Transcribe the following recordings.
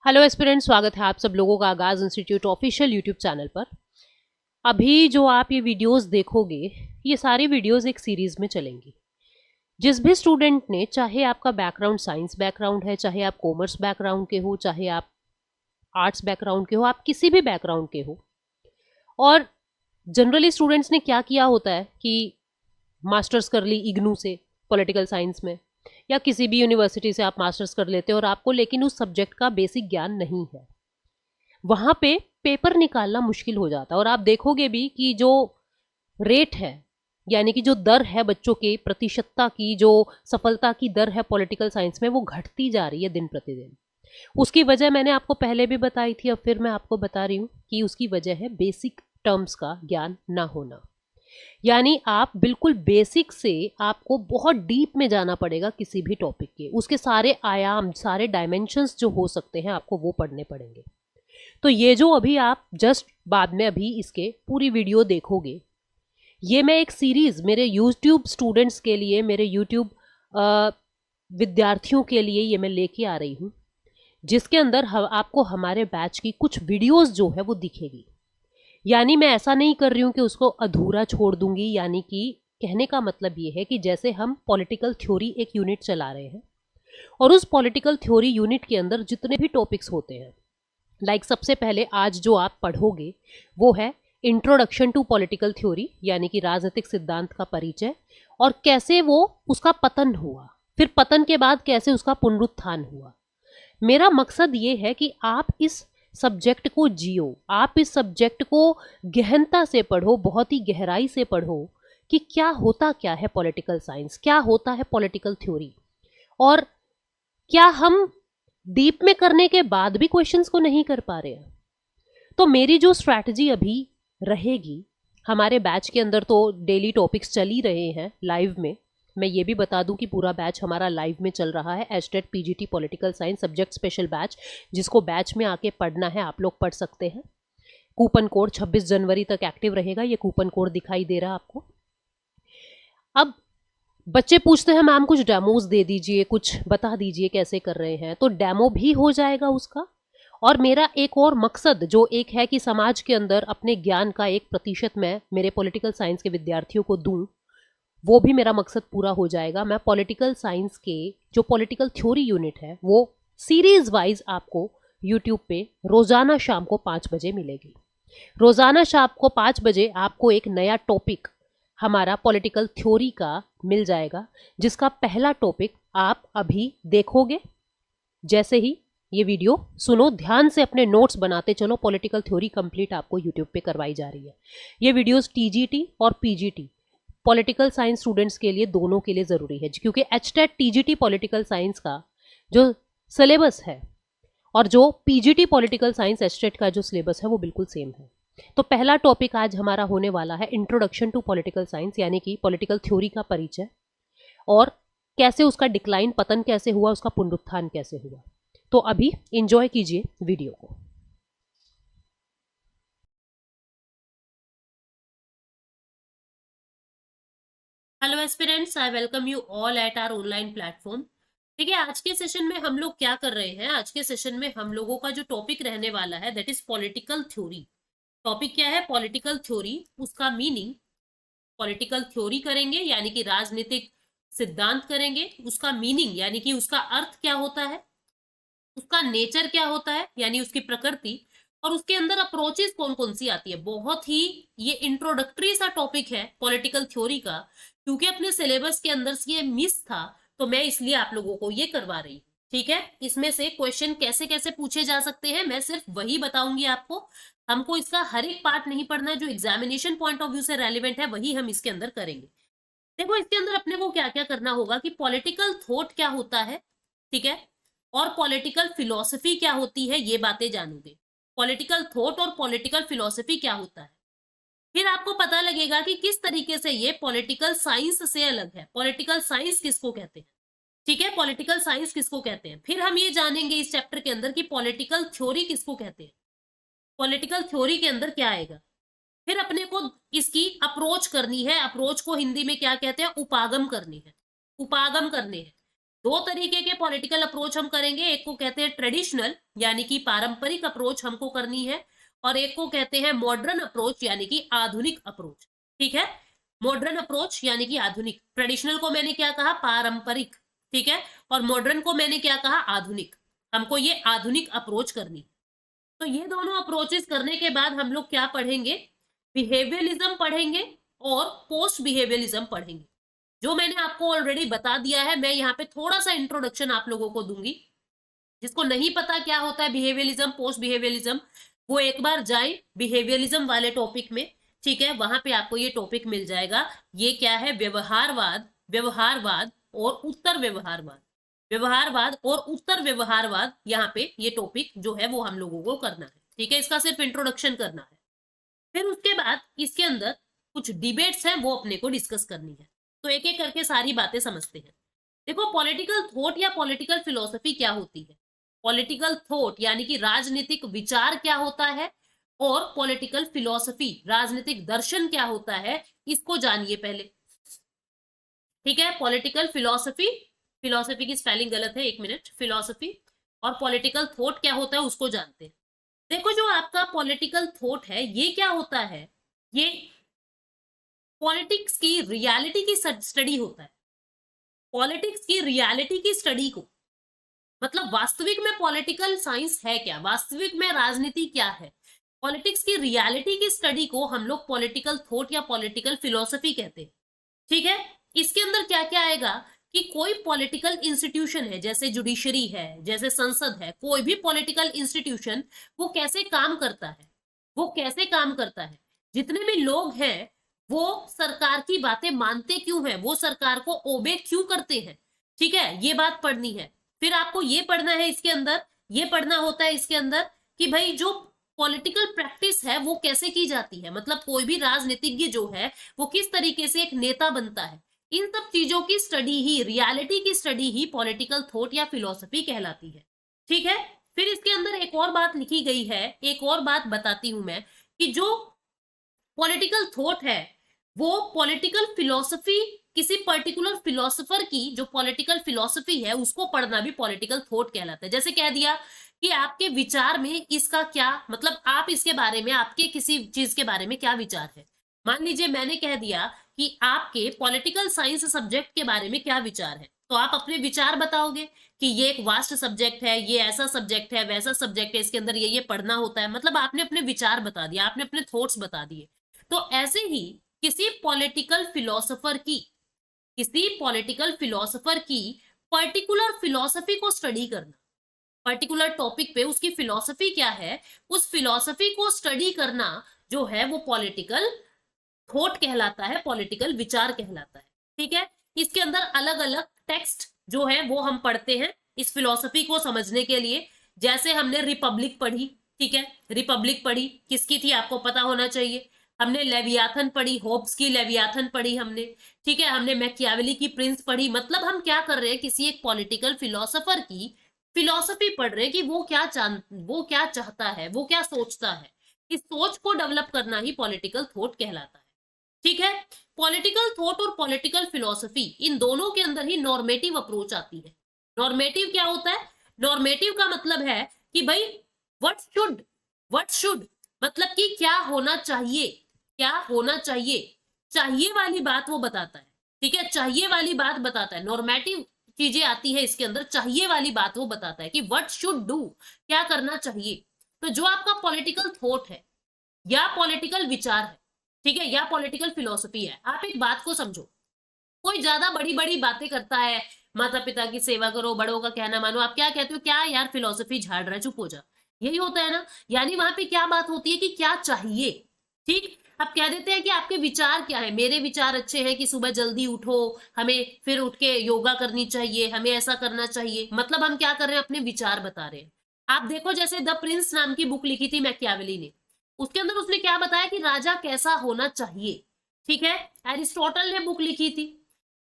Hello aspirant, स्वागत है आप सब लोगों का आगाज इंस्टीट्यूट ऑफिशियल यूट्यूब चैनल पर। अभी जो आप ये वीडियोस देखोगे, ये सारी वीडियोस एक सीरीज में चलेंगी। जिस भी स्टूडेंट ने, चाहे आपका बैकग्राउंड साइंस बैकग्राउंड है, चाहे आप कॉमर्स बैकग्राउंड के हो, चाहे आप आर्ट्स बैकग्राउंड के हो, आप किसी भी बैकग्राउंड के हो, और जनरली स्टूडेंट्स ने क्या किया होता है कि मास्टर्स कर ली इग्नू से पॉलिटिकल साइंस में, या किसी भी यूनिवर्सिटी से आप मास्टर्स कर लेते हो और आपको लेकिन उस सब्जेक्ट का बेसिक ज्ञान नहीं है। वहां पे पेपर निकालना मुश्किल हो जाता है। और आप देखोगे भी कि जो रेट है, यानी कि जो दर है बच्चों के प्रतिशतता की, जो सफलता की दर है पॉलिटिकल साइंस में, वो घटती जा रही है दिन प्रतिदिन। उसकी वजह मैंने आपको पहले भी बताई थी, अब फिर मैं आपको बता रही हूँ कि उसकी वजह है बेसिक टर्म्स का ज्ञान ना होना। यानी आप बिल्कुल बेसिक से आपको बहुत डीप में जाना पड़ेगा किसी भी टॉपिक के, उसके सारे आयाम, सारे डायमेंशंस जो हो सकते हैं आपको वो पढ़ने पड़ेंगे। तो ये जो अभी आप जस्ट बाद में अभी इसके पूरी वीडियो देखोगे, ये मैं एक सीरीज मेरे यूट्यूब स्टूडेंट्स के लिए, मेरे यूट्यूब विद्यार्थियों के लिए ये मैं लेके आ रही हूँ, जिसके अंदर आपको हमारे बैच की कुछ वीडियोस जो है वो दिखेगी। यानी मैं ऐसा नहीं कर रही हूँ कि उसको अधूरा छोड़ दूंगी, यानी कि कहने का मतलब ये है कि जैसे हम पॉलिटिकल थ्योरी एक यूनिट चला रहे हैं, और उस पॉलिटिकल थ्योरी यूनिट के अंदर जितने भी टॉपिक्स होते हैं, लाइक सबसे पहले आज जो आप पढ़ोगे वो है इंट्रोडक्शन टू पॉलिटिकल थ्योरी, यानी कि राजनीतिक सिद्धांत का परिचय, और कैसे वो उसका पतन हुआ, फिर पतन के बाद कैसे उसका पुनरुत्थान हुआ। मेरा मकसद ये है कि आप इस सब्जेक्ट को जियो, आप इस सब्जेक्ट को गहनता से पढ़ो, बहुत ही गहराई से पढ़ो कि क्या है पॉलिटिकल साइंस, क्या होता है पॉलिटिकल थ्योरी, और क्या हम डीप में करने के बाद भी क्वेश्चंस को नहीं कर पा रहे हैं। तो मेरी जो स्ट्रैटेजी अभी रहेगी, हमारे बैच के अंदर तो डेली टॉपिक्स चल ही रहे हैं लाइव में। मैं ये भी बता दूं कि पूरा बैच हमारा लाइव में चल रहा है, HTET PGT political science subject special batch. जिसको बैच में आके पढ़ना है आप लोग पढ़ सकते हैं। कूपन कोड 26 जनवरी तक एक्टिव रहेगा, ये कूपन कोड दिखाई दे रहा है आपको। अब बच्चे पूछते हैं मैम कुछ डेमोज दे दीजिए, कुछ बता दीजिए कैसे कर रहे हैं, तो डेमो भी हो जाएगा उसका। और मेरा एक और मकसद जो एक है कि समाज के अंदर अपने ज्ञान का 1% मैं मेरे पॉलिटिकल साइंस के विद्यार्थियों को दूं, वो भी मेरा मकसद पूरा हो जाएगा। मैं पॉलिटिकल साइंस के जो पॉलिटिकल थ्योरी यूनिट है वो सीरीज वाइज आपको यूट्यूब पे रोजाना शाम को 5 बजे मिलेगी। रोजाना शाम को 5 बजे आपको एक नया टॉपिक हमारा पॉलिटिकल थ्योरी का मिल जाएगा, जिसका पहला टॉपिक आप अभी देखोगे। जैसे ही ये वीडियो सुनो, ध्यान से अपने नोट्स बनाते चलो, पॉलिटिकल थ्योरी कंप्लीट आपको यूट्यूब पे करवाई जा रही है। ये वीडियोस टीजीटी और पीजीटी पॉलिटिकल साइंस स्टूडेंट्स के लिए, दोनों के लिए ज़रूरी है, क्योंकि एचटेट टीजीटी पॉलिटिकल साइंस का जो सिलेबस है और जो पीजीटी पॉलिटिकल साइंस एचटेट का जो सिलेबस है वो बिल्कुल सेम है। तो पहला टॉपिक आज हमारा होने वाला है इंट्रोडक्शन टू पॉलिटिकल साइंस, यानी कि पॉलिटिकल थ्योरी का परिचय, और कैसे उसका डिक्लाइन, पतन कैसे हुआ, उसका पुनरुत्थान कैसे हुआ। तो अभी इंजॉय कीजिए वीडियो को। Hello aspirants, I welcome you all at our online platform. ठीक है, आज के सेशन में हम लोग क्या कर रहे हैं, आज के सेशन में हम लोगों का जो टॉपिक रहने वाला है that is political theory. Topic क्या है? पॉलिटिकल थ्योरी, उसका मीनिंग। पॉलिटिकल थ्योरी करेंगे यानी कि राजनीतिक सिद्धांत करेंगे, उसका मीनिंग यानी कि उसका अर्थ क्या होता है, उसका नेचर क्या होता है यानी उसकी प्रकृति, और उसके अंदर अप्रोचेस कौन कौन सी आती है। बहुत ही ये इंट्रोडक्टरी सा टॉपिक है पॉलिटिकल थ्योरी का, क्योंकि अपने सिलेबस के अंदर से ये मिस था, तो मैं इसलिए आप लोगों को ये करवा रही हूँ। ठीक है, इसमें से क्वेश्चन कैसे कैसे पूछे जा सकते हैं मैं सिर्फ वही बताऊंगी आपको। हमको इसका हर एक पार्ट नहीं पढ़ना है, जो एग्जामिनेशन पॉइंट ऑफ व्यू से रेलिवेंट है वही हम इसके अंदर करेंगे। देखो, इसके अंदर अपने को क्या क्या करना होगा कि पॉलिटिकल थॉट क्या होता है, ठीक है, और पॉलिटिकल फिलॉसफी क्या होती है, ये बातें जानोगे। पॉलिटिकल थॉट और पॉलिटिकल फिलॉसफी क्या होता है, फिर आपको पता लगेगा कि किस तरीके से ये पॉलिटिकल साइंस से अलग है। पॉलिटिकल साइंस किसको कहते हैं, ठीक है, पॉलिटिकल साइंस किसको कहते हैं। फिर हम ये जानेंगे इस चैप्टर के अंदर कि पॉलिटिकल थ्योरी किसको कहते हैं, पॉलिटिकल थ्योरी के अंदर क्या आएगा। फिर अपने को इसकी अप्रोच करनी है, अप्रोच को हिंदी में क्या कहते हैं, उपागम करनी है, उपागम करने हैं। दो तरीके के पॉलिटिकल अप्रोच हम करेंगे, एक को कहते हैं ट्रेडिशनल यानी कि पारंपरिक अप्रोच हमको करनी है, और एक को कहते हैं मॉडर्न अप्रोच यानी कि आधुनिक अप्रोच। ठीक है, मॉडर्न अप्रोच यानी कि आधुनिक। ट्रेडिशनल को मैंने क्या कहा, पारंपरिक, ठीक है, और मॉडर्न को मैंने क्या कहा, आधुनिक। हमको ये आधुनिक अप्रोच करनी है। तो ये दोनों अप्रोचेस करने के बाद हम लोग क्या पढ़ेंगे, बिहेवियरिज्म पढ़ेंगे और पोस्ट बिहेवियरिज्म पढ़ेंगे, जो मैंने आपको ऑलरेडी बता दिया है। मैं यहाँ पे थोड़ा सा इंट्रोडक्शन आप लोगों को दूंगी। जिसको नहीं पता क्या होता है बिहेवियरिज्म, पोस्ट बिहेवियरिज्म, वो एक बार जाए बिहेवियरिज्म वाले टॉपिक में, ठीक है, वहां पे आपको ये टॉपिक मिल जाएगा। ये क्या है, व्यवहारवाद, व्यवहारवाद और उत्तर व्यवहारवाद, व्यवहारवाद और उत्तर व्यवहारवाद, यहाँ पे ये टॉपिक जो है वो हम लोगों को करना है। ठीक है, इसका सिर्फ इंट्रोडक्शन करना है। फिर उसके बाद इसके अंदर कुछ डिबेट्स हैं, वो अपने को डिस्कस करनी है। तो एक एक करके सारी बातें समझते हैं। देखो, पॉलिटिकल थॉट या पॉलिटिकल फिलॉसफी क्या होती है। पॉलिटिकल थॉट यानी कि राजनीतिक विचार क्या होता है, और पॉलिटिकल फिलॉसफी राजनीतिक दर्शन क्या होता है, इसको जानिए पहले। ठीक है, पॉलिटिकल फिलॉसफी, फिलॉसफी की स्पेलिंग गलत है, एक मिनट, फिलॉसफी और पॉलिटिकल थॉट क्या होता है उसको जानते हैं। देखो, जो आपका पॉलिटिकल थॉट है ये क्या होता है, ये पॉलिटिक्स की रियलिटी की स्टडी होता है। पॉलिटिक्स की रियलिटी की स्टडी को, मतलब वास्तविक में पॉलिटिकल साइंस है क्या, वास्तविक में राजनीति क्या है, पॉलिटिक्स की रियलिटी की स्टडी को हम लोग पॉलिटिकल थॉट या पॉलिटिकल फिलॉसफी कहते हैं। ठीक है, इसके अंदर क्या क्या आएगा कि कोई पॉलिटिकल इंस्टीट्यूशन है, जैसे जुडिशरी है, जैसे संसद है, कोई भी पॉलिटिकल इंस्टीट्यूशन, वो कैसे काम करता है, वो कैसे काम करता है, जितने भी लोग हैं वो सरकार की बातें मानते क्यों हैं, वो सरकार को ओबे क्यों करते हैं। ठीक है, ये बात पढ़नी है। फिर आपको ये पढ़ना है इसके अंदर, ये पढ़ना होता है इसके अंदर कि भाई जो पॉलिटिकल प्रैक्टिस है वो कैसे की जाती है, मतलब कोई भी राजनीतिज्ञ जो है वो किस तरीके से एक नेता बनता है। इन सब चीजों की स्टडी ही, रियलिटी की स्टडी ही पॉलिटिकल थॉट या फिलॉसफी कहलाती है। ठीक है, फिर इसके अंदर एक और बात लिखी गई है, एक और बात बताती हूं मैं, कि जो पॉलिटिकल थॉट है वो पॉलिटिकल फिलॉसफी, किसी पर्टिकुलर फिलोसोफर की जो पॉलिटिकल फिलॉसफी है उसको पढ़ना भी पॉलिटिकल थॉट कहलाता है। जैसे कह दिया कि आपके विचार में इसका क्या मतलब, आप इसके बारे में, आपके किसी चीज के बारे में क्या विचार है। मान लीजिए मैंने कह दिया कि आपके पॉलिटिकल साइंस सब्जेक्ट के बारे में क्या विचार है, तो आप अपने विचार बताओगे कि ये एक वास्ट सब्जेक्ट है, ये ऐसा सब्जेक्ट है, वैसा सब्जेक्ट है, इसके अंदर ये पढ़ना होता है, मतलब आपने अपने विचार बता दिया, आपने अपने थॉट्स बता दिए। तो ऐसे ही किसी पॉलिटिकल फिलोसोफर की, किसी पॉलिटिकल फिलोसोफर की पर्टिकुलर फिलोसफी को स्टडी करना, पर्टिकुलर टॉपिक पे उसकी फिलोसफी क्या है, उस फिलोसफी को स्टडी करना जो है वो पॉलिटिकल थॉट कहलाता है, पॉलिटिकल विचार कहलाता है। ठीक है, इसके अंदर अलग अलग टेक्स्ट जो है वो हम पढ़ते हैं इस फिलोसफी को समझने के लिए। जैसे हमने रिपब्लिक पढ़ी, ठीक है, रिपब्लिक पढ़ी, किसकी थी आपको पता होना चाहिए। हमने लेवियाथन पढ़ी, होब्स की लेवियाथन पढ़ी हमने, ठीक है, हमने मैकियावेली की प्रिंस पढ़ी। मतलब हम क्या कर रहे हैं, किसी एक पॉलिटिकल फिलोसोफर की फिलोसफी पढ़ रहे हैं कि वो क्या चाहता है, वो क्या सोचता है। इस सोच को डेवलप करना ही पॉलिटिकल थॉट कहलाता है। ठीक है, पॉलिटिकल थॉट और पॉलिटिकल फिलोसफी, इन दोनों के अंदर ही नॉर्मेटिव अप्रोच आती है। नॉर्मेटिव क्या होता है, नॉर्मेटिव का मतलब है कि भाई व्हाट शुड मतलब कि क्या होना चाहिए, क्या होना चाहिए, चाहिए वाली बात वो बताता है। ठीक है, चाहिए वाली बात बताता है, नॉर्मेटिव चीजें आती है इसके अंदर, चाहिए वाली बात वो बताता है कि व्हाट शुड डू, क्या करना चाहिए। तो जो आपका पॉलिटिकल थॉट है या पॉलिटिकल विचार है, ठीक है, या पॉलिटिकल फिलोसफी है, आप एक बात को समझो, कोई ज्यादा बड़ी बड़ी बातें करता है, माता पिता की सेवा करो, बड़ों का कहना मानो, आप क्या कहते हो, क्या यार फिलोसफी झाड़ रहा है, चुप हो जा, यही होता है ना। यानी वहां पे क्या बात होती है कि क्या चाहिए। ठीक, अब कह देते हैं कि आपके विचार क्या है, मेरे विचार अच्छे हैं कि सुबह जल्दी उठो, हमें फिर उठ के योगा करनी चाहिए, हमें ऐसा करना चाहिए। मतलब हम क्या कर रहे हैं, अपने विचार बता रहे हैं। आप देखो, जैसे द प्रिंस नाम की बुक लिखी थी मैकियावेली ने, उसके अंदर उसने क्या बताया कि राजा कैसा होना चाहिए। ठीक है, एरिस्टोटल ने बुक लिखी थी,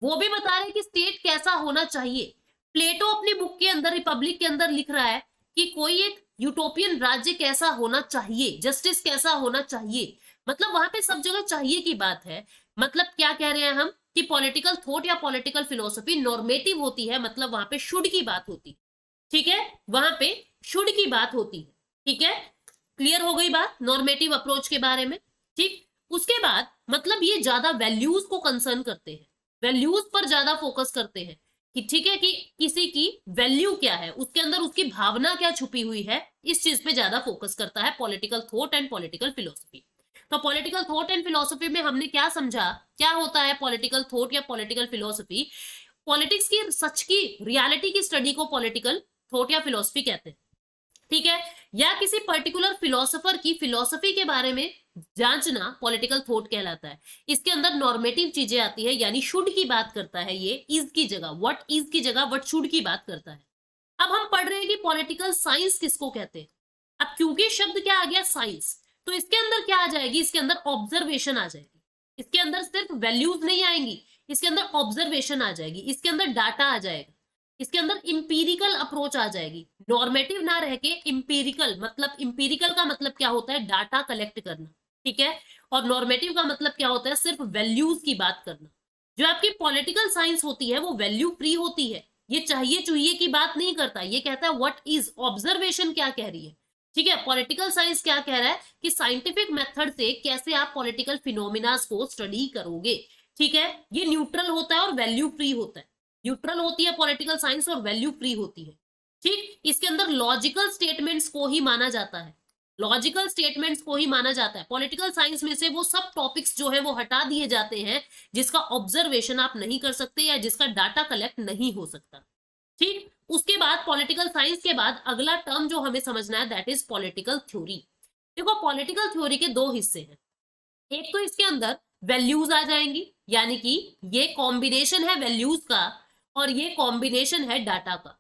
वो भी बता रहे कि स्टेट कैसा होना चाहिए। प्लेटो अपनी बुक के अंदर, रिपब्लिक के अंदर लिख रहा है कि कोई एक यूटोपियन राज्य कैसा होना चाहिए, जस्टिस कैसा होना चाहिए। मतलब वहां पे सब जगह चाहिए की बात है। मतलब क्या कह रहे हैं हम कि पॉलिटिकल थॉट या पॉलिटिकल फिलोसफी नॉर्मेटिव होती है, मतलब वहां पे शुड की बात होती है, ठीक है, वहां पे शुड की बात होती है, ठीक है, क्लियर हो गई बात नॉर्मेटिव अप्रोच के बारे में, ठीक। उसके बाद मतलब ये ज्यादा वैल्यूज को कंसर्न करते हैं, वैल्यूज पर ज्यादा फोकस करते हैं कि ठीक है कि किसी की वैल्यू क्या है, उसके अंदर उसकी भावना क्या छुपी हुई है, इस चीज पे ज्यादा फोकस करता है political thought and political philosophy. तो पॉलिटिकल थॉट एंड फिलोसफी में हमने क्या समझा, क्या होता है पॉलिटिकल थॉट या पॉलिटिकल फिलोसफी, पॉलिटिक्स की सच की रियलिटी की स्टडी को पॉलिटिकल थॉट या फिलोसफी कहते हैं, ठीक है, या किसी पर्टिकुलर फिलोसोफर की फिलोसफी के बारे में जांचना पॉलिटिकल थॉट कहलाता है। इसके अंदर नॉर्मेटिव चीजें आती है, यानी शुड की बात करता है, ये इज की जगह व्हाट इज की जगह व्हाट शुड की बात करता है। अब हम पढ़ रहे हैं कि पॉलिटिकल साइंस किसको कहते हैं। अब क्योंकि शब्द क्या आ गया साइंस, तो इसके अंदर क्या आ जाएगी, इसके अंदर ऑब्जर्वेशन आ जाएगी, इसके अंदर सिर्फ वैल्यूज नहीं आएंगी, इसके अंदर ऑब्जर्वेशन आ जाएगी, इसके अंदर डाटा आ जाएगा, इसके अंदर इंपीरिकल अप्रोच आ जाएगी, नॉर्मेटिव ना रह के इंपीरिकल, मतलब इंपीरिकल का मतलब क्या होता है, डाटा कलेक्ट करना, ठीक है, और नॉर्मेटिव का मतलब क्या होता है, सिर्फ वैल्यूज की बात करना। जो आपकी पॉलिटिकल साइंस होती है वो वैल्यू फ्री होती है, ये चाहिए चाहिए की बात नहीं करता, ये कहता है व्हाट इज, ऑब्जर्वेशन क्या कह रही है, ठीक है। पॉलिटिकल साइंस क्या कह रहा है कि साइंटिफिक मेथड से कैसे आप पॉलिटिकल फिनोमिनास को स्टडी करोगे, ठीक है, ये न्यूट्रल होता है और वैल्यू फ्री होता है, न्यूट्रल होती है पॉलिटिकल साइंस और वैल्यू फ्री होती है, ठीक। इसके अंदर लॉजिकल स्टेटमेंट्स को ही माना जाता है, लॉजिकल स्टेटमेंट्स को ही माना जाता है। पॉलिटिकल साइंस में से वो सब टॉपिक्स जो है वो हटा दिए जाते हैं जिसका ऑब्जर्वेशन आप नहीं कर सकते या जिसका डाटा कलेक्ट नहीं हो सकता, ठीक। उसके बाद पॉलिटिकल साइंस के बाद अगला टर्म जो हमें समझना है दैट इज पॉलिटिकल थ्योरी। देखो पॉलिटिकल थ्योरी के दो हिस्से हैं, एक तो इसके अंदर वैल्यूज आ जाएंगी, यानी कि ये कॉम्बिनेशन है वैल्यूज का और ये कॉम्बिनेशन है डाटा का,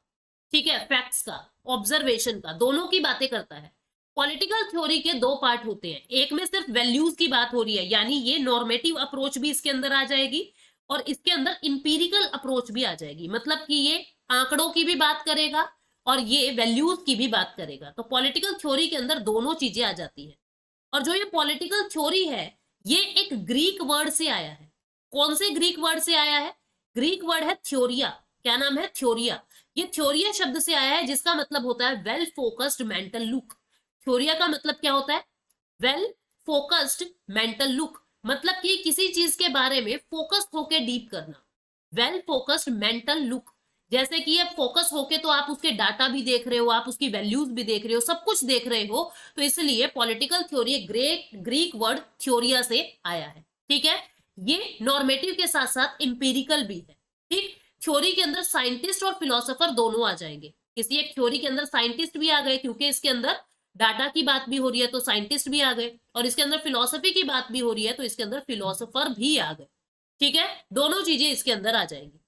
ठीक है, फैक्ट्स का, ऑब्जर्वेशन का, दोनों की बातें करता है। पॉलिटिकल थ्योरी के दो पार्ट होते हैं, एक में सिर्फ वैल्यूज की बात हो रही है, यानी ये नॉर्मेटिव अप्रोच भी इसके अंदर आ जाएगी और इसके अंदर इंपीरिकल अप्रोच भी आ जाएगी, मतलब कि ये आंकड़ों की भी बात करेगा और ये वैल्यूज की भी बात करेगा। तो पॉलिटिकल थ्योरी के अंदर दोनों चीजें आ जाती है। और जो ये पॉलिटिकल थ्योरी है ये एक ग्रीक वर्ड से आया है। कौन से ग्रीक वर्ड से आया है, ग्रीक वर्ड है थ्योरिया, क्या नाम है, थ्योरिया। ये थ्योरिया शब्द से आया है जिसका मतलब होता है वेल फोकस्ड मेंटल लुक। थ्योरिया का मतलब क्या होता है, वेल फोकस्ड मेंटल लुक, मतलब कि किसी चीज के बारे में फोकस होके डीप करना, वेल फोकस्ड मेंटल लुक। जैसे कि अब फोकस होके तो आप उसके डाटा भी देख रहे हो, आप उसकी वैल्यूज भी देख रहे हो, सब कुछ देख रहे हो, तो इसलिए पॉलिटिकल थ्योरी ग्रीक वर्ड थ्योरिया से आया है, ठीक है। ये नॉर्मेटिव के साथ साथ इंपीरिकल भी है, ठीक। थ्योरी के अंदर साइंटिस्ट और फिलोसोफर दोनों आ जाएंगे, किसी एक थ्योरी के अंदर साइंटिस्ट भी आ गए क्योंकि इसके अंदर डाटा की बात भी हो रही है तो साइंटिस्ट भी आ गए, और इसके अंदर फिलोसफी की बात भी हो रही है तो इसके अंदर फिलोसोफर भी आ गए, ठीक है, दोनों चीजें इसके अंदर आ जाएंगी।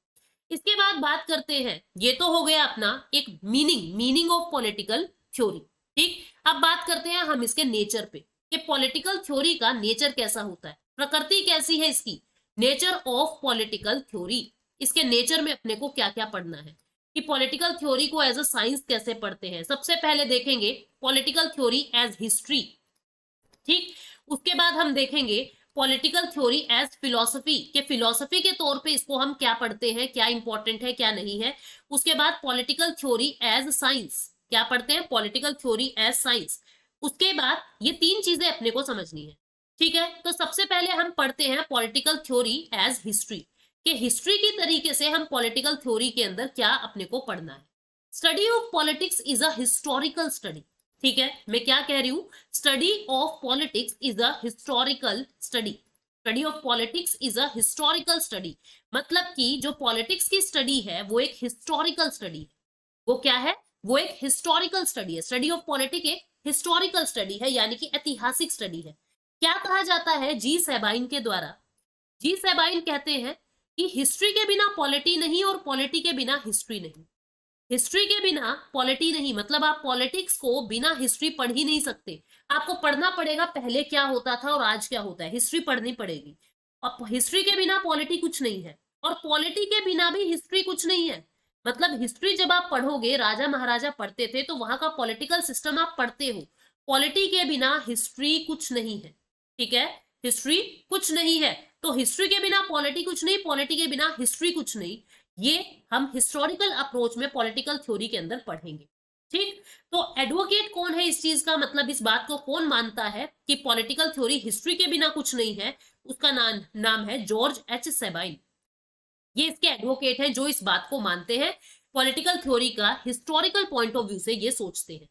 इसके बाद बात करते हैं, ये तो हो गया अपना एक मीनिंग ऑफ पॉलिटिकल थ्योरी, ठीक। अब बात करते हैं हम इसके नेचर पे कि पॉलिटिकल थ्योरी का नेचर कैसा होता है, प्रकृति कैसी है इसकी, नेचर ऑफ पॉलिटिकल थ्योरी, इसके नेचर में अपने को क्या क्या पढ़ना है कि पॉलिटिकल थ्योरी को एज अ साइंस कैसे पढ़ते हैं। सबसे पहले देखेंगे पॉलिटिकल थ्योरी एज हिस्ट्री, ठीक। उसके बाद हम देखेंगे पॉलिटिकल थ्योरी एज फिलोसफी के फिलोसफी के तौर पे इसको हम क्या पढ़ते हैं, क्या इंपॉर्टेंट है क्या नहीं है। उसके बाद पॉलिटिकल थ्योरी एज साइंस, क्या पढ़ते हैं, पॉलिटिकल थ्योरी एज साइंस। उसके बाद ये तीन चीजें अपने को समझनी है, ठीक है। तो सबसे पहले हम पढ़ते हैं पॉलिटिकल थ्योरी एज हिस्ट्री, कि हिस्ट्री की तरीके से हम पॉलिटिकल थ्योरी के अंदर क्या अपने को पढ़ना है। Study of politics is a historical study, ठीक है, मैं क्या कह रही हूं, study of politics is a historical study, study of politics is a historical study, मतलब कि जो पॉलिटिक्स की स्टडी है वो एक हिस्टोरिकल स्टडी है। वो क्या है, वो एक हिस्टोरिकल स्टडी है, स्टडी ऑफ पॉलिटिक्स एक हिस्टोरिकल स्टडी है, यानी कि ऐतिहासिक स्टडी है। क्या कहा जाता है जी सेबाइन के द्वारा, जी सेबाइन कहते हैं कि हिस्ट्री के बिना पॉलिटी नहीं और पॉलिटी के बिना हिस्ट्री नहीं, हिस्ट्री के बिना पॉलिटी नहीं, मतलब आप पॉलिटिक्स को बिना हिस्ट्री पढ़ ही नहीं सकते, आपको पढ़ना पड़ेगा पहले क्या होता था और आज क्या होता है, हिस्ट्री पढ़नी पड़ेगी। और हिस्ट्री के बिना पॉलिटी कुछ नहीं है और पॉलिटी के बिना भी हिस्ट्री कुछ नहीं है। मतलब हिस्ट्री जब आप पढ़ोगे, राजा महाराजा पढ़ते थे तो वहां का पॉलिटिकल सिस्टम आप पढ़ते हो, पॉलिटी के बिना हिस्ट्री कुछ नहीं है, ठीक है, हिस्ट्री कुछ नहीं है। तो हिस्ट्री के बिना पॉलिटी कुछ नहीं, पॉलिटी के बिना हिस्ट्री कुछ नहीं। ये हम हिस्टोरिकल अप्रोच में पॉलिटिकल थ्योरी के अंदर पढ़ेंगे। ठीक, तो एडवोकेट कौन है इस चीज का, मतलब इस बात को कौन मानता है कि पॉलिटिकल थ्योरी हिस्ट्री के बिना कुछ नहीं है, उसका नाम है जॉर्ज एच सेबाइन। ये इसके एडवोकेट हैं जो इस बात को मानते हैं, पॉलिटिकल थ्योरी का हिस्टोरिकल पॉइंट ऑफ व्यू से ये सोचते हैं।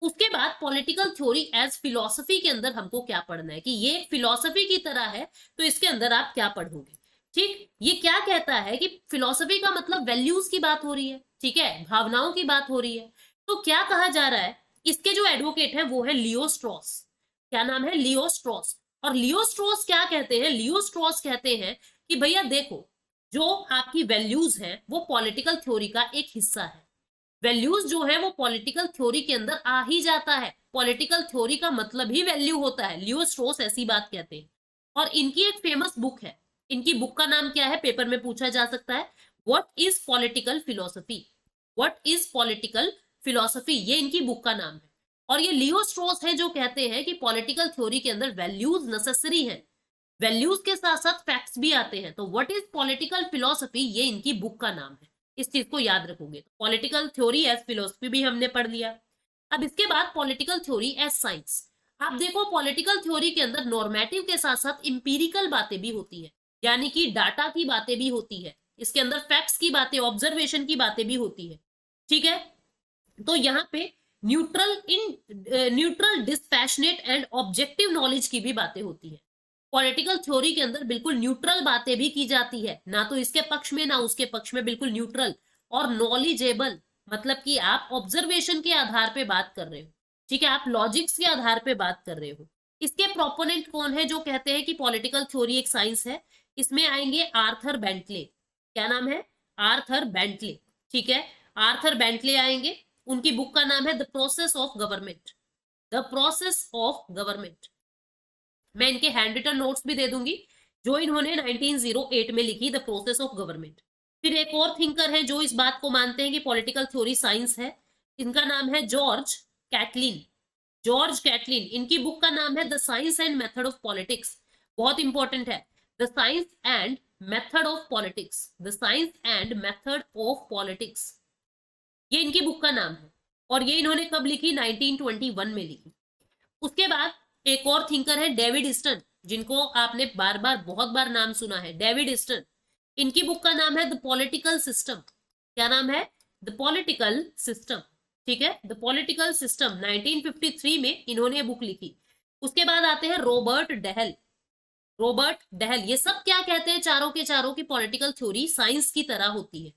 उसके बाद पॉलिटिकल थ्योरी एज फिलॉसफी के अंदर हमको क्या पढ़ना है कि ये एक फिलॉसफी की तरह है, तो इसके अंदर आप क्या पढ़ोगे। ठीक, ये क्या कहता है कि फिलॉसफी का मतलब वैल्यूज की बात हो रही है, ठीक है, भावनाओं की बात हो रही है। तो क्या कहा जा रहा है, इसके जो एडवोकेट है वो है लियो स्ट्रॉस। क्या नाम है, लियो स्ट्रॉस। और लियो स्ट्रॉस क्या कहते हैं, लियो स्ट्रॉस कहते हैं कि भैया देखो, जो आपकी वैल्यूज है वो पॉलिटिकल थ्योरी का एक हिस्सा है। वैल्यूज जो है वो पॉलिटिकल थ्योरी के अंदर आ ही जाता है, पॉलिटिकल थ्योरी का मतलब ही वैल्यू होता है। लियो स्ट्रॉस ऐसी बात कहते हैं। और इनकी एक फेमस बुक है, इनकी बुक का नाम क्या है, पेपर में पूछा जा सकता है, what is political philosophy. What is political philosophy, ये इनकी बुक का नाम है। और ये लियो स्ट्रॉस है जो कहते हैं कि पॉलिटिकल थ्योरी के अंदर वैल्यूज नेसेसरी है, वैल्यूज के साथ साथ फैक्ट्स भी आते हैं। तो व्हाट इज पॉलिटिकल फिलोसफी, ये इनकी बुक का नाम है। इस चीज को याद रखोगे। पॉलिटिकल थ्योरी एज फिलोसफी भी हमने पढ़ लिया। अब इसके बाद पॉलिटिकल थ्योरी एज साइंस। आप देखो, पॉलिटिकल थ्योरी के अंदर नॉर्मेटिव के साथ साथ इंपीरिकल बातें भी होती है, यानी कि डाटा की बातें भी होती है, इसके अंदर फैक्ट्स की बातें, ऑब्जर्वेशन की बातें भी होती है। ठीक है, तो यहाँ पे neutral dispassionate and objective knowledge की भी बातें होती है। पॉलिटिकल थ्योरी के अंदर बिल्कुल न्यूट्रल बातें भी की जाती है, ना तो इसके पक्ष में ना उसके पक्ष में, बिल्कुल न्यूट्रल और नॉलेजेबल, मतलब कि आप ऑब्जर्वेशन के आधार पे बात कर रहे हो, ठीक है, आप लॉजिक्स के आधार पे बात कर रहे हो। इसके प्रोपोनेंट कौन है जो कहते हैं कि पॉलिटिकल थ्योरी एक साइंस है, इसमें आएंगे आर्थर बेंटले। क्या नाम है, आर्थर बेंटले। ठीक है, आर्थर बेंटले आएंगे, उनकी बुक का नाम है the process of government. The process of government. मैं इनके हैंड रिटन नोट्स भी दे दूंगी जो इन्होंने 1908 में लिखी, द प्रोसेस ऑफ गवर्नमेंट। फिर एक और थिंकर है जो इस बात को मानते हैं कि पॉलिटिकल थ्योरी साइंस है, इनका नाम है जॉर्ज कैटलिन। जॉर्ज कैटलिन, इनकी बुक का नाम है the science and method of politics. बहुत इंपॉर्टेंट है, the science and method of politics. The science and method of politics, ये इनकी बुक का नाम है। और ये इन्होंने कब लिखी, 1921 में लिखी। उसके बाद एक और थिंकर है डेविड ईस्टन, जिनको आपने बार बार बहुत बार नाम सुना है, डेविड ईस्टन। इनकी बुक का नाम है द पॉलिटिकल सिस्टम। क्या नाम है, द पॉलिटिकल सिस्टम। ठीक है, द पॉलिटिकल सिस्टम 1953 में इन्होंने बुक लिखी। उसके बाद आते हैं रॉबर्ट डहल। रॉबर्ट डहल, ये सब क्या कहते हैं, चारों के चारों की पॉलिटिकल थ्योरी साइंस की तरह होती है।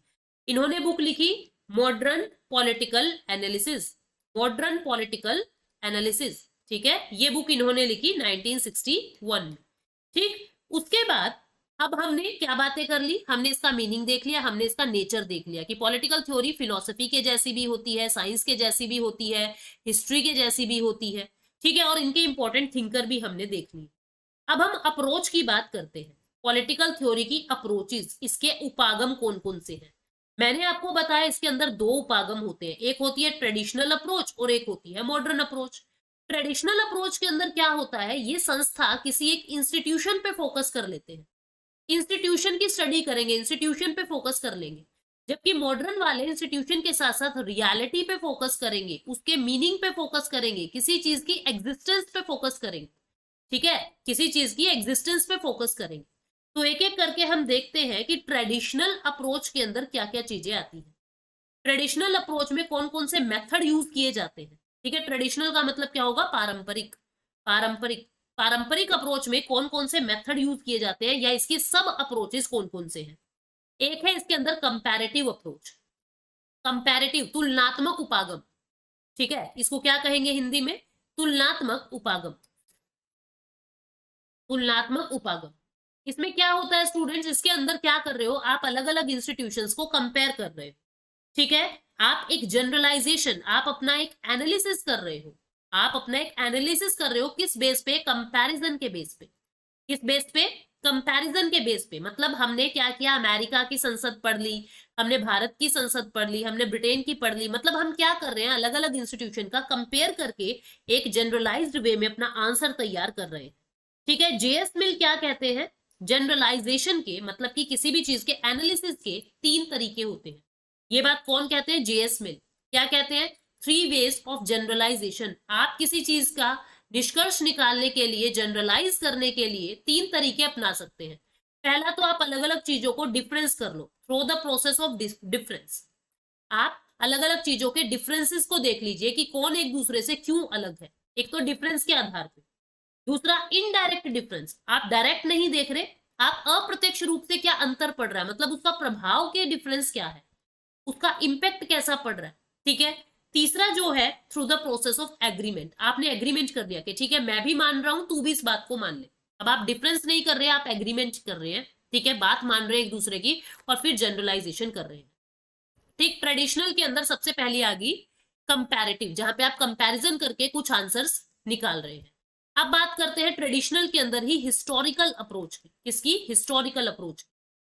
इन्होंने बुक लिखी modern political analysis. Modern political analysis, ठीक है, ये बुक इन्होंने लिखी 1961 में। ठीक, उसके बाद अब हमने क्या बातें कर ली, हमने इसका मीनिंग देख लिया, हमने इसका नेचर देख लिया कि पॉलिटिकल थ्योरी फिलोसफी के जैसी भी होती है, साइंस के जैसी भी होती है, हिस्ट्री के जैसी भी होती है। ठीक है, और इनके इंपॉर्टेंट थिंकर भी हमने देख ली। अब हम अप्रोच की बात करते हैं, पॉलिटिकल थ्योरी की अप्रोचेस, इसके उपागम कौन कौन से हैं। मैंने आपको बताया इसके अंदर दो उपागम होते हैं, एक होती है ट्रेडिशनल अप्रोच और एक होती है मॉडर्न अप्रोच। ट्रेडिशनल अप्रोच के अंदर क्या होता है, ये संस्था किसी एक इंस्टीट्यूशन पे फोकस कर लेते हैं, इंस्टीट्यूशन की स्टडी करेंगे, इंस्टीट्यूशन पे फोकस कर लेंगे। जबकि मॉडर्न वाले इंस्टीट्यूशन के साथ साथ रियलिटी पे फोकस करेंगे, उसके मीनिंग पे फोकस करेंगे, किसी चीज की एग्जिस्टेंस पे फोकस करेंगे। ठीक है, किसी चीज की एग्जिस्टेंस पे फोकस करेंगे। तो एक एक करके हम देखते हैं कि ट्रेडिशनल अप्रोच के अंदर क्या क्या चीजें आती हैं, ट्रेडिशनल अप्रोच में कौन कौन से मेथड यूज किए जाते हैं। ठीक है, ट्रेडिशनल का मतलब क्या होगा, पारंपरिक। पारंपरिक, पारंपरिक अप्रोच में कौन कौन से मेथड यूज किए जाते हैं, या इसकी सब अप्रोचेस कौन कौन से हैं। एक है इसके अंदर कंपैरेटिव अप्रोच, कंपैरेटिव, तुलनात्मक उपागम। ठीक है, इसको क्या कहेंगे हिंदी में, तुलनात्मक उपागम। तुलनात्मक उपागम, इसमें क्या होता है स्टूडेंट्स, इसके अंदर क्या कर रहे हो आप, अलग अलग इंस्टीट्यूशंस को कंपेयर कर रहे हो। ठीक है, आप एक जनरलाइजेशन, आप अपना एक एनालिसिस कर रहे हो, आप अपना एक एनालिसिस कर रहे हो, किस बेस पे, कंपैरिजन के बेस पे। किस बेस पे, कंपैरिजन के बेस पे। मतलब हमने क्या किया, अमेरिका की संसद पढ़ ली, हमने भारत की संसद पढ़ ली, हमने ब्रिटेन की पढ़ ली। मतलब हम क्या कर रहे हैं, अलग अलग इंस्टीट्यूशन का कंपेयर करके एक जनरलाइज्ड वे में अपना आंसर तैयार कर रहे हैं। ठीक है, जेएस मिल क्या कहते हैं, जनरलाइजेशन के, मतलब कि किसी भी चीज के एनालिसिस के 3 तरीके होते हैं। ये बात कौन कहते हैं? जेएस मिल। क्या कहते हैं? 3 वेज ऑफ जनरलाइजेशन। आप किसी चीज का निष्कर्ष निकालने के लिए, जनरलाइज करने के लिए 3 तरीके अपना सकते हैं। पहला तो आप अलग अलग चीजों को डिफरेंस कर लो through the process of difference. आप अलग अलग चीजों के डिफरेंसेस को देख लीजिए कि कौन एक दूसरे से क्यों अलग है, एक तो डिफरेंस के आधार पे। दूसरा इनडायरेक्ट डिफरेंस, आप डायरेक्ट नहीं देख रहे, आप अप्रत्यक्ष रूप से क्या अंतर पड़ रहा है, मतलब उसका प्रभाव के डिफरेंस क्या है, उसका इंपैक्ट कैसा पड़ रहा है। ठीक है। तीसरा जो है through the process of agreement, आपने एग्रीमेंट कर दिया कि ठीक है मैं भी मान रहा हूं, तू भी इस बात को मान ले। अब आप डिफरेंस नहीं कर रहे, आप एग्रीमेंट कर रहे हैं। ठीक है, बात मान रहे हैं एक दूसरे की, और फिर जनरलाइजेशन कर रहे हैं। ठीक, ट्रेडिशनल के अंदर सबसे पहले आ गई कंपैरेटिव, जहां पे आप कंपैरिजन करके कुछ आंसर्स निकाल रहे हैं। अब बात करते हैं ट्रेडिशनल के अंदर ही हिस्टोरिकल अप्रोच की। किसकी? Historical approach.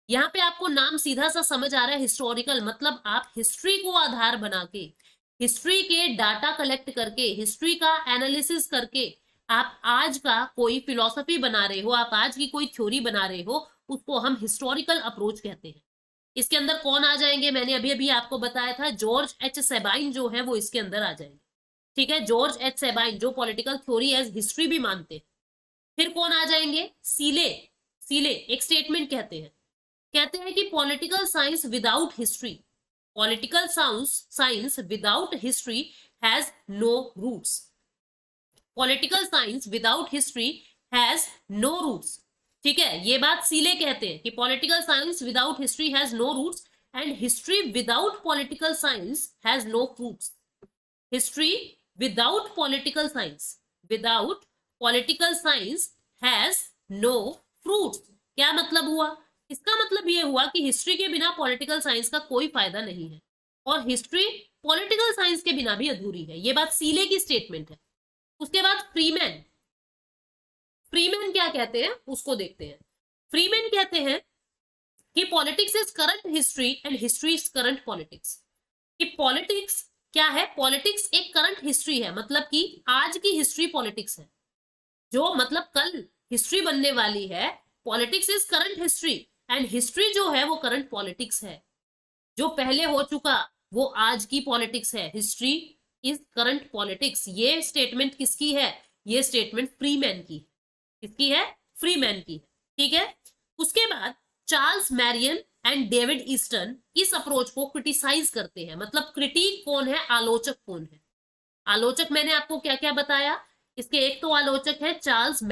यहाँ पे आपको नाम सीधा सा समझ आ रहा है हिस्टोरिकल, मतलब आप हिस्ट्री को आधार बना के, हिस्ट्री के डाटा कलेक्ट करके, हिस्ट्री का एनालिसिस करके आप आज का कोई फिलॉसफी बना रहे हो, आप आज की कोई थ्योरी बना रहे हो, उसको हम हिस्टोरिकल अप्रोच कहते हैं। इसके अंदर कौन आ जाएंगे? मैंने अभी अभी आपको बताया था, जॉर्ज एच सेबाइन जो है वो इसके अंदर आ जाएंगे। ठीक है, जॉर्ज एच सेबाइन जो पॉलिटिकल थ्योरी एज हिस्ट्री भी मानते हैं। फिर कौन आ जाएंगे? सीले। सीले एक स्टेटमेंट कहते हैं कि political science without history, political science without history has no roots. Political science without history has no roots. ठीक है, ये बात सीले कहते हैं कि political science without history has no roots and history without political science has no fruits. History without political science has no fruits. क्या मतलब हुआ? इसका मतलब ये हुआ कि हिस्ट्री के बिना पॉलिटिकल साइंस का कोई फायदा नहीं है, और हिस्ट्री पॉलिटिकल साइंस के बिना भी अधूरी है। ये बात सीले की स्टेटमेंट है। उसके बाद फ्रीमैन। फ्रीमैन क्या कहते हैं उसको देखते हैं। फ्रीमैन कहते हैं कि politics is current history and history is current politics. कि पॉलिटिक्स क्या है? पॉलिटिक्स एक करंट हिस्ट्री है, मतलब कि आज की हिस्ट्री पॉलिटिक्स है, जो मतलब कल हिस्ट्री बनने वाली है। Politics is current history and history जो है वो करंट पॉलिटिक्स है। जो पहले हो चुका वो आज की पॉलिटिक्स है। History is current politics. ये स्टेटमेंट किसकी है? ये स्टेटमेंट फ्रीमैन की है। किसकी है? फ्रीमैन की है। ठीक है। उसके बाद Charles Merriam and David Easton इस अप्रोच को क्रिटिसाइज करते हैं। मतलब क्रिटिक कौन है, आलोचक कौन है? आलोचक मैंने आपको क्या क्या बताया, इसके एक तो आलोचक है चार्ल्स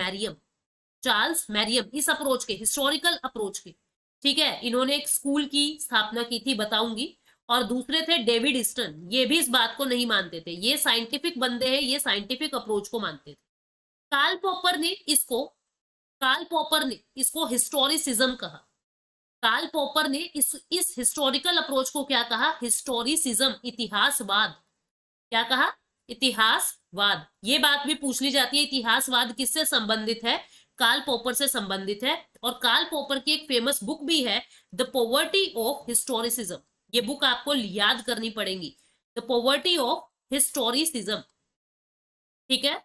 मैरियम इस अप्रोच के, हिस्टोरिकल अप्रोच के। ठीक है, इन्होंने एक स्कूल की स्थापना की थी, बताऊंगी। और दूसरे थे डेविड ईस्टन, ये भी इस बात को नहीं मानते थे, ये साइंटिफिक बंदे हैं, ये साइंटिफिक अप्रोच को मानते थे। कार्ल पॉपर ने इसको हिस्टोरिसिज्म कहा। कार्ल पॉपर ने इस हिस्टोरिकल अप्रोच को क्या कहा? हिस्टोरिसिज्म, इतिहासवाद। क्या कहा? इतिहासवाद। ये बात भी पूछ ली जाती है, इतिहासवाद किससे संबंधित है? कार्ल पॉपर से संबंधित है। और कार्ल पॉपर की एक फेमस बुक भी है, द पॉवर्टी ऑफ हिस्टोरिसिज्म। ये बुक आपको याद करनी पड़ेगी, द पॉवर्टी ऑफ हिस्टोरिसिज्म। ठीक है,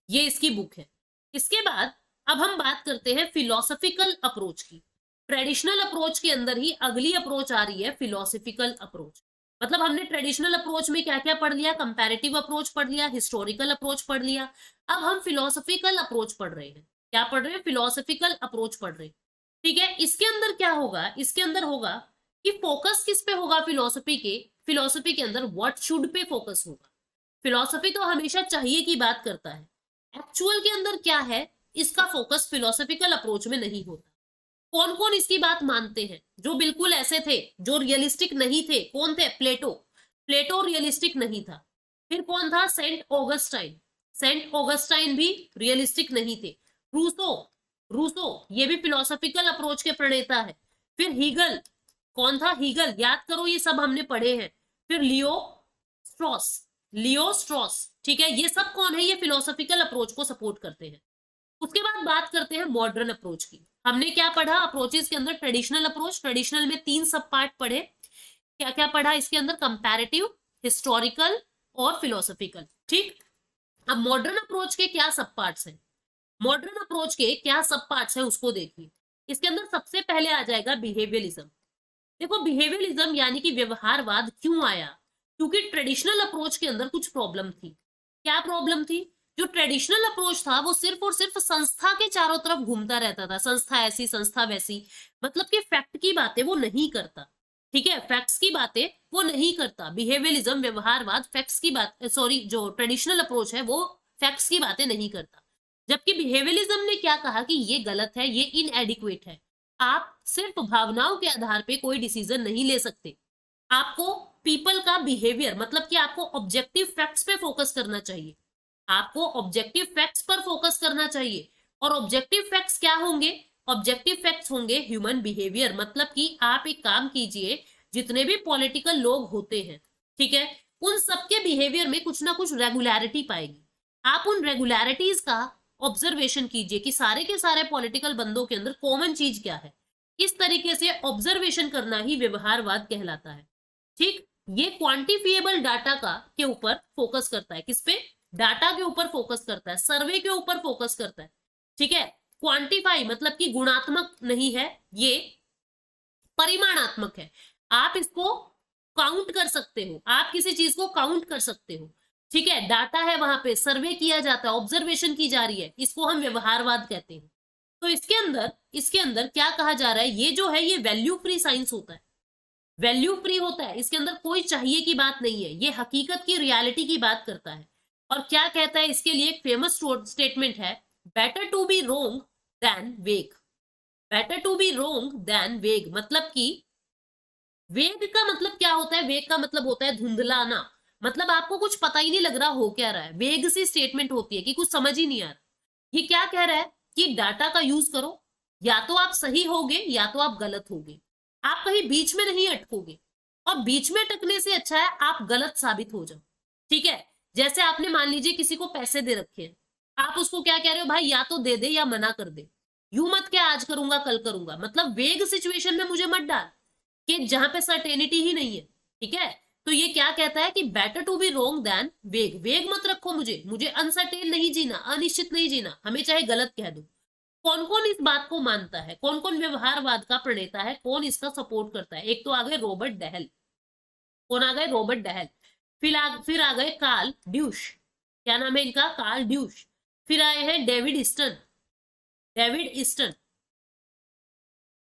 ये इसकी बुक है। इसके बाद अब हम बात करते हैं फिलोसफिकल अप्रोच की। ट्रेडिशनल अप्रोच के अंदर ही अगली अप्रोच आ रही है फिलोसफिकल अप्रोच। मतलब हमने ट्रेडिशनल अप्रोच में क्या क्या पढ़ लिया? कंपैरेटिव अप्रोच पढ़ लिया, हिस्टोरिकल अप्रोच पढ़ लिया। अब हम फिलोसफिकल अप्रोच पढ़ रहे हैं। क्या पढ़ रहे हैं? फिलोसफिकल अप्रोच पढ़ रहे हैं। ठीक है, इसके अंदर क्या होगा? इसके अंदर होगा कि फोकस किस पे होगा? फिलोसफी के अंदर व्हाट शुड पे फोकस होगा। फिलोसफी तो हमेशा चाहिए की बात करता है, एक्चुअल के अंदर क्या है इसका फोकस फिलोसफिकल अप्रोच में नहीं होता। कौन कौन इसकी बात मानते हैं? जो बिल्कुल ऐसे थे, जो रियलिस्टिक नहीं थे। कौन थे? प्लेटो रियलिस्टिक नहीं था। फिर कौन था? सेंट ऑगस्टाइन भी रियलिस्टिक नहीं थे। रूसो ये भी फिलोसफिकल अप्रोच के प्रणेता है। फिर हीगल, कौन था? हीगल, याद करो ये सब हमने पढ़े हैं। फिर लियो स्ट्रॉस। ठीक है, ये सब कौन है? ये फिलोसफिकल अप्रोच को सपोर्ट करते हैं। उसके बाद बात करते हैं मॉडर्न अप्रोच की। हमने क्या पढ़ा अप्रोचेस के अंदर? ट्रेडिशनल अप्रोच, ट्रेडिशनल में 3 सब पार्ट पढ़े। क्या क्या पढ़ा इसके अंदर? कंपैरेटिव, हिस्टोरिकल और फिलोसफिकल। ठीक, अब मॉडर्न अप्रोच के क्या सब पार्ट्स हैं? मॉडर्न अप्रोच के क्या सब पार्ट्स हैं उसको देखिए। इसके अंदर सबसे पहले आ जाएगा बिहेवियरिज्म। देखो बिहेवियरिज्म यानी कि व्यवहारवाद क्यों आया, क्योंकि ट्रेडिशनल अप्रोच के अंदर कुछ प्रॉब्लम थी। क्या प्रॉब्लम थी? जो ट्रेडिशनल अप्रोच था वो सिर्फ और सिर्फ संस्था के चारों तरफ घूमता रहता था, संस्था ऐसी संस्था वैसी, मतलब कि फैक्ट की बातें वो नहीं करता। ठीक है, फैक्ट्स की बातें वो नहीं करता। बिहेवियरिज्म व्यवहारवाद फैक्ट्स की बात, सॉरी, जो ट्रेडिशनल अप्रोच है वो फैक्ट्स की बातें नहीं करता। जबकि बिहेवियरिज्म ने क्या कहा कि ये गलत है, ये इनएडिक्वेट है, आप सिर्फ भावनाओं के आधार पे कोई डिसीजन नहीं ले सकते। आपको पीपल का बिहेवियर, मतलब कि आपको ऑब्जेक्टिव फैक्ट्स पे फोकस करना चाहिए, आपको ऑब्जेक्टिव फैक्ट्स पर फोकस करना चाहिए। और ऑब्जेक्टिव फैक्ट्स क्या होंगे? ऑब्जेक्टिव फैक्ट्स होंगे ह्यूमन बिहेवियर, मतलब कि आप एक काम कीजिए, जितने भी पॉलिटिकल लोग होते हैं, ठीक है, उन सबके बिहेवियर में कुछ ना कुछ रेगुलरिटी पाएगी। आप उन रेगुलरिटीज का ऑब्जर्वेशन कीजिए कि सारे के सारे पॉलिटिकल बंदों के अंदर कॉमन चीज क्या है। इस तरीके से ऑब्जर्वेशन करना ही व्यवहारवाद कहलाता है। ठीक, ये क्वांटिफिएबल डाटा का के ऊपर फोकस करता है। किस पे? डाटा के ऊपर फोकस करता है, सर्वे के ऊपर फोकस करता है। ठीक है, क्वांटिफाई मतलब कि गुणात्मक नहीं है, ये परिमाणात्मक है। आप इसको काउंट कर सकते हो, आप किसी चीज को काउंट कर सकते हो। ठीक है, डाटा है, वहां पे सर्वे किया जाता है, ऑब्जर्वेशन की जा रही है, इसको हम व्यवहारवाद कहते हैं। तो इसके अंदर क्या कहा जा रहा है, ये जो है ये वैल्यू फ्री साइंस होता है, वैल्यू फ्री होता है, इसके अंदर कोई चाहिए की बात नहीं है, ये हकीकत की रियलिटी की बात करता है। और क्या कहता है इसके लिए? एक फेमस स्टेटमेंट है, better to be wrong than vague. Better to be wrong than vague, मतलब कि वेग का मतलब क्या होता है? वेग का मतलब होता है धुंधलाना, मतलब आपको कुछ पता ही नहीं लग रहा हो क्या रहा है। वेग सी स्टेटमेंट होती है कि कुछ समझ ही नहीं आ रहा। ये क्या कह रहा है कि डाटा का यूज करो, या तो आप सही होगे या तो आप गलत होगे, आप कहीं बीच में नहीं अटकोगे। और बीच में अटकने से अच्छा है आप गलत साबित हो जाओ। ठीक है, जैसे आपने मान लीजिए किसी को पैसे दे रखे हैं, आप उसको क्या कह रहे हो, भाई या तो दे दे या मना कर दे, यूं मत क्या आज करूंगा कल करूंगा, मतलब वेग सिचुएशन में मुझे मत डाल कि जहां पे सर्टेनिटी ही नहीं है। ठीक है, तो ये क्या कहता है कि better to be wrong than vague, vague मत रखो, मुझे अनसर्टेन नहीं जीना, अनिश्चित नहीं जीना, हमें चाहे गलत कह दो। कौन कौन इस बात को मानता है, कौन कौन व्यवहारवाद का प्रणेता है, कौन इसका सपोर्ट करता है? एक तो आ गए रॉबर्ट डहल। कौन आ गए? Robert Dahl. फिर आ गए कार्ल ड्यूश। क्या नाम है इनका? Karl Deutsch. फिर आए हैं डेविड ईस्टन, डेविड ईस्टन।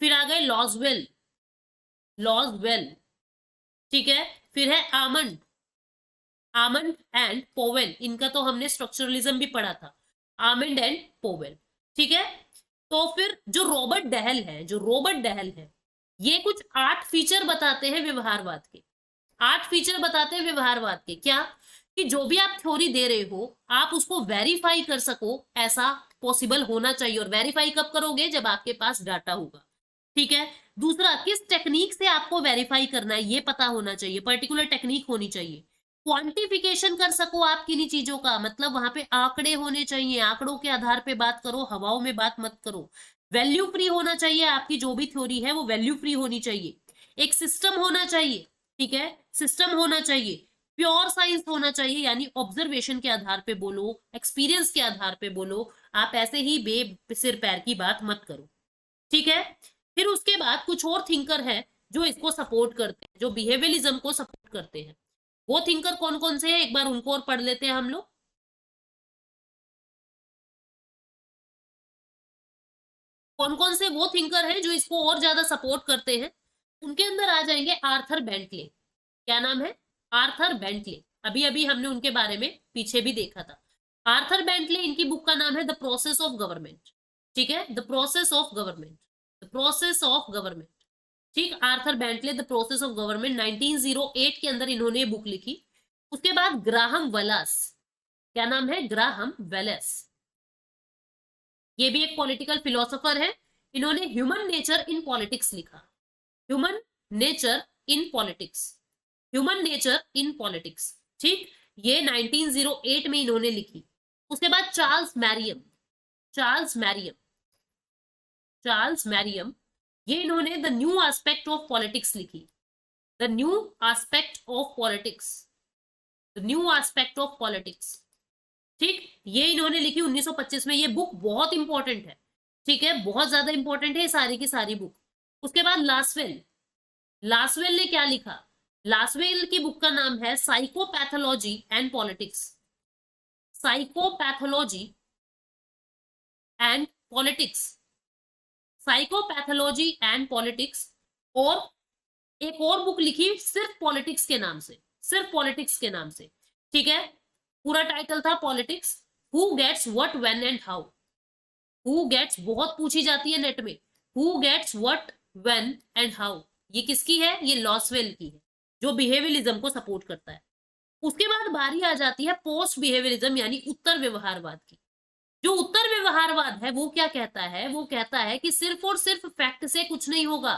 फिर आ गए लॉजवेल, लॉजवेल। ठीक है, फिर है आमंड, आमंड एंड पोवेल, इनका तो हमने स्ट्रक्चरलिज्म भी पढ़ा था, आमंड एंड पोवेल। ठीक है, तो फिर जो रॉबर्ट डहल है, जो रॉबर्ट डहल है, ये कुछ 8 फीचर बताते हैं व्यवहारवाद के, 8 फीचर बताते हैं व्यवहारवाद के। क्या? कि जो भी आप थ्योरी दे रहे हो आप उसको वेरीफाई कर सको, ऐसा पॉसिबल होना चाहिए। और वेरीफाई कब करोगे? जब आपके पास डाटा होगा। ठीक है, दूसरा, किस टेक्निक से आपको वेरीफाई करना है ये पता होना चाहिए, पर्टिकुलर टेक्निक होनी चाहिए। क्वांटिफिकेशन कर सको आप किन्हीं चीजों का, मतलब वहां पे आंकड़े होने चाहिए, आंकड़ों के आधार पे बात करो, हवाओं में बात मत करो। वैल्यू फ्री होना चाहिए, आपकी जो भी थ्योरी है वो वैल्यू फ्री होनी चाहिए। एक सिस्टम होना चाहिए, ठीक है, सिस्टम होना चाहिए। प्योर साइंस होना चाहिए, यानी ऑब्जर्वेशन के आधार पे बोलो, एक्सपीरियंस के आधार पे बोलो, आप ऐसे ही बे सिर पैर की बात मत करो। ठीक है, फिर उसके बाद कुछ और थिंकर है जो इसको सपोर्ट करते हैं, जो बिहेवियरिज्म को सपोर्ट करते हैं। वो थिंकर कौन कौन से हैं, एक बार उनको और पढ़ लेते हैं हम लोग। कौन कौन से वो थिंकर हैं जो इसको और ज्यादा सपोर्ट करते हैं? उनके अंदर आ जाएंगे आर्थर बेंटले। क्या नाम है? Arthur Bentley. अभी अभी हमने उनके बारे में पीछे भी देखा था। आर्थर बेंटले, इनकी बुक का नाम है द प्रोसेस ऑफ गवर्नमेंट। ठीक है, the process of government, the process of government. ठीक, Arthur Bentley, the process of government, 1908 के अंदर इन्होंने ये बुक लिखी। उसके बाद ग्राहम वेलस। क्या नाम है? Graham Wallas. ये भी एक पॉलिटिकल फिलोसोफर है। इन्होंने ह्यूमन नेचर इन पॉलिटिक्स लिखा, human nature in politics, human nature in politics. ठीक, ये 1908 में इन्होंने लिखी। उसके बाद Charles Merriam, Charles Merriam, Charles Merriam, ये इन्होंने the new aspect of politics लिखी, the new aspect of politics, the new aspect of politics. ठीक, ये इन्होंने लिखी 1925 में। ये बुक बहुत इंपॉर्टेंट है, ठीक है, बहुत ज्यादा इंपॉर्टेंट है सारी की सारी बुक। उसके बाद लासवेल, लासवेल ने क्या लिखा? लासवेल की बुक का नाम है psychopathology and politics, psychopathology and politics, psychopathology and politics. और एक और बुक लिखी सिर्फ पॉलिटिक्स के नाम से, सिर्फ पॉलिटिक्स के नाम से, ठीक है। पूरा टाइटल था politics, who gets what when and how. Who gets बहुत पूछी जाती है नेट में, who gets what when and how, ये किसकी है? ये लॉसवेल की है, जो बिहेवियरिज्म को सपोर्ट करता है। उसके बाद बारी आ जाती है पोस्ट बिहेवियरिज्म यानी उत्तर व्यवहारवाद की। जो उत्तर व्यवहारवाद है वो क्या कहता है? वो कहता है कि सिर्फ और सिर्फ फैक्ट से कुछ नहीं होगा,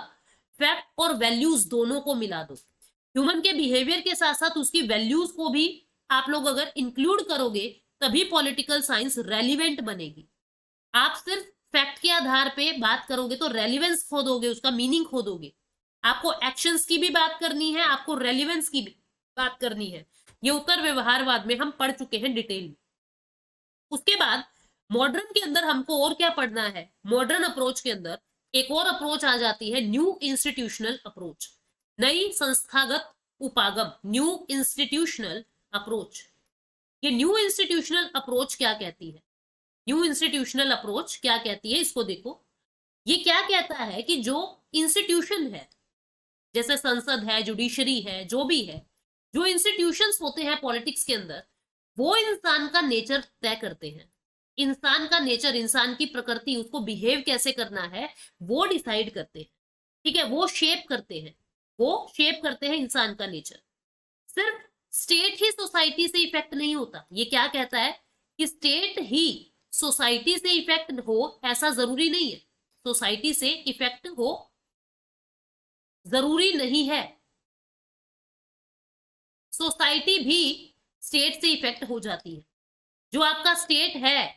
फैक्ट और वैल्यूज दोनों को मिला दो। ह्यूमन के बिहेवियर के साथ साथ उसकी वैल्यूज को भी आप लोग अगर इंक्लूड करोगे तभी पॉलिटिकल साइंस रेलिवेंट बनेगी। आप सिर्फ फैक्ट के आधार पे बात करोगे तो रेलिवेंस खो दोगे, उसका मीनिंग खो दोगे। आपको एक्शंस की भी बात करनी है, आपको रेलिवेंस की भी बात करनी है। ये उत्तर व्यवहारवाद में हम पढ़ चुके हैं डिटेल में। उसके बाद मॉडर्न के अंदर हमको और क्या पढ़ना है? मॉडर्न अप्रोच के अंदर एक और अप्रोच आ जाती है न्यू इंस्टीट्यूशनल अप्रोच, नई संस्थागत उपागम, न्यू इंस्टीट्यूशनल अप्रोच। ये न्यू इंस्टीट्यूशनल अप्रोच क्या कहती है? न्यू इंस्टीट्यूशनल अप्रोच क्या कहती है, इसको देखो। ये क्या कहता है कि जो इंस्टीट्यूशन है, जैसे संसद है, जुडिशरी है, जो भी है, जो इंस्टीट्यूशंस होते हैं पॉलिटिक्स के अंदर, वो इंसान का नेचर तय करते हैं। इंसान का नेचर, इंसान की प्रकृति, उसको बिहेव कैसे करना है वो डिसाइड करते हैं, ठीक है, वो शेप करते हैं, वो शेप करते हैं इंसान का नेचर। सिर्फ स्टेट ही सोसाइटी से इफेक्ट नहीं होता। ये क्या कहता है कि स्टेट ही सोसाइटी से इफेक्ट हो ऐसा जरूरी नहीं है, सोसाइटी से इफेक्ट हो जरूरी नहीं है, सोसाइटी भी स्टेट से इफेक्ट हो जाती है। जो आपका स्टेट है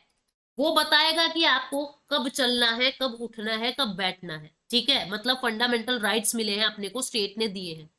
वो बताएगा कि आपको कब चलना है, कब उठना है, कब बैठना है, ठीक है, मतलब फंडामेंटल राइट्स मिले हैं अपने को, स्टेट ने दिए हैं।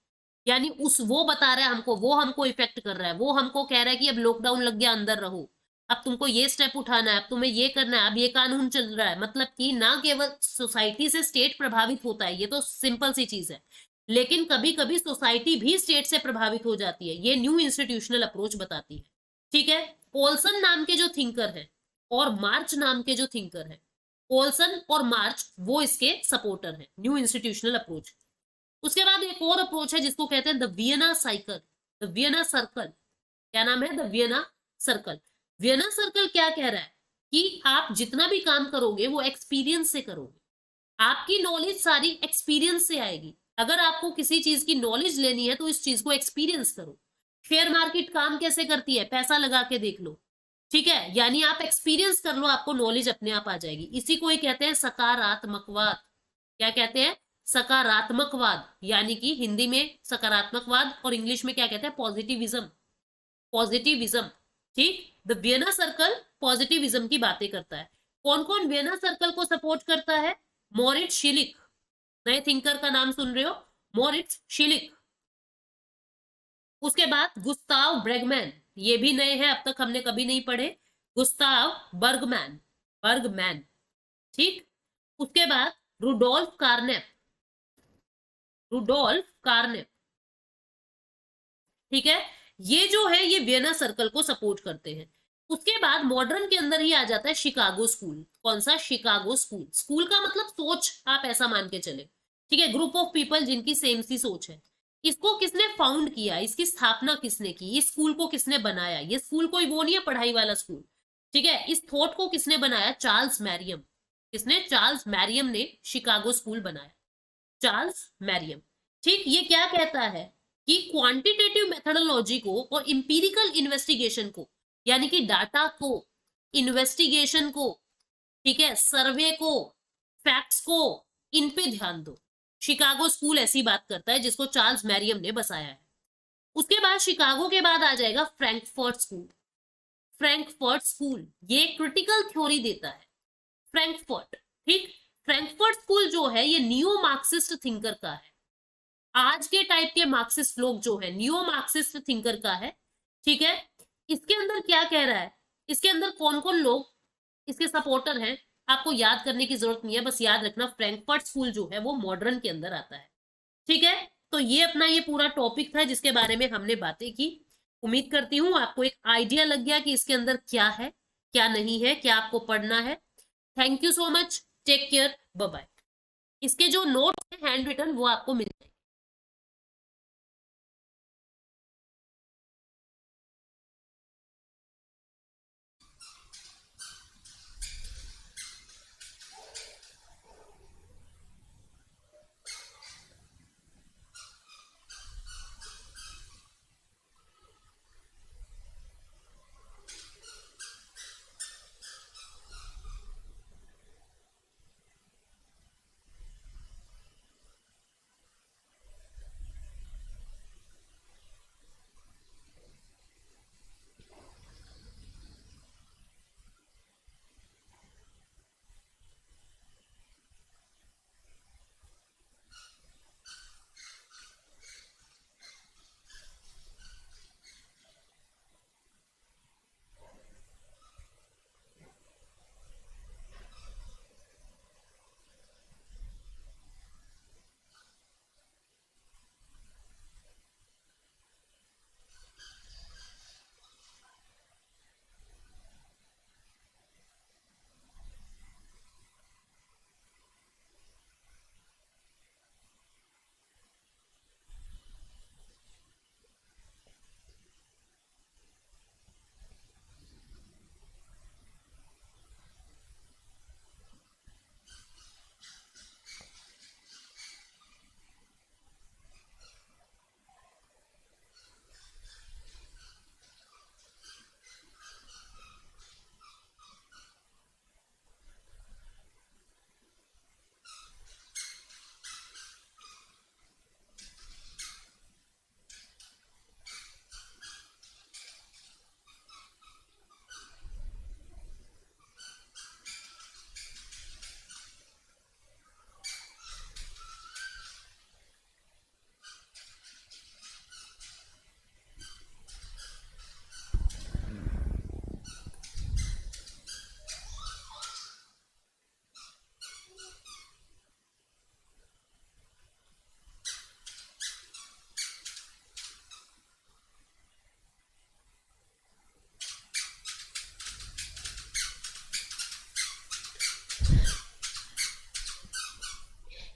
यानी उस वो बता रहा है हमको, वो हमको इफेक्ट कर रहा है, वो हमको कह रहा है कि अब लॉकडाउन लग गया, अंदर रहो, अब तुमको ये स्टेप उठाना है, अब तुम्हें ये करना है, अब ये कानून चल रहा है। मतलब कि ना केवल सोसाइटी से स्टेट प्रभावित होता है, ये तो सिंपल सी चीज है, लेकिन कभी कभी सोसाइटी भी स्टेट से प्रभावित हो जाती है। ये न्यू इंस्टीट्यूशनल अप्रोच बताती है, ठीक है। ओल्सन नाम के जो थिंकर है और मार्च नाम के जो थिंकर है, ओल्सन और मार्च, वो इसके सपोर्टर हैं, न्यू इंस्टीट्यूशनल अप्रोच। उसके बाद एक और अप्रोच है जिसको कहते हैं the Vienna cycle, the Vienna circle. क्या नाम है? The Vienna circle. Vienna circle क्या कह रहा है कि आप जितना भी काम करोगे वो एक्सपीरियंस से करोगे, आपकी नॉलेज सारी एक्सपीरियंस से आएगी। अगर आपको किसी चीज की नॉलेज लेनी है तो इस चीज को एक्सपीरियंस करो। शेयर मार्केट काम कैसे करती है? पैसा लगा के देख लो, ठीक है, यानी आप एक्सपीरियंस कर लो, आपको नॉलेज अपने आप आ जाएगी। इसी को ही कहते हैं सकारात्मकवाद। क्या कहते हैं? सकारात्मकवाद, यानी कि हिंदी में सकारात्मकवाद और इंग्लिश में क्या कहते हैं? पॉजिटिविज्म, पॉजिटिविज्म, ठीक। द वियना सर्कल पॉजिटिविज्म की बातें करता है। कौन कौन वियना सर्कल को सपोर्ट करता है? मोरिट्स शिलिक, नए थिंकर का नाम सुन रहे हो, मोरिट्स शिलिक। उसके बाद गुस्ताव ब्रेगमैन, ये भी नए हैं, अब तक हमने कभी नहीं पढ़े, गुस्ताव बर्गमैन, बर्गमैन, ठीक। उसके बाद रुडोल्फ कार्नेप, रुडोल्फ कार्नेप, ठीक है। ये जो है ये वियना सर्कल को सपोर्ट करते हैं। उसके बाद मॉडर्न के अंदर ही आ जाता है शिकागो स्कूल। कौन सा? Chicago school. स्कूल का मतलब सोच, आप ऐसा मान के चले, ठीक है, ग्रुप ऑफ पीपल जिनकी सेम सी सोच है। इसको किसने फाउंड किया? इसकी स्थापना किसने की? इस स्कूल को किसने बनाया? ये स्कूल कोई वो नहीं है पढ़ाई वाला स्कूल, ठीक है। इस थॉट को किसने बनाया? Charles Mariam. किसने? चार्ल्स मैरियम ने शिकागो स्कूल बनाया, चार्ल्स मैरियम, ठीक। ये क्या कहता है कि क्वांटिटेटिव मेथोडोलॉजी को और इंपीरिकल इन्वेस्टिगेशन को, यानी कि डाटा को, इन्वेस्टिगेशन को, ठीक है, सर्वे को, फैक्ट्स को, इन पे ध्यान दो। शिकागो स्कूल ऐसी बात करता है जिसको चार्ल्स मैरियम ने बसाया है। उसके बाद शिकागो के बाद आ जाएगा फ्रैंकफर्ट स्कूल। फ्रैंकफर्ट स्कूल ये क्रिटिकल थ्योरी देता है, फ्रैंकफर्ट, ठीक। फ्रैंकफर्ट स्कूल जो है ये नियो मार्क्सिस्ट थिंकर का है। आज के टाइप के मार्क्सिस्ट लोग जो है नियो मार्क्सिस्ट थिंकर का है, ठीक है। इसके अंदर क्या कह रहा है? इसके अंदर कौन कौन लोग इसके सपोर्टर हैं? आपको याद करने की जरूरत नहीं है, बस याद रखना फ्रैंकफर्ट स्कूल जो है वो मॉडर्न के अंदर आता है। ठीक है, तो ये अपना ये पूरा टॉपिक था जिसके बारे में हमने बातें की। उम्मीद करती हूँ आपको एक आइडिया लग गया कि इसके अंदर क्या है, क्या नहीं है, क्या आपको पढ़ना है। Thank you so much, take care, bye bye. इसके जो नोट है हैंड रिटन वो आपको मिल जाएंगे।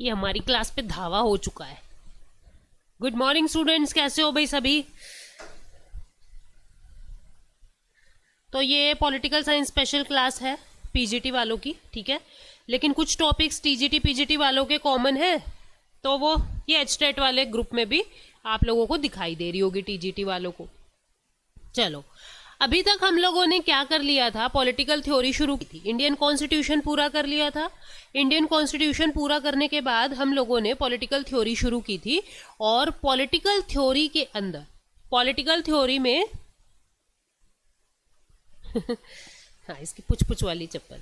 ये हमारी क्लास पे धावा हो चुका है। गुड मॉर्निंग स्टूडेंट्स, कैसे हो भाई सभी? तो ये पॉलिटिकल साइंस स्पेशल क्लास है पीजीटी वालों की, ठीक है। लेकिन कुछ टॉपिक्स टीजीटी पीजीटी वालों के कॉमन है, तो वो ये एचटेट वाले ग्रुप में भी आप लोगों को दिखाई दे रही होगी टीजीटी वालों को। चलो, अभी तक हम लोगों ने क्या कर लिया था, पॉलिटिकल थ्योरी शुरू की थी, इंडियन कॉन्स्टिट्यूशन पूरा कर लिया था। इंडियन कॉन्स्टिट्यूशन पूरा करने के बाद हम लोगों ने पॉलिटिकल थ्योरी शुरू की थी। और पॉलिटिकल थ्योरी के अंदर, पॉलिटिकल थ्योरी में हाँ, इसकी पुछ पुछ वाली चप्पल।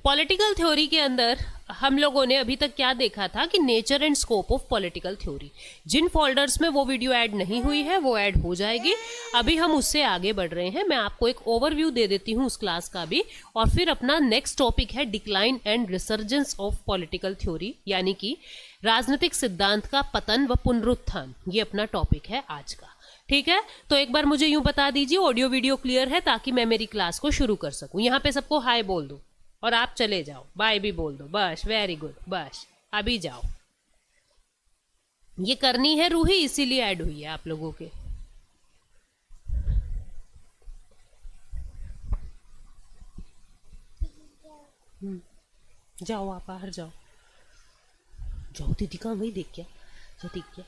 पॉलिटिकल थ्योरी के अंदर हम लोगों ने अभी तक क्या देखा था कि nature and scope of political theory. जिन फोल्डर्स में वो वीडियो ऐड नहीं हुई है वो ऐड हो जाएगी। अभी हम उससे आगे बढ़ रहे हैं। मैं आपको एक ओवरव्यू दे देती हूँ उस क्लास का भी। और फिर अपना नेक्स्ट टॉपिक है decline and resurgence of political theory, यानी कि राजनीतिक सिद्धांत का पतन व पुनरुत्थान। ये अपना टॉपिक है आज का, ठीक है। तो एक बार मुझे यूं बता दीजिए ऑडियो वीडियो क्लियर है, ताकि मैं मेरी क्लास को शुरू कर सकूं। यहाँ पे सबको हाय बोल दो और आप चले जाओ, बाय भी बोल दो, बस वेरी गुड, बस अभी जाओ। ये करनी है रूही, इसीलिए ऐड हुई है आप लोगों के। जाओ, आप बाहर जाओ। जाओ, दीदी कहाँ वही देख क्या, जा देख क्या।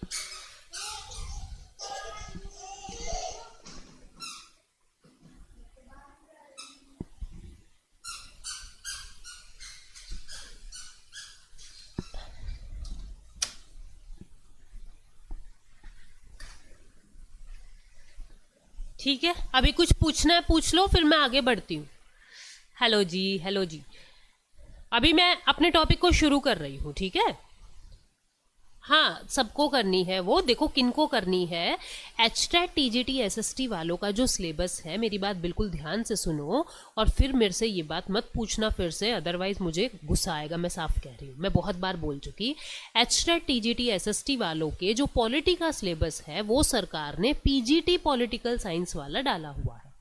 ठीक है, अभी कुछ पूछना है पूछ लो, फिर मैं आगे बढ़ती हूँ। हेलो जी, हेलो जी। अभी मैं अपने टॉपिक को शुरू कर रही हूँ, ठीक है। हाँ, सबको करनी है वो। देखो किनको करनी है, एचटेट टीजीटी एसएसटी वालों का जो सिलेबस है, मेरी बात बिल्कुल ध्यान से सुनो और फिर मेरे से ये बात मत पूछना फिर से, अदरवाइज मुझे गुस्सा आएगा। मैं साफ कह रही हूँ, मैं बहुत बार बोल चुकी। एचटेट टीजीटी एसएसटी वालों के जो पॉलिटी का सिलेबस है वो सरकार ने पीजीटी पॉलिटिकल साइंस वाला डाला हुआ है,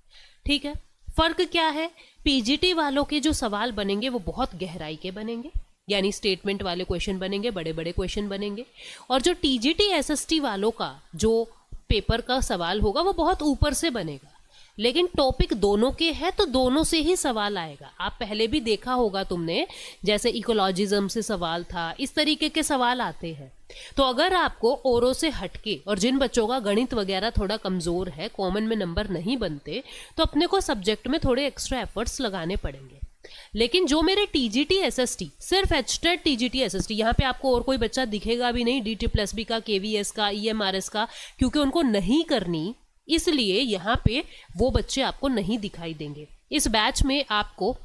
ठीक है। फर्क क्या है, पीजीटी वालों के जो सवाल बनेंगे वो बहुत गहराई के बनेंगे, यानी स्टेटमेंट वाले क्वेश्चन बनेंगे, बड़े बड़े क्वेश्चन बनेंगे। और जो टीजीटी एसएसटी वालों का जो पेपर का सवाल होगा वो बहुत ऊपर से बनेगा, लेकिन टॉपिक दोनों के हैं तो दोनों से ही सवाल आएगा। आप पहले भी देखा होगा तुमने, जैसे इकोलॉजिज्म से सवाल था, इस तरीके के सवाल आते हैं। तो अगर आपको औरों से हटके, और जिन बच्चों का गणित वगैरह थोड़ा कमजोर है, कॉमन में नंबर नहीं बनते, तो अपने को सब्जेक्ट में थोड़े एक्स्ट्रा एफर्ट्स लगाने पड़ेंगे। लेकिन जो मेरे टीजीटी एसएसटी, सिर्फ एचटेट टीजीटी एसएसटी, यहाँ पे आपको और कोई बच्चा दिखेगा भी नहीं DT+B का, KVS का, EMRS का, क्योंकि उनको नहीं करनी, इसलिए यहाँ पे वो बच्चे आपको नहीं दिखाई देंगे। इस बैच में आपको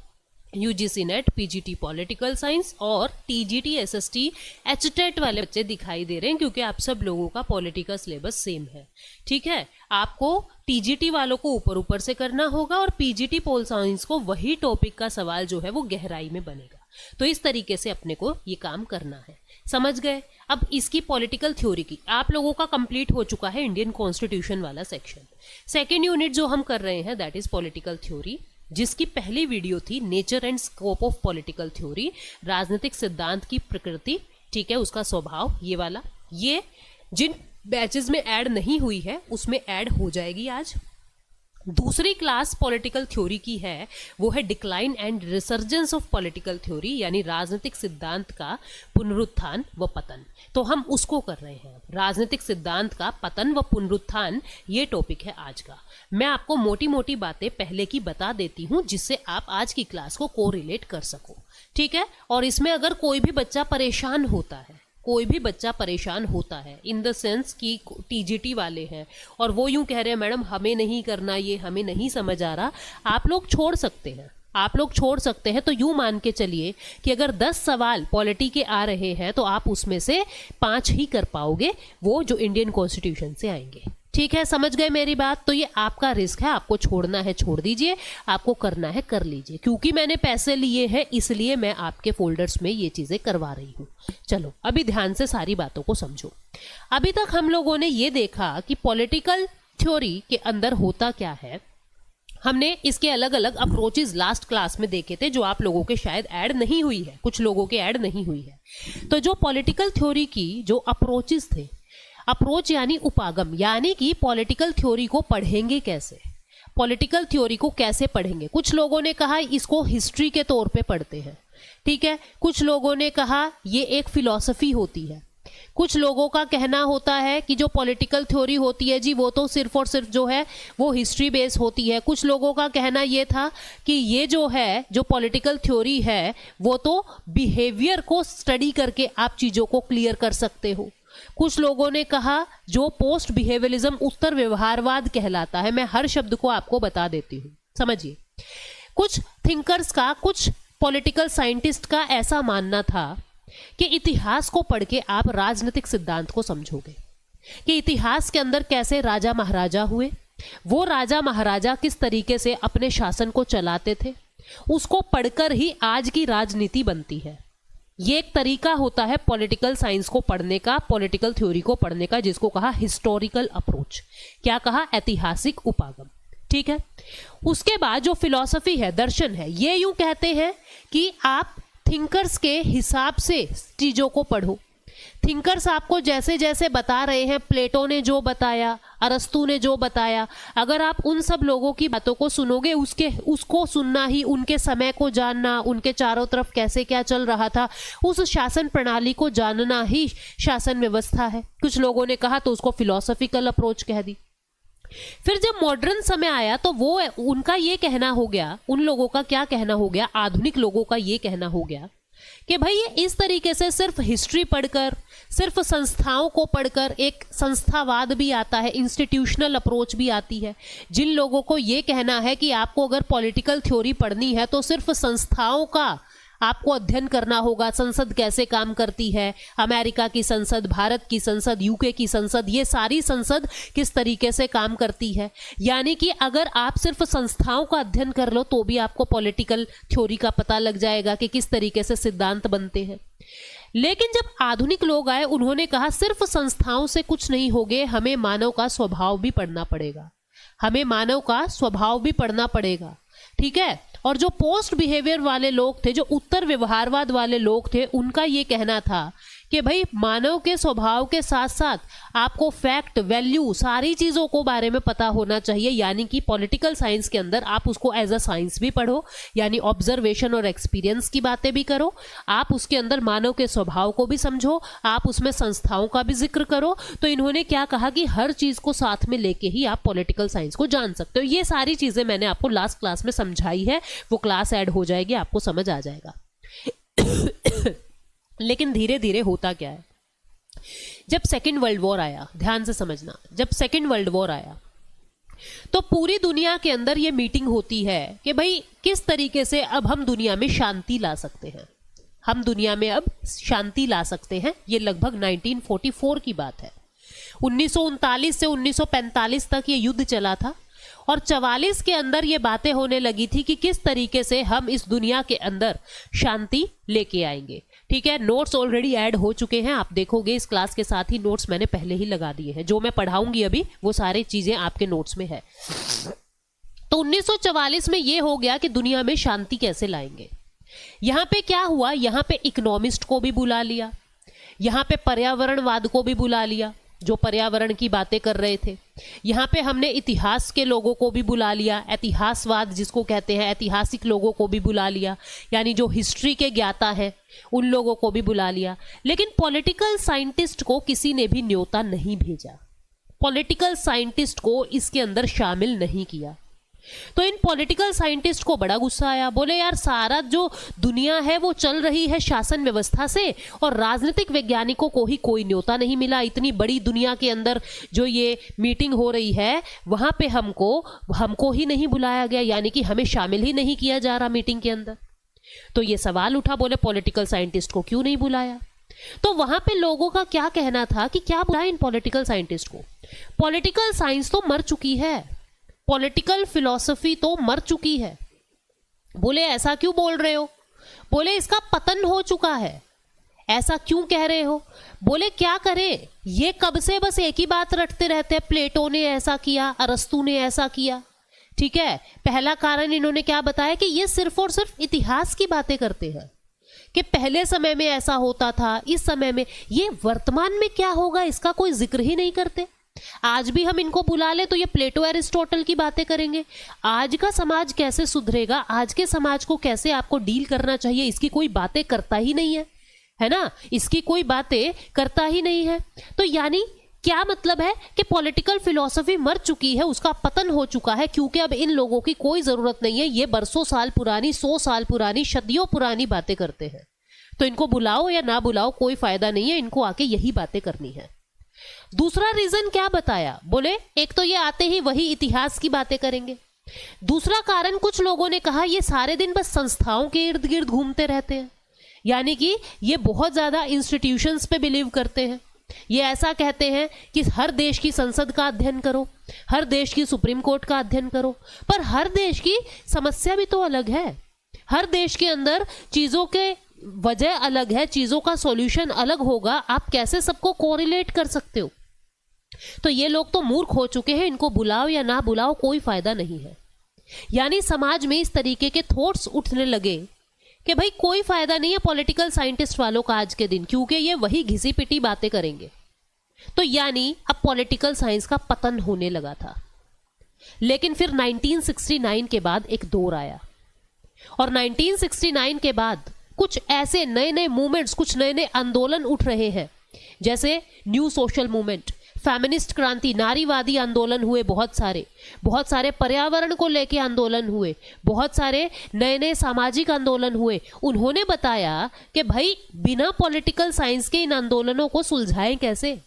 UGC net, PGT political science और TGT SST एचटेट वाले बच्चे दिखाई दे रहे हैं, क्योंकि आप सब लोगों का पॉलिटी का सिलेबस सेम है, ठीक है। आपको TGT वालों को ऊपर ऊपर से करना होगा और PGT पोल साइंस को वही टॉपिक का सवाल जो है वो गहराई में बनेगा। तो इस तरीके से अपने को ये काम करना है, समझ गए। अब इसकी पॉलिटिकल थ्योरी की आप लोगों का कंप्लीट हो चुका है इंडियन कॉन्स्टिट्यूशन वाला सेक्शन। सेकेंड यूनिट जो हम कर रहे हैं दैट इज पॉलिटिकल थ्योरी, जिसकी पहली वीडियो थी nature and scope of political theory, राजनीतिक सिद्धांत की प्रकृति, ठीक है, उसका स्वभाव, ये वाला। ये जिन बैचेस में ऐड नहीं हुई है उसमें ऐड हो जाएगी आज। दूसरी क्लास पॉलिटिकल थ्योरी की है, वो है decline and resurgence of political theory, यानी राजनीतिक सिद्धांत का पुनरुत्थान व पतन। तो हम उसको कर रहे हैं, राजनीतिक सिद्धांत का पतन व पुनरुत्थान, ये टॉपिक है आज का। मैं आपको मोटी मोटी बातें पहले की बता देती हूँ, जिससे आप आज की क्लास को कोरिलेट कर सको, ठीक है। और इसमें अगर कोई भी बच्चा परेशान होता है, कोई भी बच्चा परेशान होता है इन द सेंस कि टीजीटी वाले हैं और वो यूं कह रहे हैं मैडम हमें नहीं करना, ये हमें नहीं समझ आ रहा, आप लोग छोड़ सकते हैं, आप लोग छोड़ सकते हैं। तो यूं मान के चलिए कि अगर 10 सवाल पॉलिटी के आ रहे हैं तो आप उसमें से 5 ही कर पाओगे, वो जो इंडियन कॉन्स्टिट्यूशन से आएंगे, ठीक है। समझ गए मेरी बात। तो ये आपका रिस्क है, आपको छोड़ना है छोड़ दीजिए, आपको करना है कर लीजिए। क्योंकि मैंने पैसे लिए हैं इसलिए मैं आपके फोल्डर्स में ये चीजें करवा रही हूँ। चलो अभी ध्यान से सारी बातों को समझो। अभी तक हम लोगों ने ये देखा कि पॉलिटिकल थ्योरी के अंदर होता क्या है। हमने इसके अलग अलग अप्रोचेस लास्ट क्लास में देखे थे, जो आप लोगों के शायद ऐड नहीं हुई है, कुछ लोगों के ऐड नहीं हुई है। तो जो पॉलिटिकल थ्योरी की जो अप्रोचेस थे, अप्रोच यानी उपागम, यानी कि पॉलिटिकल थ्योरी को पढ़ेंगे कैसे, पॉलिटिकल थ्योरी को कैसे पढ़ेंगे। कुछ लोगों ने कहा इसको हिस्ट्री के तौर पे पढ़ते हैं, ठीक है। कुछ लोगों ने कहा ये एक फिलॉसफी होती है। कुछ लोगों का कहना होता है कि जो पॉलिटिकल थ्योरी होती है जी वो तो सिर्फ और सिर्फ जो है वो हिस्ट्री बेस होती है। कुछ लोगों का कहना ये था कि ये जो है जो पॉलिटिकल थ्योरी है वो तो बिहेवियर को स्टडी करके आप चीज़ों को क्लियर कर सकते हो। कुछ लोगों ने कहा जो पोस्ट बिहेवियरिज्म उत्तर व्यवहारवाद कहलाता है। मैं हर शब्द को आपको बता देती हूँ, समझिए। कुछ थिंकर्स का, कुछ पॉलिटिकल साइंटिस्ट का ऐसा मानना था कि इतिहास को पढ़ के आप राजनीतिक सिद्धांत को समझोगे, कि इतिहास के अंदर कैसे राजा महाराजा हुए, वो राजा महाराजा किस तरीके से अपने शासन को चलाते थे, उसको पढ़कर ही आज की राजनीति बनती है। ये एक तरीका होता है पॉलिटिकल साइंस को पढ़ने का, पॉलिटिकल थ्योरी को पढ़ने का, जिसको कहा हिस्टोरिकल अप्रोच। क्या कहा? ऐतिहासिक उपागम, ठीक है। उसके बाद जो फिलॉसफी है, दर्शन है, ये यूं कहते हैं कि आप थिंकर्स के हिसाब से चीजों को पढ़ो। थिंकर्स आपको जैसे जैसे बता रहे हैं, प्लेटो ने जो बताया, अरस्तु ने जो बताया, अगर आप उन सब लोगों की बातों को सुनोगे, उसको सुनना ही, उनके समय को जानना, उनके चारों तरफ कैसे क्या चल रहा था, उस शासन प्रणाली को जानना ही शासन व्यवस्था है। कुछ लोगों ने कहा तो उसको फिलॉसफिकल अप्रोच कह दी। फिर जब मॉडर्न समय आया तो वो उनका ये कहना हो गया, उन लोगों का क्या कहना हो गया, आधुनिक लोगों का ये कहना हो गया कि भाई ये इस तरीके से सिर्फ हिस्ट्री पढ़कर, सिर्फ संस्थाओं को पढ़कर, एक संस्थावाद भी आता है, इंस्टीट्यूशनल अप्रोच भी आती है। जिन लोगों को ये कहना है कि आपको अगर पॉलिटिकल थ्योरी पढ़नी है तो सिर्फ संस्थाओं का आपको अध्ययन करना होगा संसद कैसे काम करती है, अमेरिका की संसद, भारत की संसद, यूके की संसद, ये सारी संसद किस तरीके से काम करती है। यानी कि अगर आप सिर्फ संस्थाओं का अध्ययन कर लो तो भी आपको पॉलिटिकल थ्योरी का पता लग जाएगा कि किस तरीके से सिद्धांत बनते हैं। लेकिन जब आधुनिक लोग आए, उन्होंने कहा सिर्फ संस्थाओं से कुछ नहीं होगे, हमें मानव का स्वभाव भी पढ़ना पड़ेगा, हमें मानव का स्वभाव भी पढ़ना पड़ेगा। ठीक है। और जो पोस्ट बिहेवियर वाले लोग थे, जो उत्तर व्यवहारवाद वाले लोग थे, उनका ये कहना था कि भाई मानव के स्वभाव के साथ साथ आपको फैक्ट, वैल्यू, सारी चीज़ों को बारे में पता होना चाहिए। यानी कि पॉलिटिकल साइंस के अंदर आप उसको एज अ साइंस भी पढ़ो, यानी ऑब्जर्वेशन और एक्सपीरियंस की बातें भी करो, आप उसके अंदर मानव के स्वभाव को भी समझो, आप उसमें संस्थाओं का भी जिक्र करो। तो इन्होंने क्या कहा कि हर चीज़ को साथ में लेके ही आप पॉलिटिकल साइंस को जान सकते हो। ये सारी चीज़ें मैंने आपको लास्ट क्लास में समझाई है, वो क्लास ऐड हो जाएगी, आपको समझ आ जाएगा। लेकिन धीरे धीरे होता क्या है, जब सेकेंड वर्ल्ड वॉर आया, ध्यान से समझना, जब सेकेंड वर्ल्ड वॉर आया तो पूरी दुनिया के अंदर ये मीटिंग होती है कि भाई किस तरीके से अब हम दुनिया में शांति ला सकते हैं, हम दुनिया में अब शांति ला सकते हैं। ये लगभग 1944 की बात है। 1939 से 1945 तक ये युद्ध चला था और 44 के अंदर ये बातें होने लगी थी कि किस तरीके से हम इस दुनिया के अंदर शांति लेके आएंगे। ठीक है। नोट्स ऑलरेडी ऐड हो चुके हैं, आप देखोगे इस क्लास के साथ ही नोट्स मैंने पहले ही लगा दिए हैं। जो मैं पढ़ाऊंगी अभी वो सारी चीजें आपके नोट्स में है। तो 1944 में ये हो गया कि दुनिया में शांति कैसे लाएंगे। यहां पे क्या हुआ, यहां पे इकोनॉमिस्ट को भी बुला लिया, यहां पे पर्यावरणवाद को भी बुला लिया, जो पर्यावरण की बातें कर रहे थे। यहाँ पे हमने इतिहास के लोगों को भी बुला लिया, इतिहासवाद जिसको कहते हैं, ऐतिहासिक लोगों को भी बुला लिया, यानी जो हिस्ट्री के ज्ञाता हैं उन लोगों को भी बुला लिया। लेकिन पॉलिटिकल साइंटिस्ट को किसी ने भी न्योता नहीं भेजा, पॉलिटिकल साइंटिस्ट को इसके अंदर शामिल नहीं किया। तो इन पॉलिटिकल साइंटिस्ट को बड़ा गुस्सा आया, बोले यार सारा जो दुनिया है वो चल रही है शासन व्यवस्था से और राजनीतिक वैज्ञानिकों को ही कोई न्योता नहीं मिला। इतनी बड़ी दुनिया के अंदर जो ये मीटिंग हो रही है वहां पे हमको ही नहीं बुलाया गया, यानी कि हमें शामिल ही नहीं किया जा रहा मीटिंग के अंदर। तो ये सवाल उठा, बोले पॉलिटिकल साइंटिस्ट को क्यों नहीं बुलाया। तो वहां पे लोगों का क्या कहना था कि क्या बुलाया इन पॉलिटिकल साइंटिस्ट को, पॉलिटिकल साइंस तो मर चुकी है, पॉलिटिकल फिलॉसफी तो मर चुकी है। बोले ऐसा क्यों बोल रहे हो, बोले इसका पतन हो चुका है, ऐसा क्यों कह रहे हो। बोले क्या करें, ये कब से बस एक ही बात रटते रहते हैं, प्लेटो ने ऐसा किया, अरस्तु ने ऐसा किया। ठीक है। पहला कारण इन्होंने क्या बताया कि ये सिर्फ और सिर्फ इतिहास की बातें करते हैं कि पहले समय में ऐसा होता था, इस समय में, ये वर्तमान में क्या होगा इसका कोई जिक्र ही नहीं करते। आज भी हम इनको बुला ले तो ये प्लेटो एरिस्टोटल की बातें करेंगे। आज का समाज कैसे सुधरेगा, आज के समाज को कैसे आपको डील करना चाहिए, इसकी कोई बातें करता ही नहीं है ना, इसकी कोई बातें करता ही नहीं है। तो यानी क्या मतलब है कि पॉलिटिकल फिलॉसफी मर चुकी है, उसका पतन हो चुका है, क्योंकि अब इन लोगों की कोई जरूरत नहीं है। ये बरसों साल पुरानी, 100 साल पुरानी, सदियों पुरानी बातें करते हैं। तो इनको बुलाओ या ना बुलाओ कोई फायदा नहीं है, इनको आके यही बातें करनी है। दूसरा रीजन क्या बताया, बोले एक तो ये आते ही वही इतिहास की बातें करेंगे। दूसरा कारण कुछ लोगों ने कहा ये सारे दिन बस संस्थाओं के इर्द गिर्द घूमते रहते हैं, यानी कि ये बहुत ज्यादा इंस्टीट्यूशंस पे बिलीव करते हैं। ये ऐसा कहते हैं कि हर देश की संसद का अध्ययन करो, हर देश की सुप्रीम कोर्ट का अध्ययन करो, पर हर देश की समस्या भी तो अलग है, हर देश के अंदर चीजों के वजह अलग है, चीजों का सॉल्यूशन अलग होगा, आप कैसे सबको कोरिलेट कर सकते हो। तो ये लोग तो मूर्ख हो चुके हैं, इनको बुलाओ या ना बुलाओ कोई फायदा नहीं है। यानी समाज में इस तरीके के थॉट्स उठने लगे कि भाई कोई फायदा नहीं है पॉलिटिकल साइंटिस्ट वालों का आज के दिन, क्योंकि ये वही घिसी पिटी बातें करेंगे। तो यानी अब पॉलिटिकल साइंस का पतन होने लगा था। लेकिन फिर 1969 के बाद एक दौर आया और 1969 के बाद कुछ ऐसे नए नए मूवमेंट्स, कुछ नए नए आंदोलन उठ रहे हैं, जैसे न्यू सोशल मूवमेंट, फेमिनिस्ट क्रांति, नारीवादी आंदोलन हुए, बहुत सारे पर्यावरण को लेके आंदोलन हुए, बहुत सारे नए नए सामाजिक आंदोलन हुए। उन्होंने बताया कि भाई बिना पॉलिटिकल साइंस के इन आंदोलनों को सुलझाएं कैसे,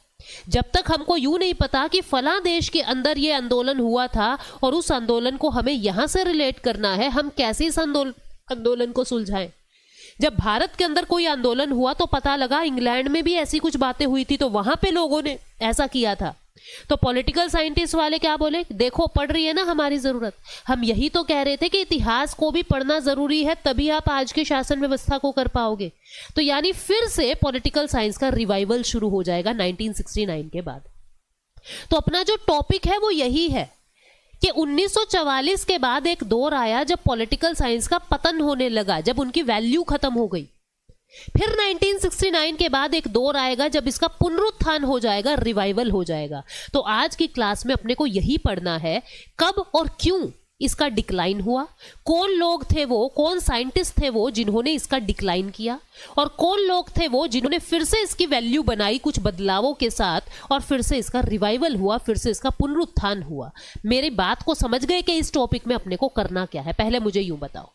जब तक हमको यूं नहीं पता कि फला देश के अंदर ये आंदोलन हुआ था और उस आंदोलन को हमें यहां से रिलेट करना है, हम कैसे इस आंदोलन को सुलझाएं। जब भारत के अंदर कोई आंदोलन हुआ तो पता लगा इंग्लैंड में भी ऐसी कुछ बातें हुई थी, तो वहां पे लोगों ने ऐसा किया था। तो पॉलिटिकल साइंटिस्ट वाले क्या बोले, देखो पढ़ रही है ना हमारी जरूरत, हम यही तो कह रहे थे कि इतिहास को भी पढ़ना जरूरी है, तभी आप आज के शासन व्यवस्था को कर पाओगे। तो यानी फिर से पॉलिटिकल साइंस का रिवाइवल शुरू हो जाएगा 1969 के बाद। तो अपना जो टॉपिक है वो यही है कि 1944 के बाद एक दौर आया जब पॉलिटिकल साइंस का पतन होने लगा, जब उनकी वैल्यू खत्म हो गई। फिर 1969 के बाद एक दौर आएगा जब इसका पुनरुत्थान हो जाएगा, रिवाइवल हो जाएगा। तो आज की क्लास में अपने को यही पढ़ना है, कब और क्यों इसका डिक्लाइन हुआ, कौन लोग थे वो, कौन साइंटिस्ट थे वो जिन्होंने इसका डिक्लाइन किया, और कौन लोग थे वो जिन्होंने फिर से इसकी वैल्यू बनाई कुछ बदलावों के साथ, और फिर से इसका रिवाइवल हुआ, फिर से इसका पुनरुत्थान हुआ। मेरी बात को समझ गए कि इस टॉपिक में अपने को करना क्या है? पहले मुझे यूं बताओ,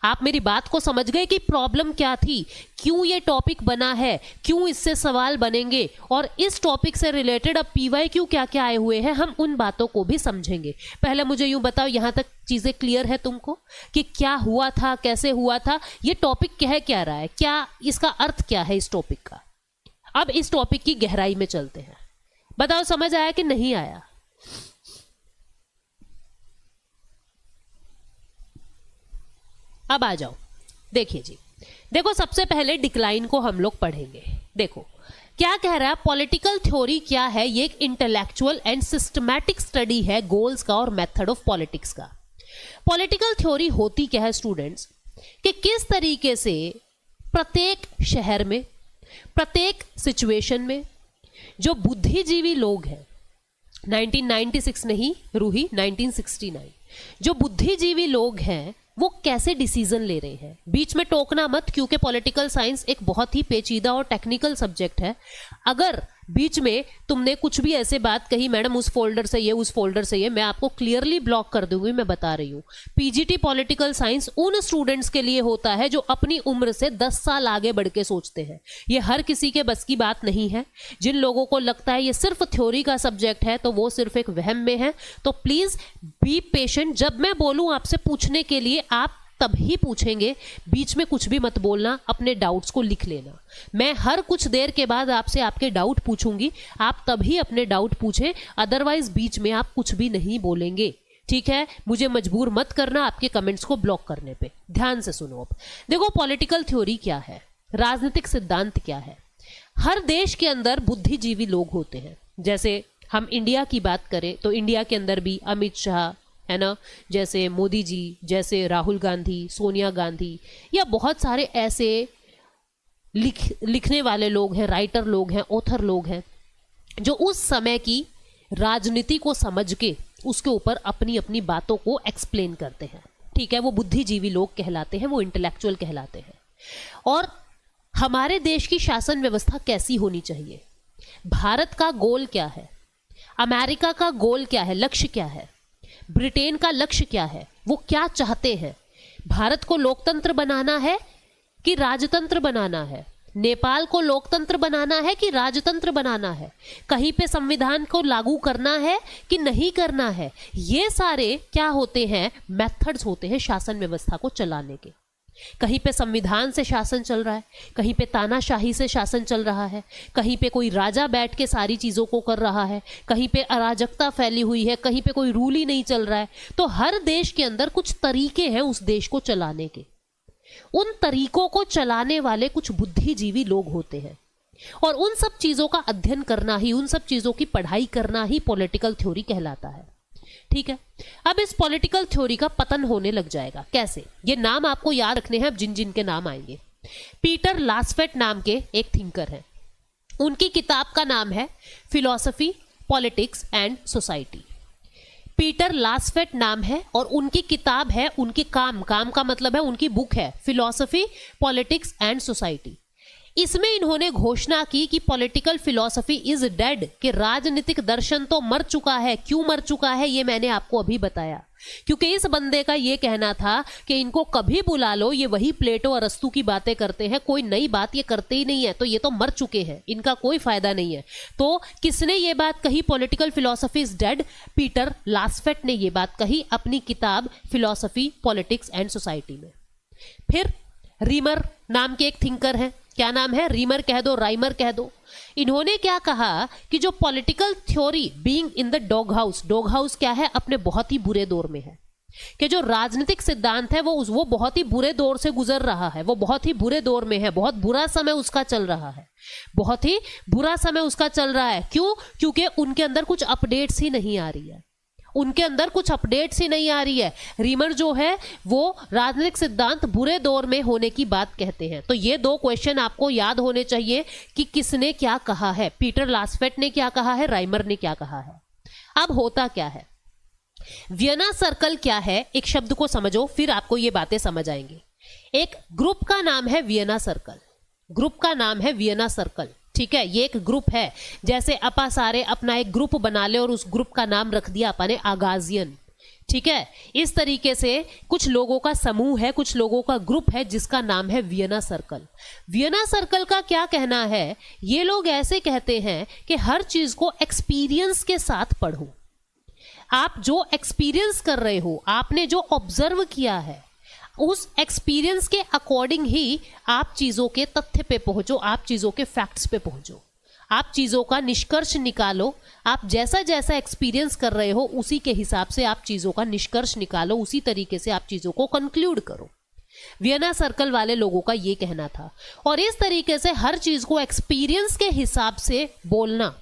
आप मेरी बात को समझ गए कि प्रॉब्लम क्या थी, क्यों ये टॉपिक बना है, क्यों इससे सवाल बनेंगे, और इस टॉपिक से रिलेटेड अब पीवाईक्यू क्या क्या आए हुए हैं, हम उन बातों को भी समझेंगे। पहले मुझे यूं बताओ, यहां तक चीजें क्लियर है तुमको कि क्या हुआ था, कैसे हुआ था, ये टॉपिक कह क्या रहा है, क्या इसका अर्थ क्या है इस टॉपिक का? अब इस टॉपिक की गहराई में चलते हैं। बताओ समझ आया कि नहीं आया? अब आ जाओ, देखिए जी, देखो सबसे पहले डिक्लाइन को हम लोग पढ़ेंगे। देखो क्या कह रहा है, पॉलिटिकल थ्योरी क्या है? ये एक इंटेलेक्चुअल एंड सिस्टमैटिक स्टडी है गोल्स का और मेथड ऑफ पॉलिटिक्स का। पॉलिटिकल थ्योरी होती क्या है स्टूडेंट्स, कि किस तरीके से प्रत्येक शहर में, प्रत्येक सिचुएशन में जो बुद्धिजीवी लोग हैं, 1996 नहीं रूही, 1969, जो बुद्धिजीवी लोग हैं वो कैसे डिसीजन ले रहे हैं। बीच में टोकना मत, क्योंकि पॉलिटिकल साइंस एक बहुत ही पेचीदा और टेक्निकल सब्जेक्ट है। अगर बीच में तुमने कुछ भी ऐसे बात कही, मैडम उस फोल्डर से ये, उस फोल्डर से ये, मैं आपको क्लियरली ब्लॉक कर दूंगी। मैं बता रही हूँ, पीजीटी पॉलिटिकल साइंस उन स्टूडेंट्स के लिए होता है जो अपनी उम्र से 10 साल आगे बढ़ के सोचते हैं। ये हर किसी के बस की बात नहीं है। जिन लोगों को लगता है ये सिर्फ थ्योरी का सब्जेक्ट है तो वो सिर्फ एक वहम में है। तो प्लीज बी पेशेंट, जब मैं बोलूं आपसे पूछने के लिए आप तभी पूछेंगे, बीच में कुछ भी मत बोलना, अपने डाउट्स को लिख लेना। मैं हर कुछ देर के बाद आपसे आपके डाउट पूछूंगी, आप तभी अपने डाउट पूछें, अदरवाइज बीच में आप कुछ भी नहीं बोलेंगे, ठीक है? मुझे मजबूर मत करना आपके कमेंट्स को ब्लॉक करने पे। ध्यान से सुनो। अब देखो पॉलिटिकल थ्योरी क्या है, राजनीतिक सिद्धांत क्या है। हर देश के अंदर बुद्धिजीवी लोग होते हैं। जैसे हम इंडिया की बात करें तो इंडिया के अंदर भी अमित शाह है ना, जैसे मोदी जी, जैसे राहुल गांधी, सोनिया गांधी, या बहुत सारे ऐसे लिखने वाले लोग हैं, राइटर लोग हैं, ऑथर लोग हैं, जो उस समय की राजनीति को समझ के उसके ऊपर अपनी अपनी बातों को एक्सप्लेन करते हैं, ठीक है? वो बुद्धिजीवी लोग कहलाते हैं, वो इंटेलेक्चुअल कहलाते हैं। और हमारे देश की शासन व्यवस्था कैसी होनी चाहिए, भारत का गोल क्या है, अमेरिका का गोल क्या है, लक्ष्य क्या है, ब्रिटेन का लक्ष्य क्या है, वो क्या चाहते हैं, भारत को लोकतंत्र बनाना है कि राजतंत्र बनाना है, नेपाल को लोकतंत्र बनाना है कि राजतंत्र बनाना है, कहीं पे संविधान को लागू करना है कि नहीं करना है। ये सारे क्या होते हैं, मेथड्स होते हैं शासन व्यवस्था को चलाने के। कहीं पे संविधान से शासन चल रहा है, कहीं पे तानाशाही से शासन चल रहा है, कहीं पे कोई राजा बैठ के सारी चीजों को कर रहा है, कहीं पे अराजकता फैली हुई है, कहीं पे कोई रूल ही नहीं चल रहा है। तो हर देश के अंदर कुछ तरीके हैं उस देश को चलाने के। उन तरीकों को चलाने वाले कुछ बुद्धिजीवी लोग होते हैं, और उन सब चीजों का अध्ययन करना ही, उन सब चीजों की पढ़ाई करना ही पॉलिटिकल थ्योरी कहलाता है, ठीक है? अब इस पॉलिटिकल थ्योरी का पतन होने लग जाएगा। कैसे? ये नाम आपको याद रखने हैं, अब जिन जिन के नाम आएंगे। पीटर लास्फेट नाम के एक थिंकर हैं, उनकी किताब का नाम है philosophy, politics and society. Peter Laslett नाम है और उनकी किताब है, उनकी काम का मतलब है उनकी बुक है फिलॉसफी, पॉलिटिक्स एंड सोसाइटी। इसमें इन्होंने घोषणा की कि पॉलिटिकल फिलॉसफी इज डेड, कि राजनीतिक दर्शन तो मर चुका है। क्यों मर चुका है ये मैंने आपको अभी बताया, क्योंकि इस बंदे का ये कहना था कि इनको कभी बुला लो ये वही प्लेटो और अरस्तू की बातें करते हैं, कोई नई बात ये करते ही नहीं है, तो ये तो मर चुके हैं, इनका कोई फायदा नहीं है। तो किसने ये बात कही, political philosophy is dead? Peter Laslett ने ये बात कही अपनी किताब फिलॉसफी, पॉलिटिक्स एंड सोसाइटी में। फिर रीमर नाम के एक थिंकर हैं, क्या नाम है, रीमर कह दो, राइमर कह दो। इन्होंने क्या कहा कि जो political theory being in the dog house क्या है, अपने बहुत ही बुरे दौर में है, कि जो राजनीतिक सिद्धांत है वो बहुत ही बुरे दौर से गुजर रहा है, वो बहुत ही बुरे दौर में है, बहुत बुरा समय उसका चल रहा है, बहुत ही बुरा समय उसका चल रहा है। क्यों? क्योंकि उनके अंदर कुछ अपडेट्स ही नहीं आ रही है, उनके अंदर कुछ अपडेट्स ही नहीं आ रही है। रीमर जो है वो राजनीतिक सिद्धांत बुरे दौर में होने की बात कहते हैं। तो ये दो क्वेश्चन आपको याद होने चाहिए कि किसने क्या कहा है, पीटर लासफेट ने क्या कहा है, राइमर ने क्या कहा है। अब होता क्या है, वियना सर्कल क्या है, एक शब्द को समझो फिर आपको ये बातें समझ आएंगी। एक ग्रुप का नाम है वियना सर्कल, ग्रुप का नाम है वियना सर्कल, ठीक है, ये एक ग्रुप है। जैसे अपा सारे अपना एक ग्रुप बना ले और उस ग्रुप का नाम रख दिया अपने आगाजियन, ठीक है, इस तरीके से कुछ लोगों का समूह है, कुछ लोगों का ग्रुप है जिसका नाम है वियना सर्कल। वियना सर्कल का क्या कहना है, ये लोग ऐसे कहते हैं कि हर चीज को एक्सपीरियंस के साथ पढ़ो। आप जो एक्सपीरियंस कर रहे हो, आपने जो ऑब्जर्व किया है, उस एक्सपीरियंस के अकॉर्डिंग ही आप चीजों के तथ्य पे पहुंचो, आप चीजों के फैक्ट्स पे पहुंचो, आप चीजों का निष्कर्ष निकालो। आप जैसा जैसा एक्सपीरियंस कर रहे हो उसी के हिसाब से आप चीजों का निष्कर्ष निकालो, उसी तरीके से आप चीजों को कंक्लूड करो। वियना सर्कल वाले लोगों का ये कहना था। और इस तरीके से हर चीज को एक्सपीरियंस के हिसाब से बोलना,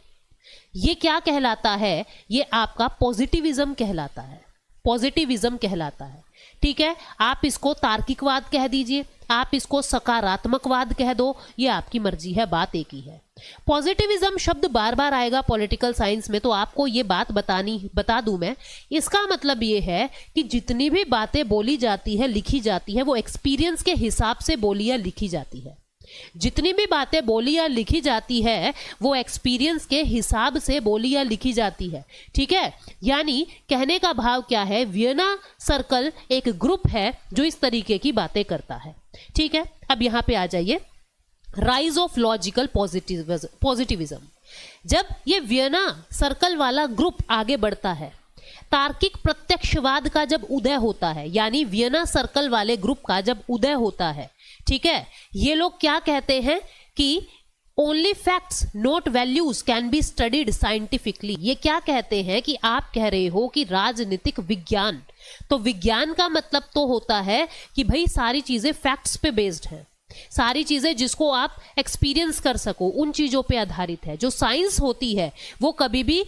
ये क्या कहलाता है, ये आपका पॉजिटिविज्म कहलाता है, पॉजिटिविज्म कहलाता है, ठीक है। आप इसको तार्किकवाद कह दीजिए, आप इसको सकारात्मकवाद कह दो, ये आपकी मर्जी है, बात एक ही है। पॉजिटिविज्म शब्द बार बार आएगा पॉलिटिकल साइंस में, तो आपको ये बात बता दूं मैं। इसका मतलब ये है कि जितनी भी बातें बोली जाती है, लिखी जाती है, वो एक्सपीरियंस के हिसाब से बोली या लिखी जाती है। जितनी भी बातें बोली या लिखी जाती है वो एक्सपीरियंस के हिसाब से बोली या लिखी जाती है, ठीक है। यानी कहने का भाव क्या है, वियना सर्कल एक ग्रुप है जो इस तरीके की बातें करता है, ठीक है। अब यहां पे आ जाइए, राइज ऑफ लॉजिकल पॉजिटिविज्म। जब ये वियना सर्कल वाला ग्रुप आगे बढ़ता है, तार्किक प्रत्यक्षवाद का जब उदय होता है, यानी वियना सर्कल वाले ग्रुप का जब उदय होता है, ठीक है, ये लोग क्या कहते हैं कि only facts not values can be studied scientifically. ये क्या कहते हैं कि आप कह रहे हो कि राजनीतिक विज्ञान, तो विज्ञान का मतलब तो होता है कि भाई सारी चीजें फैक्ट्स पे बेस्ड हैं, सारी चीजें जिसको आप एक्सपीरियंस कर सको उन चीजों पे आधारित है। जो साइंस होती है वो कभी भी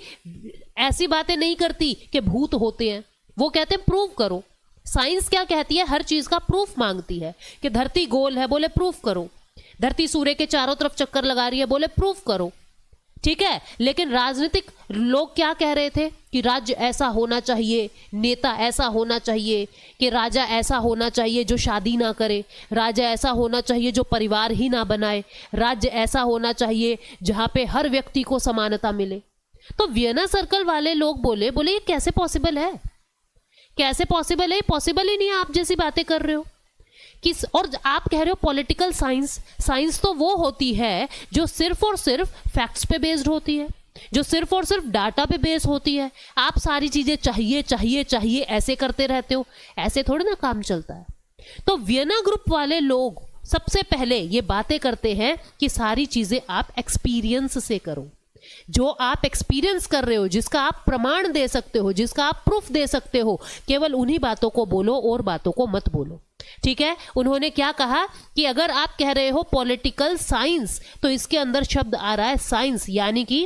ऐसी बातें नहीं करती कि भूत होते हैं, वो कहते हैं प्रूव करो। साइंस क्या कहती है, हर चीज का प्रूफ मांगती है कि धरती गोल है, बोले प्रूफ करो, धरती सूर्य के चारों तरफ चक्कर लगा रही है, बोले प्रूफ करो, ठीक है। लेकिन राजनीतिक लोग क्या कह रहे थे कि राज्य ऐसा होना चाहिए, नेता ऐसा होना चाहिए, कि राजा ऐसा होना चाहिए जो शादी ना करे, राजा ऐसा होना चाहिए जो परिवार ही ना बनाए, राज्य ऐसा होना चाहिए जहां पे हर व्यक्ति को समानता मिले। तो वियना सर्कल वाले लोग बोले ये कैसे पॉसिबल है, कैसे पॉसिबल है, पॉसिबल ही नहीं है, आप जैसी बातें कर रहे हो। किस और आप कह रहे हो पॉलिटिकल साइंस, साइंस तो वो होती है जो सिर्फ और सिर्फ फैक्ट्स पे बेस्ड होती है, जो सिर्फ और सिर्फ डाटा पे बेस होती है। आप सारी चीजें चाहिए चाहिए चाहिए ऐसे करते रहते हो, ऐसे थोड़ी ना काम चलता है। तो वियना ग्रुप वाले लोग सबसे पहले ये बातें करते हैं कि सारी चीजें आप एक्सपीरियंस से करो, जो आप एक्सपीरियंस कर रहे हो, जिसका आप प्रमाण दे सकते हो, जिसका आप प्रूफ दे सकते हो, केवल उन्हीं बातों को बोलो और बातों को मत बोलो, ठीक है। उन्होंने क्या कहा कि अगर आप कह रहे हो पॉलिटिकल साइंस, तो इसके अंदर शब्द आ रहा है साइंस, यानी कि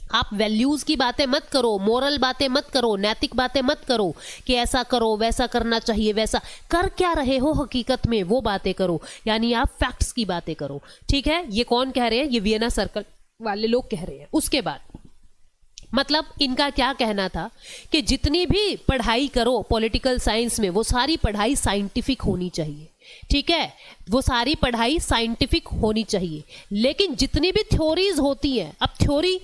आप वैल्यूज की बातें मत करो, मोरल बातें मत करो, नैतिक बातें मत करो कि ऐसा करो, वैसा करना चाहिए, वैसा कर क्या रहे हो हकीकत में वो बातें करो, यानी आप फैक्ट्स की बातें करो, ठीक है। ये कौन कह रहे हैं, ये वियना सर्कल वाले लोग कह रहे हैं। उसके बाद मतलब इनका क्या कहना था कि जितनी भी पढ़ाई करो पॉलिटिकल साइंस में, वो सारी पढ़ाई साइंटिफिक होनी चाहिए, ठीक है, वो सारी पढ़ाई साइंटिफिक होनी चाहिए। लेकिन जितनी भी थ्योरीज होती हैं, अब थ्योरी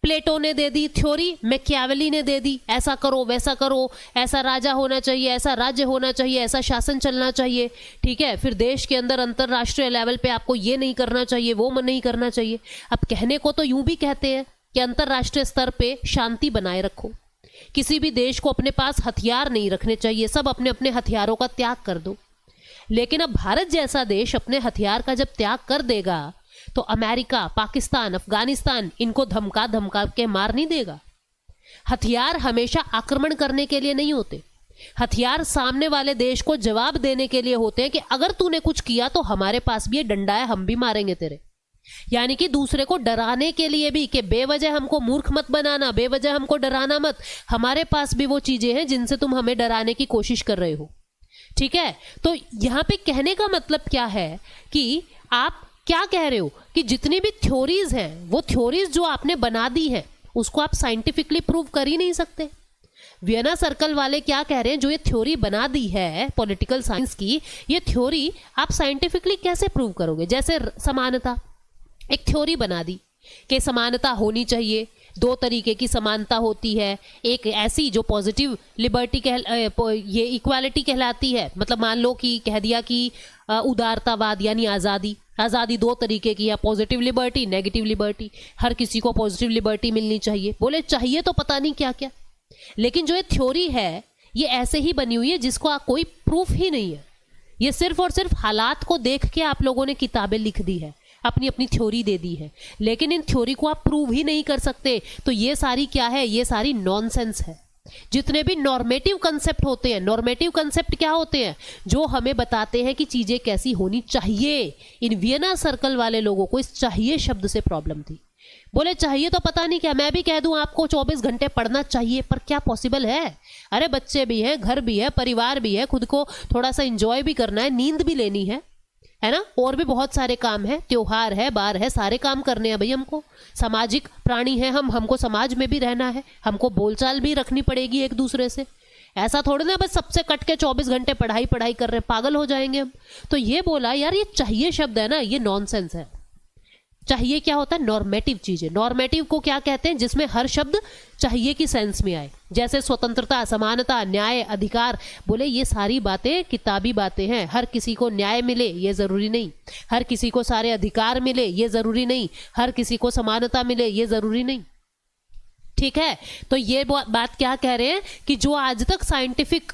प्लेटो ने दे दी, थ्योरी मैकियावेली ने दे दी, ऐसा करो वैसा करो, ऐसा राजा होना चाहिए, ऐसा राज्य होना चाहिए, ऐसा शासन चलना चाहिए, ठीक है। फिर देश के अंदर अंतरराष्ट्रीय लेवल पे आपको ये नहीं करना चाहिए, वो नहीं करना चाहिए। अब कहने को तो यूं भी कहते हैं कि अंतरराष्ट्रीय स्तर पे शांति बनाए रखो, किसी भी देश को अपने पास हथियार नहीं रखने चाहिए, सब अपने अपने हथियारों का त्याग कर दो। लेकिन अब भारत जैसा देश अपने हथियार का जब त्याग कर देगा तो अमेरिका, पाकिस्तान, अफगानिस्तान इनको धमका धमका के मार नहीं देगा। हथियार हमेशा आक्रमण करने के लिए नहीं होते, हथियार सामने वाले देश को जवाब देने के लिए होते हैं कि अगर तूने कुछ किया तो हमारे पास भी ये डंडा है, हम भी मारेंगे तेरे। यानी कि दूसरे को डराने के लिए भी कि बेवजह हमको मूर्ख मत बनाना, बेवजह हमको डराना मत, हमारे पास भी वो चीजें हैं जिनसे तुम हमें डराने की कोशिश कर रहे हो। ठीक है, तो यहां पे कहने का मतलब क्या है कि आप क्या कह रहे हो कि जितनी भी थ्योरीज हैं वो थ्योरीज जो आपने बना दी है उसको आप साइंटिफिकली प्रूव कर ही नहीं सकते। वियना सर्कल वाले क्या कह रहे हैं, जो ये थ्योरी बना दी है पॉलिटिकल साइंस की, ये थ्योरी आप साइंटिफिकली कैसे प्रूव करोगे? जैसे समानता, एक थ्योरी बना दी कि समानता होनी चाहिए, दो तरीके की समानता होती है, एक ऐसी जो पॉजिटिव लिबर्टी ये इक्वालिटी कहलाती है, मतलब मान लो कि कह दिया कि उदारतावाद यानी आज़ादी, आज़ादी दो तरीके की है, पॉजिटिव लिबर्टी, नेगेटिव लिबर्टी, हर किसी को पॉजिटिव लिबर्टी मिलनी चाहिए। बोले चाहिए तो पता नहीं क्या क्या, लेकिन जो ये थ्योरी है ये ऐसे ही बनी हुई है जिसको कोई प्रूफ ही नहीं है, ये सिर्फ और सिर्फ हालात को देख के आप लोगों ने किताबें लिख दी है, अपनी अपनी थ्योरी दे दी है, लेकिन इन थ्योरी को आप प्रूव ही नहीं कर सकते। तो ये सारी क्या है, ये सारी नॉनसेंस है। जितने भी नॉर्मेटिव कंसेप्ट होते हैं, नॉर्मेटिव कंसेप्ट क्या होते हैं, जो हमें बताते हैं कि चीजें कैसी होनी चाहिए। इन वियना सर्कल वाले लोगों को इस चाहिए शब्द से प्रॉब्लम थी। बोले चाहिए तो पता नहीं क्या, मैं भी कह दूं आपको 24 घंटे पढ़ना चाहिए, पर क्या पॉसिबल है? अरे बच्चे भी हैं, घर भी है, परिवार भी है, खुद को थोड़ा सा एंजॉय भी करना है, नींद भी लेनी है ना, और भी बहुत सारे काम है, त्योहार है, बार है, सारे काम करने हैं भाई हमको। सामाजिक प्राणी है हम, हमको समाज में भी रहना है, हमको बोलचाल भी रखनी पड़ेगी एक दूसरे से। ऐसा थोड़ी ना बस सबसे कट के 24 घंटे पढ़ाई पढ़ाई कर रहे हैं, पागल हो जाएंगे हम। तो ये बोला यार, ये चाहिए शब्द है ना, ये नॉनसेंस है। चाहिए क्या होता है? नॉर्मेटिव चीजें। नॉर्मेटिव को क्या कहते हैं? जिसमें हर शब्द चाहिए की सेंस में आए, जैसे स्वतंत्रता, समानता, न्याय, अधिकार। बोले ये सारी बातें किताबी बातें हैं। हर किसी को न्याय मिले ये जरूरी नहीं, हर किसी को सारे अधिकार मिले ये जरूरी नहीं, हर किसी को समानता मिले ये जरूरी नहीं। ठीक है, तो ये बात क्या कह रहे हैं कि जो आज तक साइंटिफिक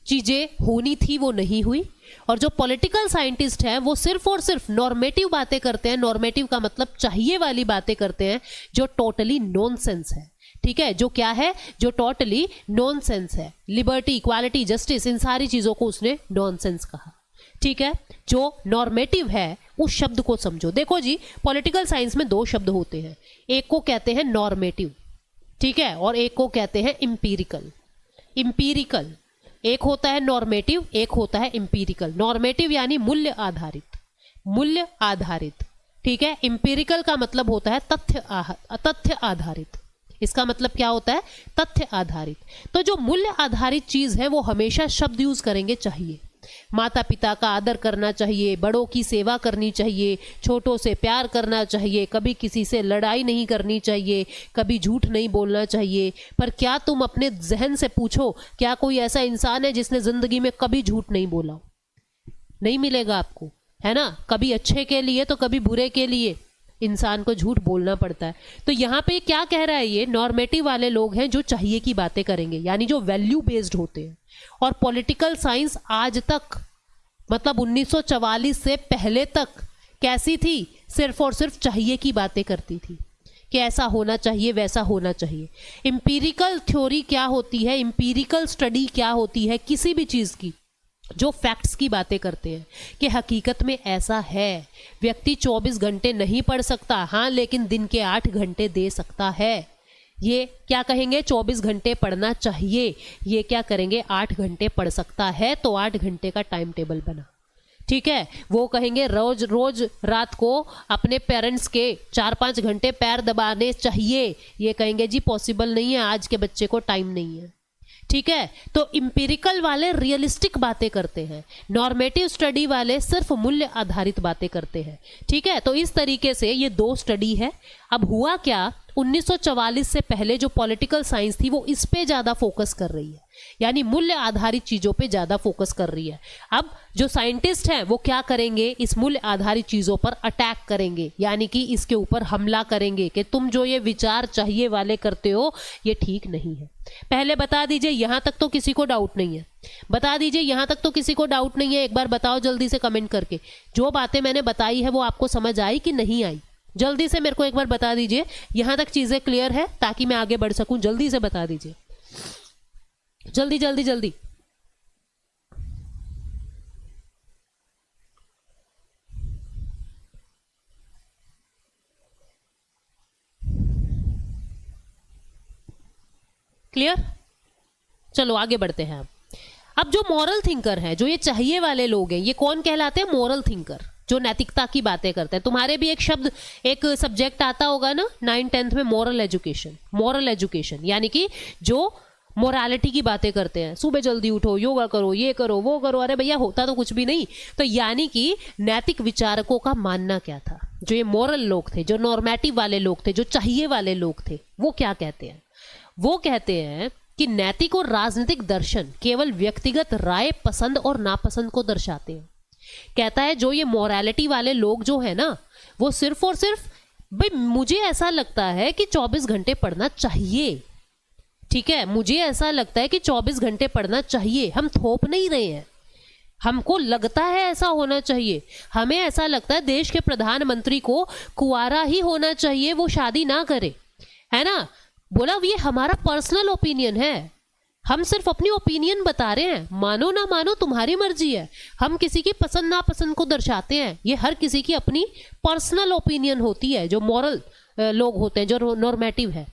चीजें होनी थी वो नहीं हुई, और जो पॉलिटिकल साइंटिस्ट हैं वो सिर्फ और सिर्फ नॉर्मेटिव बातें करते हैं। नॉर्मेटिव का मतलब चाहिए वाली बातें करते हैं, जो टोटली नॉनसेंस है। ठीक है, जो क्या है? जो टोटली नॉनसेंस है। लिबर्टी, इक्वालिटी, जस्टिस, इन सारी चीजों को उसने नॉनसेंस कहा। ठीक है, जो नॉर्मेटिव है उस शब्द को समझो। देखो जी, पॉलिटिकल साइंस में दो शब्द होते हैं, एक को कहते हैं नॉर्मेटिव, ठीक है, और एक को कहते हैं इंपीरिकल। इंपीरिकल एक होता है नॉर्मेटिव, एक होता है इंपीरिकल। नॉर्मेटिव यानी मूल्य आधारित, मूल्य आधारित। ठीक है, इंपीरिकल का मतलब होता है तथ्य आधारित। इसका मतलब क्या होता है? तथ्य आधारित। तो जो मूल्य आधारित चीज है वो हमेशा शब्द यूज करेंगे चाहिए। माता पिता का आदर करना चाहिए, बड़ों की सेवा करनी चाहिए, छोटों से प्यार करना चाहिए, कभी किसी से लड़ाई नहीं करनी चाहिए, कभी झूठ नहीं बोलना चाहिए। पर क्या तुम अपने जहन से पूछो, क्या कोई ऐसा इंसान है जिसने जिंदगी में कभी झूठ नहीं बोला? नहीं मिलेगा आपको, है ना। कभी अच्छे के लिए तो कभी बुरे के लिए इंसान को झूठ बोलना पड़ता है। तो यहाँ पे क्या कह रहा है, ये नॉर्मेटिव वाले लोग हैं जो चाहिए की बातें करेंगे, यानी जो वैल्यू बेस्ड होते हैं। और पॉलिटिकल साइंस आज तक, मतलब 1944 से पहले तक कैसी थी? सिर्फ और सिर्फ चाहिए की बातें करती थी कि ऐसा होना चाहिए, वैसा होना चाहिए। इंपीरिकल थ्योरी क्या होती है? इंपीरिकल स्टडी क्या होती है किसी भी चीज की? जो फैक्ट्स की बातें करते हैं कि हकीकत में ऐसा है। व्यक्ति 24 घंटे नहीं पढ़ सकता, हाँ, लेकिन दिन के 8 घंटे दे सकता है। ये क्या कहेंगे? 24 घंटे पढ़ना चाहिए, ये क्या करेंगे? 8 घंटे पढ़ सकता है, तो 8 घंटे का टाइम टेबल बना। ठीक है, वो कहेंगे रोज रोज रात को अपने पेरेंट्स के 4-5 घंटे पैर दबाने चाहिए, ये कहेंगे जी पॉसिबल नहीं है, आज के बच्चे को टाइम नहीं है। ठीक है, तो इंपीरिकल वाले रियलिस्टिक बातें करते हैं, नॉर्मेटिव स्टडी वाले सिर्फ मूल्य आधारित बातें करते हैं। ठीक है, तो इस तरीके से ये दो स्टडी है। अब हुआ क्या, 1944 से पहले जो पॉलिटिकल साइंस थी वो इस पे ज़्यादा फोकस कर रही है, यानी मूल्य आधारित चीज़ों पे ज़्यादा फोकस कर रही है। अब जो साइंटिस्ट हैं वो क्या करेंगे, इस मूल्य आधारित चीज़ों पर अटैक करेंगे, यानी कि इसके ऊपर हमला करेंगे कि तुम जो ये विचार चाहिए वाले करते हो ये ठीक नहीं है। पहले बता दीजिए, यहाँ तक तो किसी को डाउट नहीं है? बता दीजिए, यहाँ तक तो किसी को डाउट नहीं है? एक बार बताओ जल्दी से कमेंट करके, जो बातें मैंने बताई है वो आपको समझ आई कि नहीं आई? जल्दी से मेरे को एक बार बता दीजिए, यहाँ तक चीज़ें क्लियर है ताकि मैं आगे बढ़ सकूं। जल्दी से बता दीजिए, जल्दी जल्दी जल्दी। क्लियर? चलो आगे बढ़ते हैं। अब जो मॉरल थिंकर हैं, जो ये चाहिए वाले लोग हैं, ये कौन कहलाते हैं? मॉरल थिंकर, जो नैतिकता की बातें करते हैं। तुम्हारे भी एक शब्द, एक सब्जेक्ट आता होगा ना 9th-10th में, मॉरल एजुकेशन। मॉरल एजुकेशन यानी कि जो मोरालिटी की बातें करते हैं, सुबह जल्दी उठो, योगा करो, ये करो, वो करो। अरे भैया होता तो कुछ भी नहीं। तो यानी कि नैतिक विचारकों का मानना क्या था? जो ये मॉरल लोग थे, जो नॉर्मेटिव वाले लोग थे, जो चाहिए वाले लोग थे, वो क्या कहते हैं? वो कहते हैं कि नैतिक और राजनीतिक दर्शन केवल व्यक्तिगत राय, पसंद और नापसंद को दर्शाते हैं। कहता है जो ये मोरालिटी वाले लोग जो है ना, वो सिर्फ और सिर्फ भाई मुझे ऐसा लगता है कि 24 घंटे पढ़ना चाहिए, ठीक है, मुझे ऐसा लगता है कि 24 घंटे पढ़ना चाहिए। हम थोप नहीं रहे हैं, हमको लगता है ऐसा होना चाहिए। हमें ऐसा लगता है देश के प्रधानमंत्री को कुंवारा ही होना चाहिए, वो शादी ना करे, है ना। बोला ये हमारा पर्सनल ओपिनियन है, हम सिर्फ अपनी ओपिनियन बता रहे हैं, मानो ना मानो तुम्हारी मर्जी है। हम किसी की पसंद नापसंद को दर्शाते हैं, ये हर किसी की अपनी पर्सनल ओपिनियन होती है, जो मॉरल लोग होते हैं, जो नॉर्मेटिव है,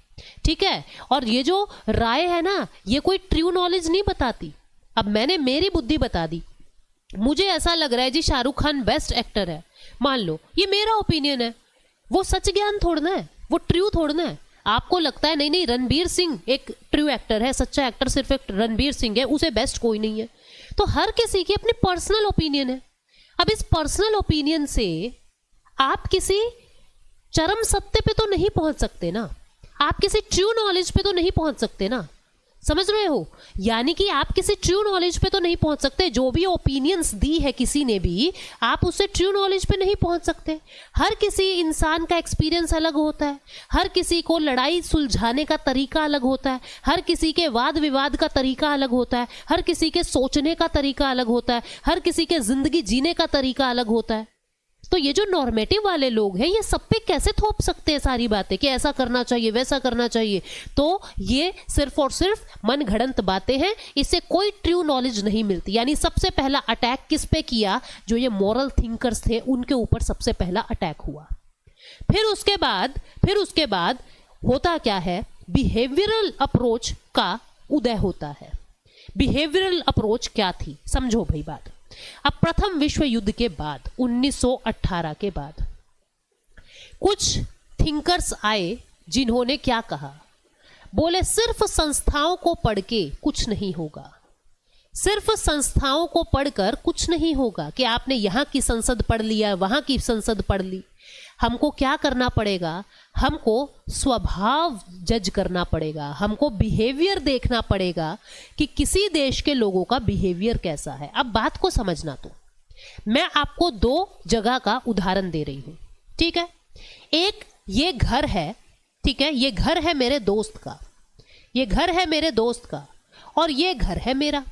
ठीक है। और ये जो राय है ना, ये कोई ट्रू नॉलेज नहीं बताती। अब मैंने मेरी बुद्धि बता दी, मुझे ऐसा लग रहा है जी शाहरुख खान बेस्ट एक्टर है, मान लो, ये मेरा ओपिनियन है, वो सच ज्ञान थोड़ना है, वो ट्रू थोड़ना है। आपको लगता है नहीं नहीं रणबीर सिंह एक ट्रू एक्टर है, सच्चा एक्टर सिर्फ एक रणबीर सिंह है, उसे बेस्ट कोई नहीं है। तो हर किसी की अपनी पर्सनल ओपिनियन है। अब इस पर्सनल ओपिनियन से आप किसी चरम सत्य पे तो नहीं पहुंच सकते ना, आप किसी ट्रू नॉलेज पे तो नहीं पहुंच सकते ना, समझ रहे हो? यानी कि आप किसी ट्रू नॉलेज पे तो नहीं पहुंच सकते। जो भी ओपिनियंस दी है किसी ने भी, आप उससे ट्रू नॉलेज पे नहीं पहुंच सकते। हर किसी इंसान का एक्सपीरियंस अलग होता है, हर किसी को लड़ाई सुलझाने का तरीका अलग होता है, हर किसी के वाद विवाद का तरीका अलग होता है, हर किसी के सोचने का तरीका अलग होता है, हर किसी के जिंदगी जीने का तरीका अलग होता है। तो ये जो नॉर्मेटिव वाले लोग हैं, ये सब पे कैसे थोप सकते हैं सारी बातें कि ऐसा करना चाहिए, वैसा करना चाहिए? तो ये सिर्फ और सिर्फ मन घड़ंत बातें हैं, इससे कोई ट्रू नॉलेज नहीं मिलती। यानी सबसे पहला अटैक किस पे किया? जो ये मॉरल थिंकर्स थे उनके ऊपर सबसे पहला अटैक हुआ। फिर उसके बाद होता क्या है? बिहेवियरल अप्रोच का उदय होता है। बिहेवियरल अप्रोच क्या थी, समझो भाई बात। अब प्रथम विश्व युद्ध के बाद 1918 के बाद कुछ थिंकर्स आए जिन्होंने क्या कहा? बोले सिर्फ संस्थाओं को पढ़ के कुछ नहीं होगा, सिर्फ संस्थाओं को पढ़कर कुछ नहीं होगा कि आपने यहाँ की संसद पढ़ लिया, वहाँ की संसद पढ़ ली। हमको क्या करना पड़ेगा? हमको स्वभाव जज करना पड़ेगा, हमको बिहेवियर देखना पड़ेगा कि किसी देश के लोगों का बिहेवियर कैसा है। अब बात को समझना, तो मैं आपको 2 जगह का उदाहरण दे रही हूं, ठीक है। एक ये घर है, ठीक है, ये घर है मेरे दोस्त का, ये घर है मेरे दोस्त का, और ये घर है मेरा,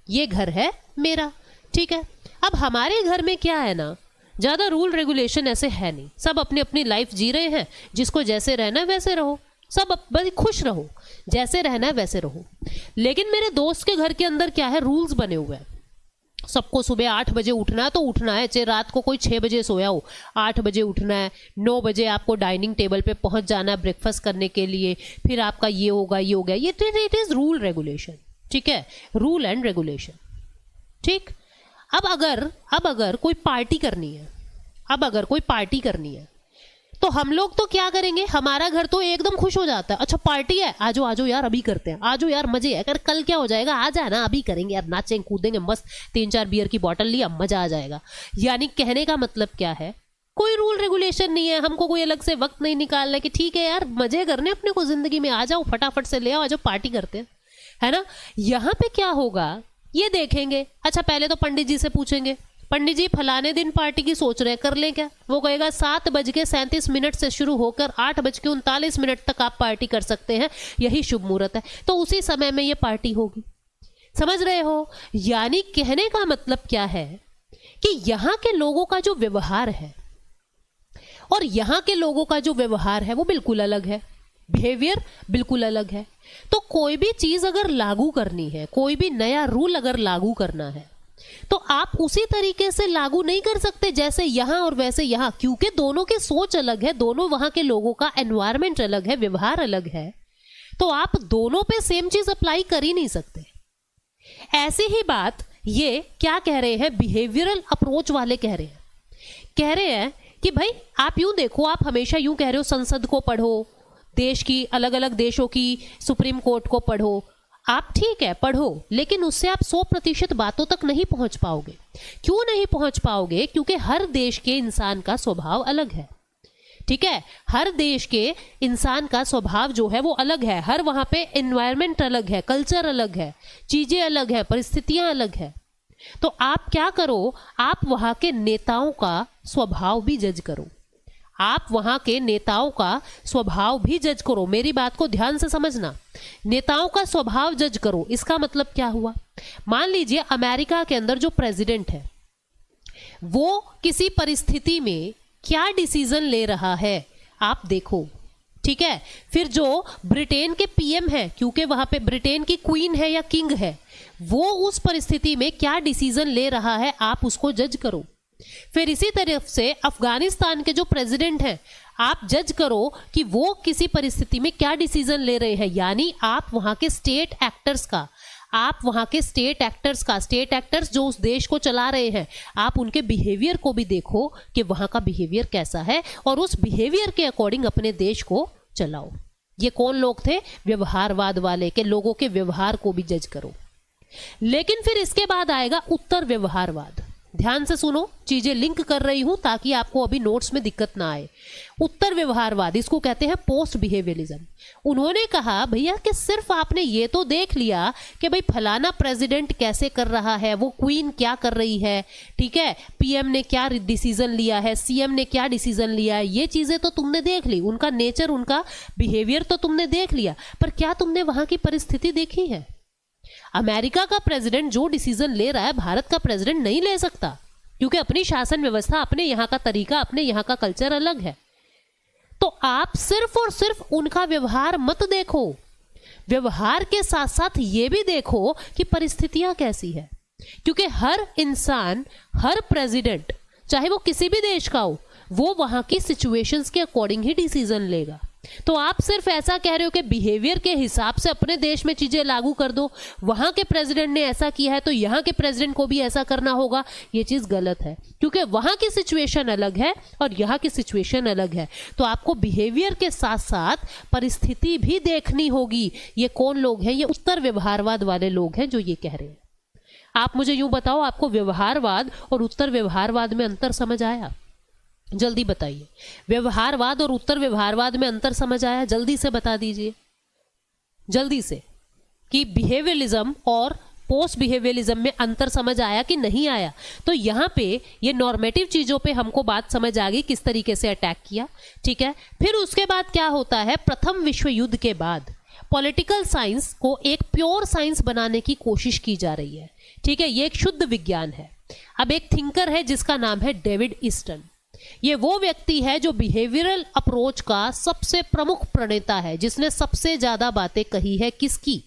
ये घर है मेरा, ठीक है। अब हमारे घर में क्या है ना, ज़्यादा रूल रेगुलेशन ऐसे है नहीं, सब अपनी अपनी लाइफ जी रहे हैं, जिसको जैसे रहना है वैसे रहो, सब बस खुश रहो, जैसे रहना है वैसे रहो। लेकिन मेरे दोस्त के घर के अंदर क्या है, रूल्स बने हुए हैं। सबको सुबह 8 बजे उठना है तो उठना है, चाहे रात को कोई 6 बजे सोया हो, 8 बजे उठना है, 9 बजे आपको डाइनिंग टेबल पे पहुंच जाना है ब्रेकफास्ट करने के लिए, फिर आपका ये होगा, ये हो गया, ये इट इज रूल रेगुलेशन, ठीक है, रूल एंड रेगुलेशन, ठीक। अब अगर कोई पार्टी करनी है, अब अगर कोई पार्टी करनी है तो हम लोग तो क्या करेंगे? हमारा घर तो एकदम खुश हो जाता है, अच्छा पार्टी है, आजो आजो यार अभी करते हैं, आजो यार मजे है, अगर कल क्या हो जाएगा, आ जाए ना अभी करेंगे यार, नाचेंगे कूदेंगे मस्त, 3-4 बियर की बोतल लिया, मजा आ जाएगा। यानी कहने का मतलब क्या है? कोई रूल रेगुलेशन नहीं है, हमको कोई अलग से वक्त नहीं निकालना है कि ठीक है यार मजे करने अपने को जिंदगी में, आ जाओ फटाफट से ले आओ, आ जाओ पार्टी करते हैं, है ना। यहाँ पे क्या होगा ये देखेंगे। अच्छा पहले तो पंडित जी से पूछेंगे, पंडित जी फलाने दिन पार्टी की सोच रहे हैं, कर लें क्या? वो कहेगा 7:37 से शुरू होकर 8:39 तक आप पार्टी कर सकते हैं, यही शुभ मुहूर्त है। तो उसी समय में ये पार्टी होगी, समझ रहे हो। यानी कहने का मतलब क्या है कि यहाँ के लोगों का जो व्यवहार है और यहाँ के लोगों का जो व्यवहार है वो बिल्कुल अलग है, बिहेवियर बिल्कुल अलग है। तो कोई भी चीज अगर लागू करनी है, कोई भी नया रूल अगर लागू करना है, तो आप उसी तरीके से लागू नहीं कर सकते जैसे यहां और वैसे यहां, क्योंकि दोनों की सोच अलग है, दोनों वहां के लोगों का एनवायरमेंट अलग है, व्यवहार अलग है। तो आप दोनों पे सेम चीज अप्लाई कर ही नहीं सकते। ऐसी ही बात ये क्या कह रहे हैं, बिहेवियरल अप्रोच वाले कह रहे हैं कि भाई आप यूं देखो, आप हमेशा यूं कह रहे हो संसद को पढ़ो, देश की अलग अलग देशों की सुप्रीम कोर्ट को पढ़ो। आप ठीक है पढ़ो, लेकिन उससे आप 100% बातों तक नहीं पहुंच पाओगे। क्यों नहीं पहुंच पाओगे? क्योंकि हर देश के इंसान का स्वभाव अलग है, ठीक है। हर देश के इंसान का स्वभाव जो है वो अलग है, हर वहां पे एनवायरनमेंट अलग है, कल्चर अलग है, चीजें अलग है, परिस्थितियां अलग है। तो आप क्या करो, आप वहां के नेताओं का स्वभाव भी जज करो, आप वहां के नेताओं का स्वभाव भी जज करो। मेरी बात को ध्यान से समझना, नेताओं का स्वभाव जज करो। इसका मतलब क्या हुआ? मान लीजिए अमेरिका के अंदर जो प्रेसिडेंट है वो किसी परिस्थिति में क्या डिसीजन ले रहा है, आप देखो, ठीक है। फिर जो ब्रिटेन के पीएम है, क्योंकि वहां पे ब्रिटेन की क्वीन है या किंग है, वो उस परिस्थिति में क्या डिसीजन ले रहा है, आप उसको जज करो। फिर इसी तरह से अफगानिस्तान के जो प्रेसिडेंट हैं, आप जज करो कि वो किसी परिस्थिति में क्या डिसीजन ले रहे हैं। यानी आप वहां के स्टेट एक्टर्स का, स्टेट एक्टर्स जो उस देश को चला रहे हैं, आप उनके बिहेवियर को भी देखो कि वहां का बिहेवियर कैसा है, और उस बिहेवियर के अकॉर्डिंग अपने देश को चलाओ। ये कौन लोग थे? व्यवहारवाद वाले, के लोगों के व्यवहार को भी जज करो। लेकिन फिर इसके बाद आएगा उत्तर व्यवहारवाद। ध्यान से सुनो, चीजें लिंक कर रही हूं ताकि आपको अभी नोट्स में दिक्कत ना आए। उत्तर व्यवहारवाद, इसको कहते हैं पोस्ट बिहेवियरिज्म। उन्होंने कहा भैया कि सिर्फ आपने ये तो देख लिया कि भाई फलाना प्रेसिडेंट कैसे कर रहा है, वो क्वीन क्या कर रही है, ठीक है, पीएम ने क्या डिसीजन लिया है, सीएम ने क्या डिसीजन लिया है, ये चीजें तो तुमने देख ली, उनका नेचर, उनका बिहेवियर तो तुमने देख लिया, पर क्या तुमने वहां की परिस्थिति देखी है? अमेरिका का प्रेसिडेंट जो डिसीजन ले रहा है, भारत का प्रेसिडेंट नहीं ले सकता, क्योंकि अपनी शासन व्यवस्था, अपने यहां का तरीका, अपने यहां का कल्चर अलग है। तो आप सिर्फ और सिर्फ उनका व्यवहार मत देखो, व्यवहार के साथ साथ ये भी देखो कि परिस्थितियां कैसी है, क्योंकि हर इंसान, हर प्रेसिडेंट, चाहे वो किसी भी देश का हो, वो वहां की सिचुएशंस के अकॉर्डिंग ही डिसीजन लेगा। तो आप सिर्फ ऐसा कह रहे हो कि बिहेवियर के हिसाब से अपने देश में चीजें लागू कर दो, वहां के प्रेसिडेंट ने ऐसा किया है तो यहां के प्रेसिडेंट को भी ऐसा करना होगा, ये चीज गलत है, क्योंकि वहां की सिचुएशन अलग है और यहां की सिचुएशन अलग है। तो आपको बिहेवियर के साथ साथ परिस्थिति भी देखनी होगी। ये कौन लोग हैं? ये उत्तर व्यवहारवाद वाले लोग हैं जो ये कह रहे हैं। आप मुझे यूं बताओ, आपको व्यवहारवाद और उत्तर व्यवहारवाद में अंतर समझ आया? जल्दी बताइए, व्यवहारवाद और उत्तर व्यवहारवाद में अंतर समझ आया? जल्दी से बता दीजिए, जल्दी से, कि बिहेवियरिज्म और पोस्ट बिहेवियरिज्म में अंतर समझ आया कि नहीं आया? तो यहाँ पे ये नॉर्मेटिव चीजों पे हमको बात समझ आ गई, किस तरीके से अटैक किया, ठीक है। फिर उसके बाद क्या होता है, प्रथम विश्व युद्ध के बाद पॉलिटिकल साइंस को एक प्योर साइंस बनाने की कोशिश की जा रही है, ठीक है। ये एक शुद्ध विज्ञान है। अब एक थिंकर है जिसका नाम है डेविड ईस्टन। ये वो व्यक्ति है जो बिहेवियरल अप्रोच का सबसे प्रमुख प्रणेता है, जिसने सबसे ज्यादा बातें कही है किसकी?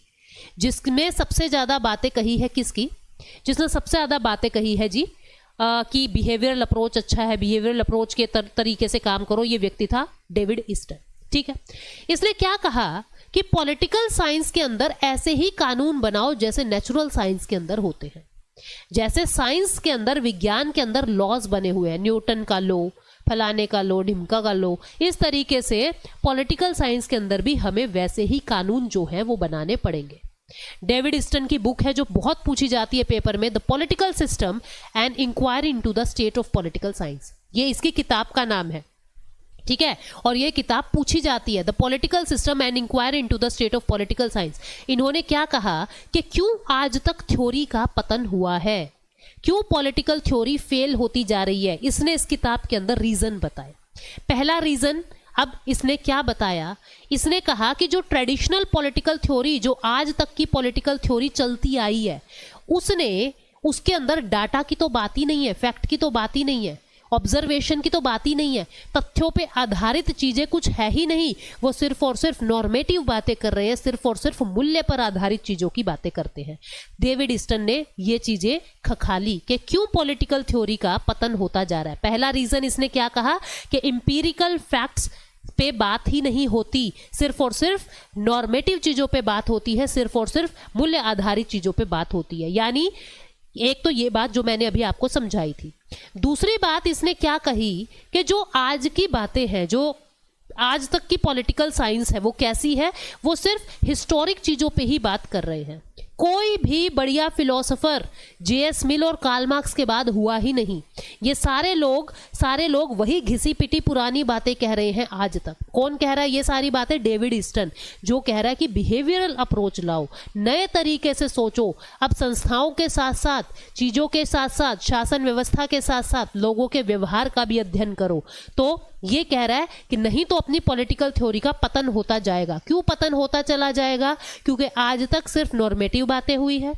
जिसने सबसे ज्यादा बातें कही है किसकी? जिसने सबसे ज्यादा बातें कही है जी कि बिहेवियरल अप्रोच अच्छा है, बिहेवियरल अप्रोच के तरीके से काम करो, ये व्यक्ति था डेविड ईस्टन, ठीक है। इसने क्या कहा कि पॉलिटिकल साइंस के अंदर ऐसे ही कानून बनाओ जैसे नेचुरल साइंस के अंदर होते हैं। जैसे साइंस के अंदर, विज्ञान के अंदर लॉज बने हुए हैं, न्यूटन का लॉ, फलाने का लॉ, ढिमका का लॉ, इस तरीके से पॉलिटिकल साइंस के अंदर भी हमें वैसे ही कानून जो है वो बनाने पड़ेंगे। डेविड ईस्टन की बुक है जो बहुत पूछी जाती है पेपर में, the political system and inquiry into the state of political science. ये इसकी किताब का नाम है, ठीक है। और ये किताब पूछी जाती है, the political system and inquiry into the state of political science. इन्होंने क्या कहा कि क्यों आज तक थ्योरी का पतन हुआ है, क्यों पॉलिटिकल थ्योरी फेल होती जा रही है। इसने इस किताब के अंदर रीजन बताए। पहला रीजन, अब इसने क्या बताया, इसने कहा कि जो ट्रेडिशनल पॉलिटिकल थ्योरी, जो आज तक की पॉलिटिकल थ्योरी चलती आई है, उसके अंदर डाटा की तो बात ही नहीं है, फैक्ट की तो बात ही नहीं है, ऑब्जर्वेशन की तो बात ही नहीं है, तथ्यों पे आधारित चीजें कुछ है ही नहीं। वो सिर्फ और सिर्फ नॉर्मेटिव बातें कर रहे हैं, सिर्फ और सिर्फ मूल्य पर आधारित चीजों की बातें करते हैं। डेविड ईस्टन ने ये चीजें खखाली कि क्यों पॉलिटिकल थ्योरी का पतन होता जा रहा है। पहला रीजन इसने क्या कहा कि इंपीरिकल फैक्ट्स पे बात ही नहीं होती, सिर्फ और सिर्फ नॉर्मेटिव चीजों पे बात होती है, सिर्फ और सिर्फ मूल्य आधारित चीजों पे बात होती है। यानी एक तो ये बात जो मैंने अभी आपको समझाई थी। दूसरी बात इसने क्या कही कि जो आज की बातें हैं, जो आज तक की पॉलिटिकल साइंस है, वो कैसी है, वो सिर्फ हिस्टोरिक चीजों पे ही बात कर रहे हैं। कोई भी बढ़िया फिलोसोफर जेएस मिल और कार्ल मार्क्स के बाद हुआ ही नहीं। ये सारे लोग वही घिसी पिटी पुरानी बातें कह रहे हैं आज तक। कौन कह रहा है ये सारी बातें? डेविड ईस्टन, जो कह रहा है कि बिहेवियरल अप्रोच लाओ, नए तरीके से सोचो। अब संस्थाओं के साथ साथ, चीजों के साथ साथ, शासन व्यवस्था के साथ साथ लोगों के व्यवहार का भी अध्ययन करो। तो ये कह रहा है कि नहीं तो अपनी पॉलिटिकल थ्योरी का पतन होता जाएगा। क्यों पतन होता चला जाएगा? क्योंकि आज तक सिर्फ नॉर्मेटिव बातें हुई है,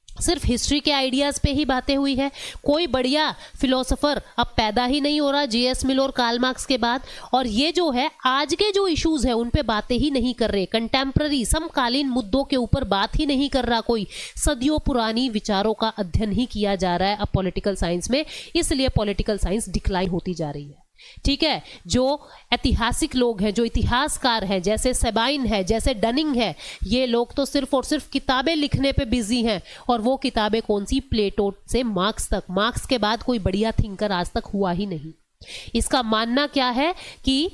सिर्फ हिस्ट्री के आइडियाज पे ही बातें हुई है। कोई बढ़िया फिलोसोफर अब पैदा ही नहीं हो रहा जेएस मिल और कार्ल मार्क्स के बाद। और ये जो है आज के जो इश्यूज है उन पे बातें ही नहीं कर रहे, कंटेम्प्ररी समकालीन मुद्दों के ऊपर बात ही नहीं कर रहा कोई। सदियों पुरानी विचारों का अध्ययन ही किया जा रहा है अब पॉलिटिकल साइंस में, इसलिए पॉलिटिकल साइंस डिक्लाइन होती जा रही है। ठीक है, जो ऐतिहासिक लोग हैं, जो इतिहासकार हैं, जैसे सेबाइन है, जैसे डनिंग है, ये लोग तो सिर्फ और सिर्फ किताबें लिखने पे बिजी हैं। और वो किताबें कौन सी? प्लेटो से मार्क्स तक। मार्क्स के बाद कोई बढ़िया थिंकर आज तक हुआ ही नहीं। इसका मानना क्या है कि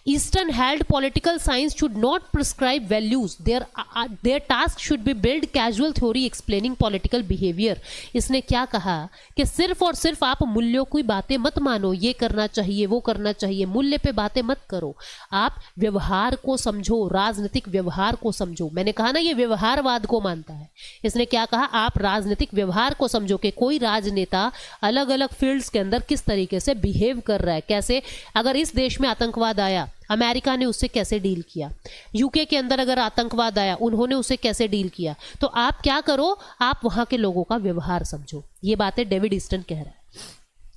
Eastern held political science should not prescribe values. Their task should be build casual theory explaining political behavior. इसने क्या कहा कि सिर्फ और सिर्फ आप मूल्यों की बातें मत मानो, ये करना चाहिए, वो करना चाहिए, मूल्य पे बातें मत करो। आप व्यवहार को समझो, राजनीतिक व्यवहार को समझो। मैंने कहा ना ये व्यवहारवाद को मानता है। इसने क्या कहा? आप राजनीतिक व्यवहार को समझो कि कोई राजनेता अलग अलग फील्ड्स के अंदर किस तरीके से बिहेव कर रहा है, कैसे, अगर इस देश में आतंकवाद आया, अमेरिका ने उससे कैसे डील किया, यूके के अंदर अगर आतंकवाद आया, उन्होंने उससे कैसे डील किया। तो आप क्या करो? आप वहां के लोगों का व्यवहार समझो। ये बातें डेविड ईस्टन कह रहा है।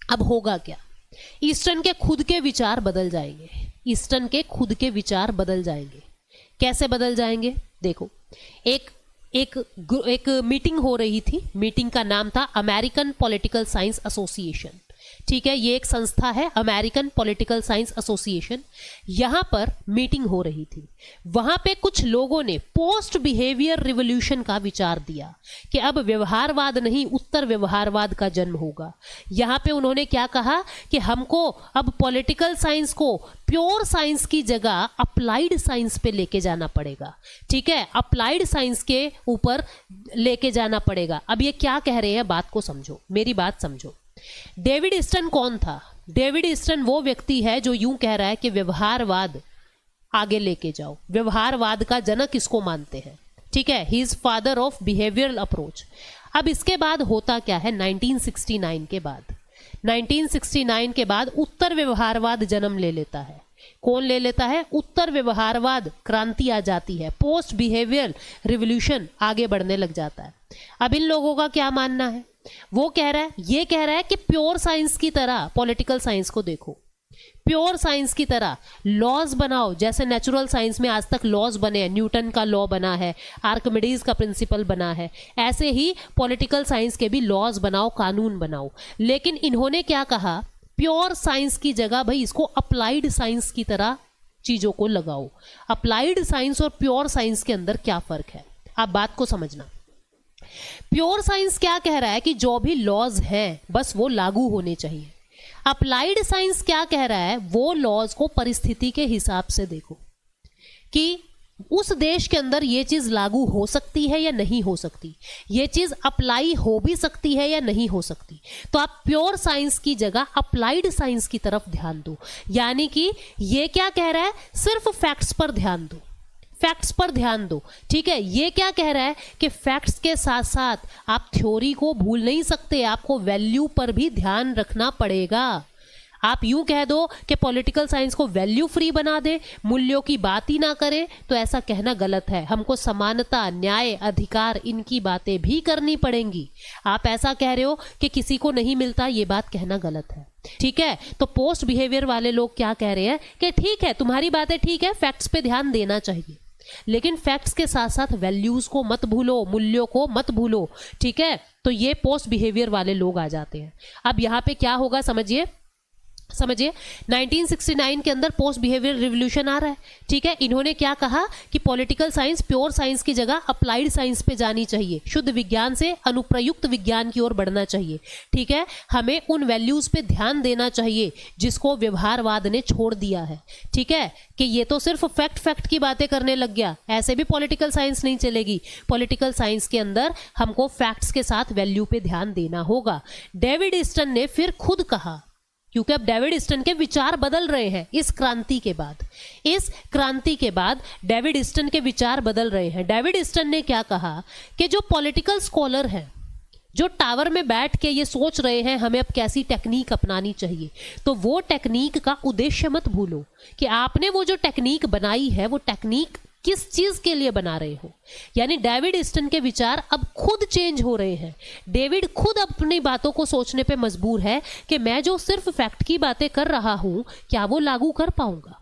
अब होगा क्या? ईस्टन के खुद के विचार बदल जाएंगे। ईस्टन के खुद के विचार बदल जाएंगे। कैसे बदल जाएंगे? देखो, एक मीटिंग हो रही थी। मीटिंग का नाम था अमेरिकन पॉलिटिकल साइंस एसोसिएशन। ठीक है, ये एक संस्था है, अमेरिकन पॉलिटिकल साइंस एसोसिएशन। यहां पर मीटिंग हो रही थी। वहां पे कुछ लोगों ने पोस्ट बिहेवियर रिवॉल्यूशन का विचार दिया कि अब व्यवहारवाद नहीं, उत्तर व्यवहारवाद का जन्म होगा। यहां पे उन्होंने क्या कहा कि हमको अब पॉलिटिकल साइंस को प्योर साइंस की जगह अप्लाइड साइंस पे लेके जाना पड़ेगा। ठीक है, अप्लाइड साइंस के ऊपर लेके जाना पड़ेगा। अब ये क्या कह रहे हैं, बात को समझो, मेरी बात समझो। डेविड ईस्टन कौन था? डेविड ईस्टन वो व्यक्ति है जो यूं कह रहा है कि व्यवहारवाद आगे लेके जाओ। व्यवहारवाद का जनक इसको मानते हैं। ठीक है, he is father of behavioural approach. अब इसके बाद होता क्या है? 1969 के बाद उत्तर व्यवहारवाद जन्म ले लेता है। कौन ले लेता है? उत्तर व्यवहारवाद क्रांति आ जाती है, पोस्ट बिहेवियर रिवॉल्यूशन आगे बढ़ने लग जाता है। अब इन लोगों का क्या मानना है? वो कह रहा है, ये कह रहा है कि प्योर साइंस की तरह पॉलिटिकल साइंस को देखो, प्योर साइंस की तरह लॉज बनाओ। जैसे नेचुरल साइंस में आज तक लॉज बने हैं, न्यूटन का लॉ बना है, आर्किमिडीज का प्रिंसिपल बना है, ऐसे ही पॉलिटिकल साइंस के भी लॉज बनाओ, कानून बनाओ। लेकिन इन्होंने क्या कहा? प्योर साइंस की जगह भाई इसको अप्लाइड साइंस की तरह चीजों को लगाओ। अप्लाइड साइंस और प्योर साइंस के अंदर क्या फर्क है, आप बात को समझना। प्योर साइंस क्या कह रहा है कि जो भी लॉज हैं बस वो लागू होने चाहिए। अप्लाइड साइंस क्या कह रहा है? वो लॉज को परिस्थिति के हिसाब से देखो कि उस देश के अंदर ये चीज लागू हो सकती है या नहीं हो सकती, ये चीज अप्लाई हो भी सकती है या नहीं हो सकती। तो आप प्योर साइंस की जगह अप्लाइड साइंस की तरफ ध्यान दो। यानी कि ये क्या कह रहा है, सिर्फ फैक्ट्स पर ध्यान दो, फैक्ट्स पर ध्यान दो। ठीक है, ये क्या कह रहा है कि फैक्ट्स के साथ साथ आप थ्योरी को भूल नहीं सकते, आपको वैल्यू पर भी ध्यान रखना पड़ेगा। आप यूं कह दो कि पॉलिटिकल साइंस को वैल्यू फ्री बना दे, मूल्यों की बात ही ना करें, तो ऐसा कहना गलत है। हमको समानता, न्याय, अधिकार, इनकी बातें भी करनी पड़ेंगी। आप ऐसा कह रहे हो कि किसी को नहीं मिलता, ये बात कहना गलत है। ठीक है, तो पोस्ट बिहेवियर वाले लोग क्या कह रहे हैं कि ठीक है, तुम्हारी बातें ठीक है, फैक्ट्स पे ध्यान देना चाहिए, लेकिन फैक्ट्स के साथ साथ वैल्यूज को मत भूलो, मूल्यों को मत भूलो। ठीक है, तो ये पोस्ट बिहेवियर वाले लोग आ जाते हैं। अब यहाँ पे क्या होगा समझिए, 1969 के अंदर पोस्ट बिहेवियर रिवॉल्यूशन आ रहा है। ठीक है, इन्होंने क्या कहा कि पॉलिटिकल साइंस प्योर साइंस की जगह अप्लाइड साइंस पे जानी चाहिए, शुद्ध विज्ञान से अनुप्रयुक्त विज्ञान की ओर बढ़ना चाहिए। ठीक है, हमें उन वैल्यूज पे ध्यान देना चाहिए जिसको व्यवहारवाद ने छोड़ दिया है। ठीक है, कि ये तो सिर्फ फैक्ट की बातें करने लग गया, ऐसे भी पॉलिटिकल साइंस नहीं चलेगी। पॉलिटिकल साइंस के अंदर हमको फैक्ट्स के साथ वैल्यू पे ध्यान देना होगा। डेविड ईस्टन ने फिर खुद कहा, क्योंकि अब डेविड ईस्टन के विचार बदल रहे हैं इस क्रांति के बाद, इस क्रांति के बाद डेविड ईस्टन के विचार बदल रहे हैं। डेविड ईस्टन ने क्या कहा कि जो पॉलिटिकल स्कॉलर हैं, जो टावर में बैठ के ये सोच रहे हैं हमें अब कैसी टेक्निक अपनानी चाहिए, तो वो टेक्निक का उद्देश्य मत भूलो कि आपने वो जो टेक्निक बनाई है वो टेक्निक किस चीज के लिए बना रहे हो। यानी डेविड ईस्टन के विचार अब खुद चेंज हो रहे हैं। डेविड खुद अपनी बातों को सोचने पे मजबूर है कि मैं जो सिर्फ फैक्ट की बातें कर रहा हूं, क्या वो लागू कर पाऊंगा,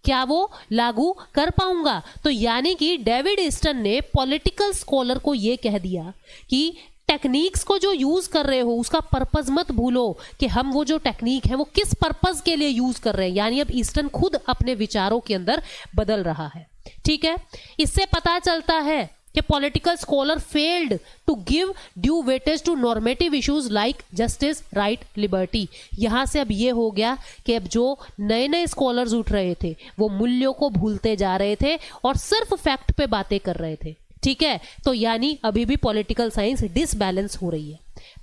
क्या वो लागू कर पाऊंगा। तो यानी कि डेविड ईस्टन ने पॉलिटिकल स्कॉलर को यह कह दिया कि टेक्निक्स को जो यूज कर रहे हो उसका पर्पस मत भूलो, कि हम वो जो टेक्निक है वो किस पर्पस के लिए यूज कर रहे हैं। यानी अब ईस्टन खुद अपने विचारों के अंदर बदल रहा है। ठीक है, इससे पता चलता है कि political scholar failed to give due weightage to normative issues like justice, right, liberty. यहां से अब ये हो गया कि अब जो नए नए स्कॉलर्स उठ रहे थे वो मूल्यों को भूलते जा रहे थे और सिर्फ फैक्ट पे बातें कर रहे थे। ठीक है, तो यानी अभी भी पॉलिटिकल साइंस डिसबैलेंस हो रही है।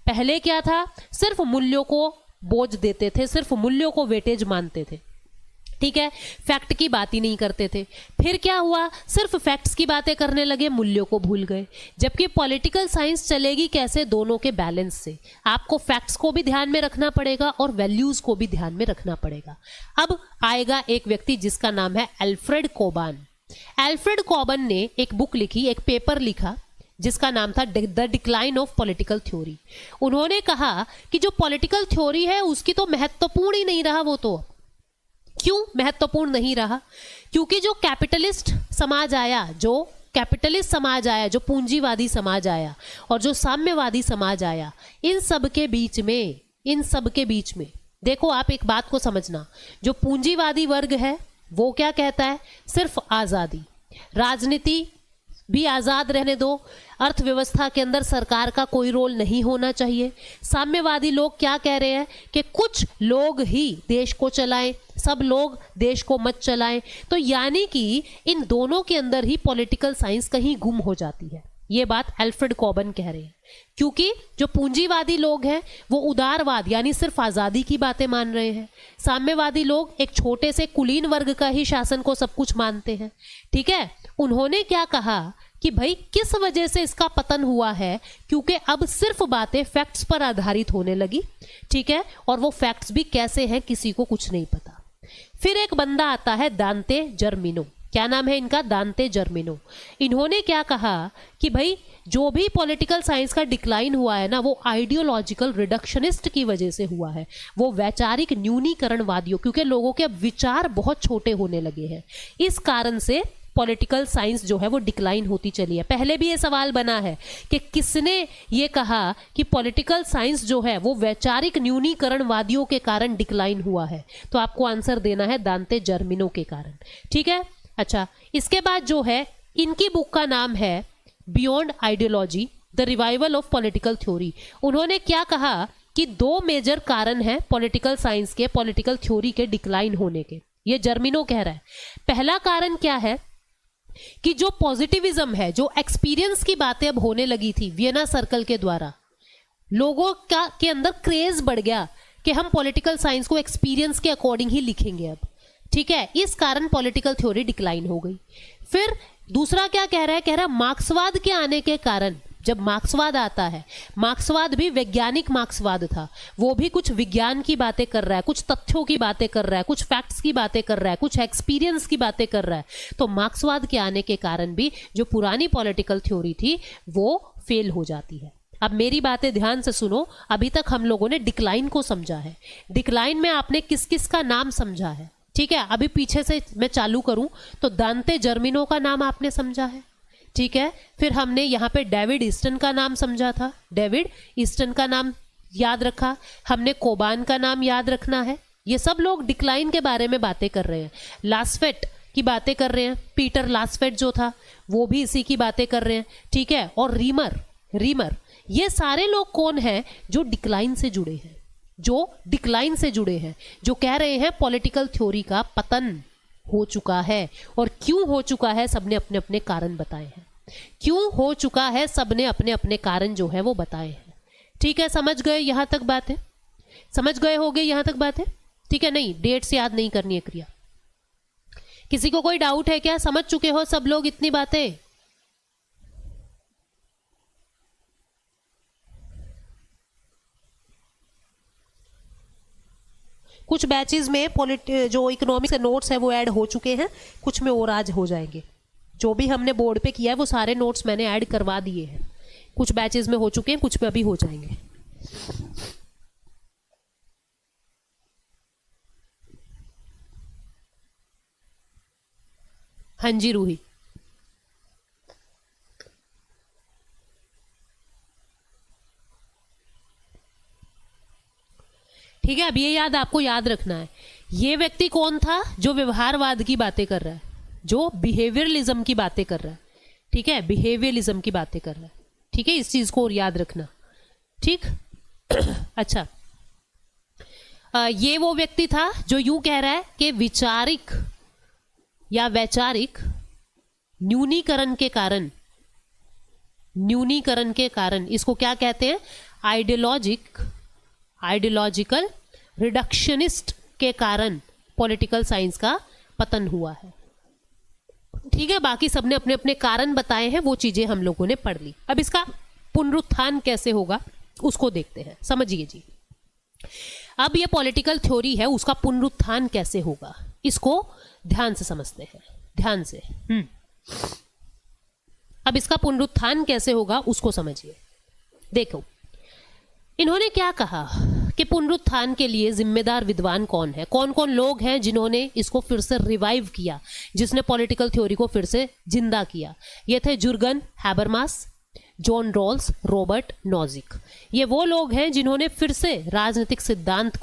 पहले क्या था, सिर्फ मूल्यों को बोझ देते थे, सिर्फ मूल्यों को वेटेज मानते थे। ठीक है, फैक्ट की बात ही नहीं करते थे। फिर क्या हुआ, सिर्फ फैक्ट्स की बातें करने लगे, मूल्यों को भूल गए। जबकि पॉलिटिकल साइंस चलेगी कैसे, दोनों के बैलेंस से। आपको फैक्ट्स को भी ध्यान में रखना पड़ेगा और वैल्यूज को भी ध्यान में रखना पड़ेगा। अब आएगा एक व्यक्ति जिसका नाम है एल्फ्रेड कोबान। एल्फ्रेड कोबान ने एक बुक लिखी, एक पेपर लिखा जिसका नाम था the decline of political theory. उन्होंने कहा कि जो पॉलिटिकल थ्योरी है उसकी तो महत्वपूर्ण ही नहीं रहा। वो तो क्यों महत्वपूर्ण नहीं रहा, क्योंकि जो कैपिटलिस्ट समाज आया, जो पूंजीवादी समाज आया और जो साम्यवादी समाज आया, इन सब के बीच में देखो, आप एक बात को समझना, जो पूंजीवादी वर्ग है वो क्या कहता है, सिर्फ आजादी, राजनीति भी आजाद रहने दो, अर्थव्यवस्था के अंदर सरकार का कोई रोल नहीं होना चाहिए। साम्यवादी लोग क्या कह रहे हैं कि कुछ लोग ही देश को चलाएं, सब लोग देश को मत चलाएं। तो यानी कि इन दोनों के अंदर ही पॉलिटिकल साइंस कहीं गुम हो जाती है। ये बात एल्फ्रेड कोबान कह रहे हैं, क्योंकि जो पूंजीवादी लोग हैं वो उदारवाद यानी सिर्फ आजादी की बातें मान रहे हैं। साम्यवादी लोग एक छोटे से कुलीन वर्ग का ही शासन को सब कुछ मानते हैं। ठीक है, उन्होंने क्या कहा कि भाई किस वजह से इसका पतन हुआ है, क्योंकि अब सिर्फ बातें फैक्ट्स पर आधारित होने लगी। ठीक है, और वो फैक्ट्स भी कैसे हैं किसी को कुछ नहीं पता। फिर एक बंदा आता है दांते जर्मिनो। क्या नाम है इनका, दांते जर्मिनो। इन्होंने क्या कहा कि भाई जो भी पॉलिटिकल साइंस का डिक्लाइन हुआ है ना, वो आइडियोलॉजिकल रिडक्शनिस्ट की वजह से हुआ है, वो वैचारिक न्यूनीकरणवादियों, क्योंकि लोगों के अब विचार बहुत छोटे होने लगे हैं, इस कारण से पॉलिटिकल साइंस जो है वो डिक्लाइन होती चली है। पहले भी ये सवाल बना है कि किसने ये कहा कि पॉलिटिकल साइंस जो है वो वैचारिक न्यूनीकरणवादियों के कारण डिक्लाइन हुआ है, तो आपको आंसर देना है दांते जर्मिनो के कारण। ठीक है, अच्छा, इसके बाद जो है इनकी बुक का नाम है beyond ideology, the revival of political theory. उन्होंने क्या कहा कि दो मेजर कारण हैं पॉलिटिकल साइंस के, पॉलिटिकल थ्योरी के डिक्लाइन होने के। ये जर्मिनो कह रहा है। पहला कारण क्या है कि जो पॉजिटिविज्म है, जो एक्सपीरियंस की बातें अब होने लगी थी वियना सर्कल के द्वारा, लोगों का के अंदर क्रेज बढ़ गया कि हम पॉलिटिकल साइंस को एक्सपीरियंस के अकॉर्डिंग ही लिखेंगे अब, ठीक है। इस कारण पॉलिटिकल थ्योरी डिक्लाइन हो गई। फिर दूसरा क्या कह रहा है, कह रहा है मार्क्सवाद के आने के कारण, जब मार्क्सवाद आता है, मार्क्सवाद भी वैज्ञानिक मार्क्सवाद था, वो भी कुछ विज्ञान की बातें कर रहा है, कुछ तथ्यों की बातें कर रहा है, कुछ फैक्ट्स की बातें कर रहा है, कुछ एक्सपीरियंस की बातें कर रहा है। तो मार्क्सवाद के आने के कारण भी जो पुरानी पॉलिटिकल थ्योरी थी वो फेल हो जाती है। अब मेरी बातें ध्यान से सुनो, अभी तक हम लोगों ने डिक्लाइन को समझा है। डिक्लाइन में आपने किस किस का नाम समझा है, ठीक है। अभी पीछे से मैं चालू करूं तो दांते जर्मिनो का नाम आपने समझा है, ठीक है। फिर हमने यहाँ पे डेविड ईस्टन का नाम समझा था, डेविड ईस्टन का नाम याद रखा, हमने कोबान का नाम याद रखना है। ये सब लोग डिक्लाइन के बारे में बातें कर रहे हैं, लास्फेट की बातें कर रहे हैं, पीटर लास्फेट जो था वो भी इसी की बातें कर रहे हैं, ठीक है। और रीमर, ये सारे लोग कौन हैं, जो डिक्लाइन से जुड़े हैं, जो डिक्लाइन से जुड़े हैं, जो कह रहे हैं पॉलिटिकल थ्योरी का पतन हो चुका है। और क्यों हो चुका है, सबने अपने अपने कारण बताए हैं। क्यों हो चुका है, सबने अपने अपने कारण जो है वो बताए हैं, ठीक है। समझ गए यहां तक बात है, समझ गए होगे यहां तक बात है, ठीक है। नहीं, डेट से याद नहीं करनी है क्रिया। किसी को कोई डाउट है क्या, समझ चुके हो सब लोग इतनी बातें? कुछ बैचेस में जो इकोनॉमिक्स के नोट्स है वो ऐड हो चुके हैं, कुछ में और आज हो जाएंगे। जो भी हमने बोर्ड पे किया है वो सारे नोट्स मैंने ऐड करवा दिए हैं, कुछ बैचेस में हो चुके हैं, कुछ में अभी हो जाएंगे। हाँ जी रूही, ठीक है। अब ये याद आपको याद रखना है, ये व्यक्ति कौन था जो व्यवहारवाद की बातें कर रहा है, जो बिहेवियरलिज्म की बातें कर रहा है, ठीक है, बिहेवियरलिज्म की बातें कर रहा है, ठीक है। इस चीज को और याद रखना, ठीक। अच्छा, ये वो व्यक्ति था जो यूं कह रहा है कि विचारिक या वैचारिक न्यूनीकरण के कारण इसको क्या कहते हैं, आइडियोलॉजिकल रिडक्शनिस्ट के कारण पॉलिटिकल साइंस का पतन हुआ है, ठीक है। बाकी सबने अपने अपने कारण बताए हैं, वो चीजें हम लोगों ने पढ़ ली। अब इसका पुनरुत्थान कैसे होगा उसको देखते हैं, समझिए जी। अब ये पॉलिटिकल थ्योरी है, उसका पुनरुत्थान कैसे होगा इसको ध्यान से समझते हैं, ध्यान से। अब इसका पुनरुत्थान कैसे होगा उसको समझिए। देखो, इन्होंने क्या कहा कि पुनरुत्थान के लिए जिम्मेदार विद्वान कौन है, कौन कौन लोग हैं जिन्होंने इसको फिर से रिवाइव किया, जिसने पॉलिटिकल थ्योरी को फिर से जिंदा किया। ये थे Jurgen Habermas, John Rawls, Robert Nozick. ये वो लोग हैं जिन्होंने फिर से राजनीतिक सिद्धांत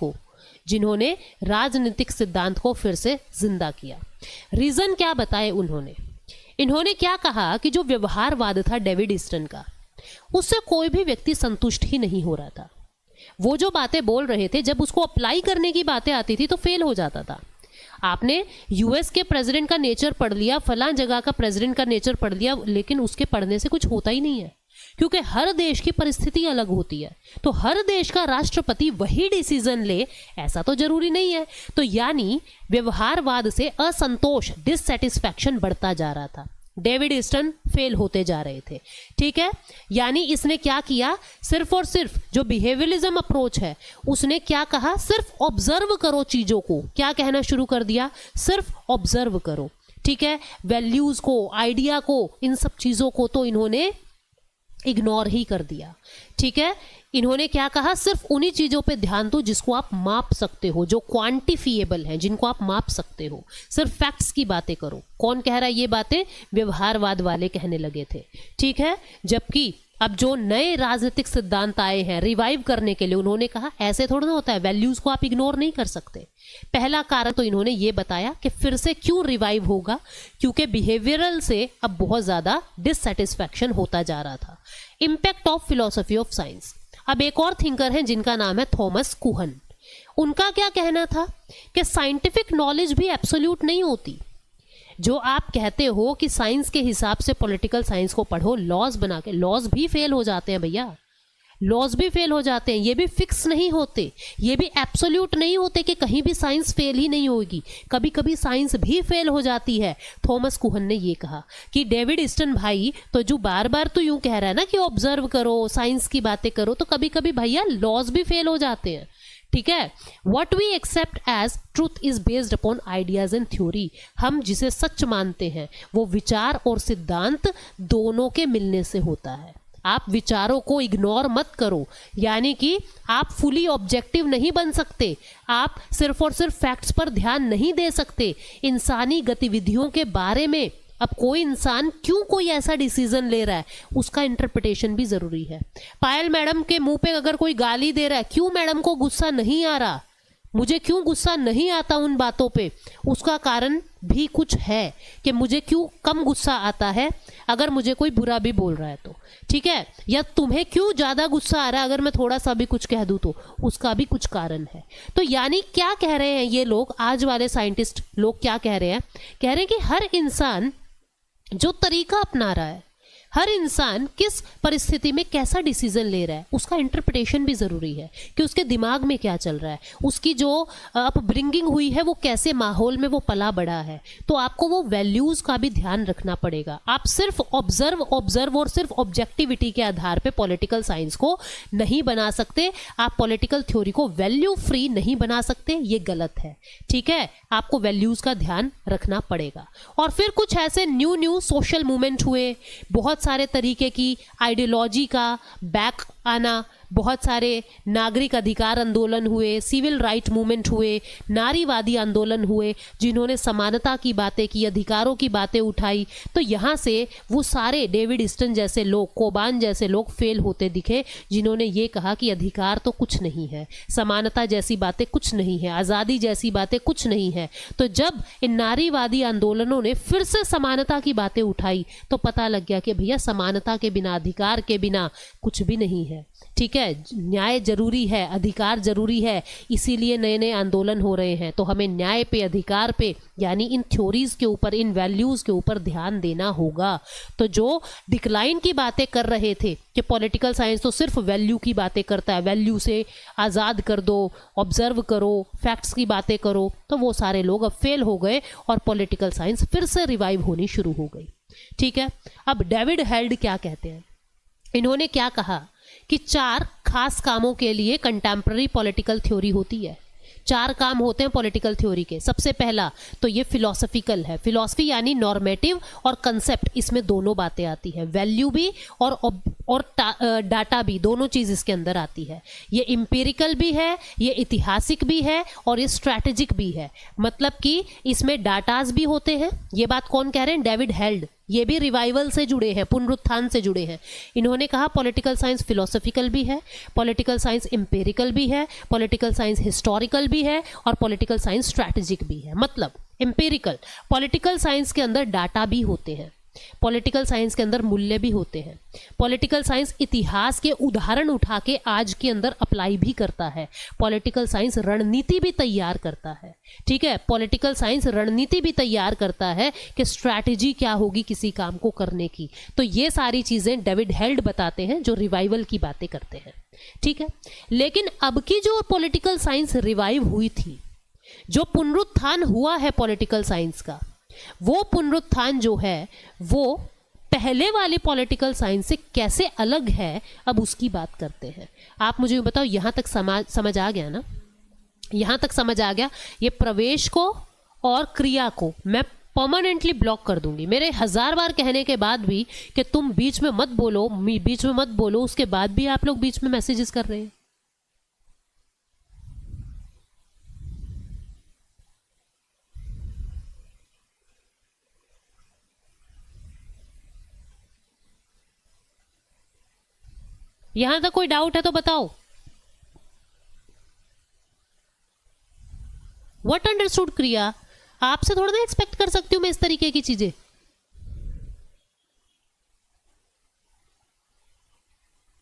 को फिर से जिंदा किया। रीजन क्या बताए इन्होंने क्या कहा कि जो व्यवहारवाद था डेविड ईस्टन का, उससे कोई भी व्यक्ति संतुष्ट ही नहीं हो रहा था। वो जो बातें बोल रहे थे, जब उसको अप्लाई करने की बातें आती थी तो फेल हो जाता था। आपने यूएस के प्रेसिडेंट का नेचर पढ़ लिया, फलां जगह का प्रेसिडेंट का नेचर पढ़ लिया, लेकिन उसके पढ़ने से कुछ होता ही नहीं है, क्योंकि हर देश की परिस्थिति अलग होती है। तो हर देश का राष्ट्रपति वही डिसीजन ले ऐसा तो जरूरी नहीं है। तो यानी व्यवहारवाद से असंतोष, डिससेटिस्फैक्शन बढ़ता जा रहा था। डेविड ईस्टन फेल होते जा रहे थे, ठीक है। यानी इसने क्या किया, सिर्फ और सिर्फ जो बिहेवियरलिज्म अप्रोच है उसने क्या कहा, सिर्फ ऑब्जर्व करो चीजों को। क्या कहना शुरू कर दिया, सिर्फ ऑब्जर्व करो, ठीक है। वैल्यूज को, आइडिया को, इन सब चीजों को तो इन्होंने इग्नोर ही कर दिया, ठीक है। इन्होंने क्या कहा, सिर्फ उन्हीं चीजों पे ध्यान दो जिसको आप माप सकते हो, जो क्वांटिफिएबल हैं, जिनको आप माप सकते हो। सिर्फ फैक्ट्स की बातें करो। कौन कह रहा है ये बातें, व्यवहारवाद वाले कहने लगे थे, ठीक है। जबकि अब जो नए राजनीतिक सिद्धांत आए हैं रिवाइव करने के लिए, उन्होंने कहा ऐसे थोड़ा ना होता है, वैल्यूज को आप इग्नोर नहीं कर सकते। पहला कारण तो इन्होंने ये बताया कि फिर से क्यों रिवाइव होगा, क्योंकि बिहेवियरल से अब बहुत ज्यादा डिससेटिस्फैक्शन होता जा रहा था। Impact of philosophy of science. अब एक और थिंकर हैं जिनका नाम है थॉमस कुहन। उनका क्या कहना था कि साइंटिफिक नॉलेज भी एब्सोल्यूट नहीं होती। जो आप कहते हो कि साइंस के हिसाब से पॉलिटिकल साइंस को पढ़ो, लॉज बना के, लॉज भी फेल हो जाते हैं भैया, लॉज भी फेल हो जाते हैं, ये भी फिक्स नहीं होते, ये भी एब्सोल्यूट नहीं होते कि कहीं भी साइंस फेल ही नहीं होगी, कभी कभी साइंस भी फेल हो जाती है। थॉमस कुहन ने ये कहा कि डेविड ईस्टन भाई तो जो बार बार तो यूं कह रहा है ना कि ऑब्जर्व करो, साइंस की बातें करो, तो कभी कभी भैया लॉज भी फेल हो जाते हैं, ठीक है। What we accept as truth is based upon ideas and theory, हम जिसे सच मानते हैं वो विचार और सिद्धांत दोनों के मिलने से होता है। आप विचारों को इग्नोर मत करो, यानी कि आप फुली ऑब्जेक्टिव नहीं बन सकते, आप सिर्फ और सिर्फ फैक्ट्स पर ध्यान नहीं दे सकते। इंसानी गतिविधियों के बारे में अब कोई इंसान क्यों कोई ऐसा डिसीजन ले रहा है, उसका इंटरप्रिटेशन भी जरूरी है। पायल मैडम के मुंह पे अगर कोई गाली दे रहा है, क्यों मैडम को गुस्सा नहीं आ रहा, मुझे क्यों गुस्सा नहीं आता उन बातों पे, उसका कारण भी कुछ है कि मुझे क्यों कम गुस्सा आता है अगर मुझे कोई बुरा भी बोल रहा है तो, ठीक है, या तुम्हें क्यों ज्यादा गुस्सा आ रहा है अगर मैं थोड़ा सा भी कुछ कह दूं तो, उसका भी कुछ कारण है। तो यानी क्या कह रहे हैं ये लोग, आज वाले साइंटिस्ट लोग क्या कह रहे हैं, कह रहे हैं कि हर इंसान जो तरीका अपना रहा है, हर इंसान किस परिस्थिति में कैसा डिसीजन ले रहा है, उसका इंटरप्रिटेशन भी जरूरी है कि उसके दिमाग में क्या चल रहा है, उसकी जो अपब्रिंगिंग हुई है वो कैसे माहौल में वो पला बड़ा है। तो आपको वो वैल्यूज का भी ध्यान रखना पड़ेगा। आप सिर्फ ऑब्जर्व और सिर्फ ऑब्जेक्टिविटी के आधार पे पॉलिटिकल साइंस को नहीं बना सकते, आप पॉलिटिकल थ्योरी को वैल्यू फ्री नहीं बना सकते, ये गलत है, ठीक है। आपको वैल्यूज का ध्यान रखना पड़ेगा। और फिर कुछ ऐसे न्यू सोशल मूवमेंट हुए, बहुत सारे तरीके की आइडियोलॉजी का बैक आना, बहुत सारे नागरिक अधिकार आंदोलन हुए, सिविल राइट मूवमेंट हुए, नारीवादी आंदोलन हुए, जिन्होंने समानता की बातें की, अधिकारों की बातें उठाई। तो यहाँ से वो सारे डेविड ईस्टन जैसे लोग, कोबान जैसे लोग फेल होते दिखे, जिन्होंने ये कहा कि अधिकार तो कुछ नहीं है, समानता जैसी बातें कुछ नहीं है, आज़ादी जैसी बातें कुछ नहीं है। तो जब इन नारीवादी आंदोलनों ने फिर से समानता की बातें उठाई तो पता लग गया कि भैया समानता के बिना, अधिकार के बिना कुछ भी नहीं है, ठीक है। न्याय जरूरी है, अधिकार जरूरी है, इसीलिए नए नए आंदोलन हो रहे हैं। तो हमें न्याय पे, अधिकार पे, यानी इन थ्योरीज के ऊपर, इन वैल्यूज के ऊपर ध्यान देना होगा। तो जो डिक्लाइन की बातें कर रहे थे कि पॉलिटिकल साइंस तो सिर्फ वैल्यू की बातें करता है, वैल्यू से आज़ाद कर दो, ऑब्जर्व करो, फैक्ट्स की बातें करो, तो वो सारे लोग अब फेल हो गए और पॉलिटिकल साइंस फिर से रिवाइव होनी शुरू हो गई, ठीक है। अब डेविड हेल्ड क्या कहते हैं, इन्होंने क्या कहा कि 4 खास कामों के लिए कंटेम्प्ररी पॉलिटिकल थ्योरी होती है। 4 काम होते हैं पॉलिटिकल थ्योरी के। सबसे पहला तो ये फिलॉसफिकल है, फिलॉसफी यानी नॉर्मेटिव और कंसेप्ट, इसमें दोनों बातें आती हैं, वैल्यू भी और डाटा भी, दोनों चीज इसके अंदर आती है। ये इम्पेरिकल भी है, ये ऐतिहासिक भी है और ये स्ट्रैटेजिक भी है, मतलब कि इसमें डाटाज भी होते हैं। ये बात कौन कह रहे हैं, डेविड हेल्ड, ये भी रिवाइवल से जुड़े हैं, पुनरुत्थान से जुड़े हैं। इन्होंने कहा पॉलिटिकल साइंस फिलोसॉफिकल भी है, पॉलिटिकल साइंस एम्पेरिकल भी है, पॉलिटिकल साइंस हिस्टोरिकल भी है और पॉलिटिकल साइंस स्ट्रैटेजिक भी है। मतलब एम्पेरिकल, पॉलिटिकल साइंस के अंदर डाटा भी होते हैं, पॉलिटिकल साइंस के अंदर मूल्य भी होते हैं, पॉलिटिकल साइंस इतिहास के उदाहरण उठा के आज के अंदर अप्लाई भी करता है, पॉलिटिकल साइंस रणनीति भी तैयार करता है, ठीक है। पॉलिटिकल साइंस रणनीति भी तैयार करता है कि स्ट्रैटेजी क्या होगी किसी काम को करने की। तो ये सारी चीजें डेविड हेल्ड बताते हैं जो रिवाइवल की बातें करते हैं, ठीक है। लेकिन अब की जो पॉलिटिकल साइंस रिवाइव हुई थी, जो पुनरुत्थान हुआ है पॉलिटिकल साइंस का, वो पुनरुत्थान जो है वो पहले वाली पॉलिटिकल साइंस से कैसे अलग है, अब उसकी बात करते हैं। आप मुझे बताओ, यहां तक समझ आ गया ना, यहां तक समझ आ गया। ये प्रवेश को और क्रिया को मैं परमानेंटली ब्लॉक कर दूंगी। मेरे 1000 बार कहने के बाद भी कि तुम बीच में मत बोलो, बीच में मत बोलो, उसके बाद भी आप लोग बीच में मैसेजेस कर रहे हैं। यहां तक कोई डाउट है तो बताओ। व्हाट अंडरस्टूड क्रिया, आपसे थोड़ा ना एक्सपेक्ट कर सकती हूं मैं इस तरीके की चीजें।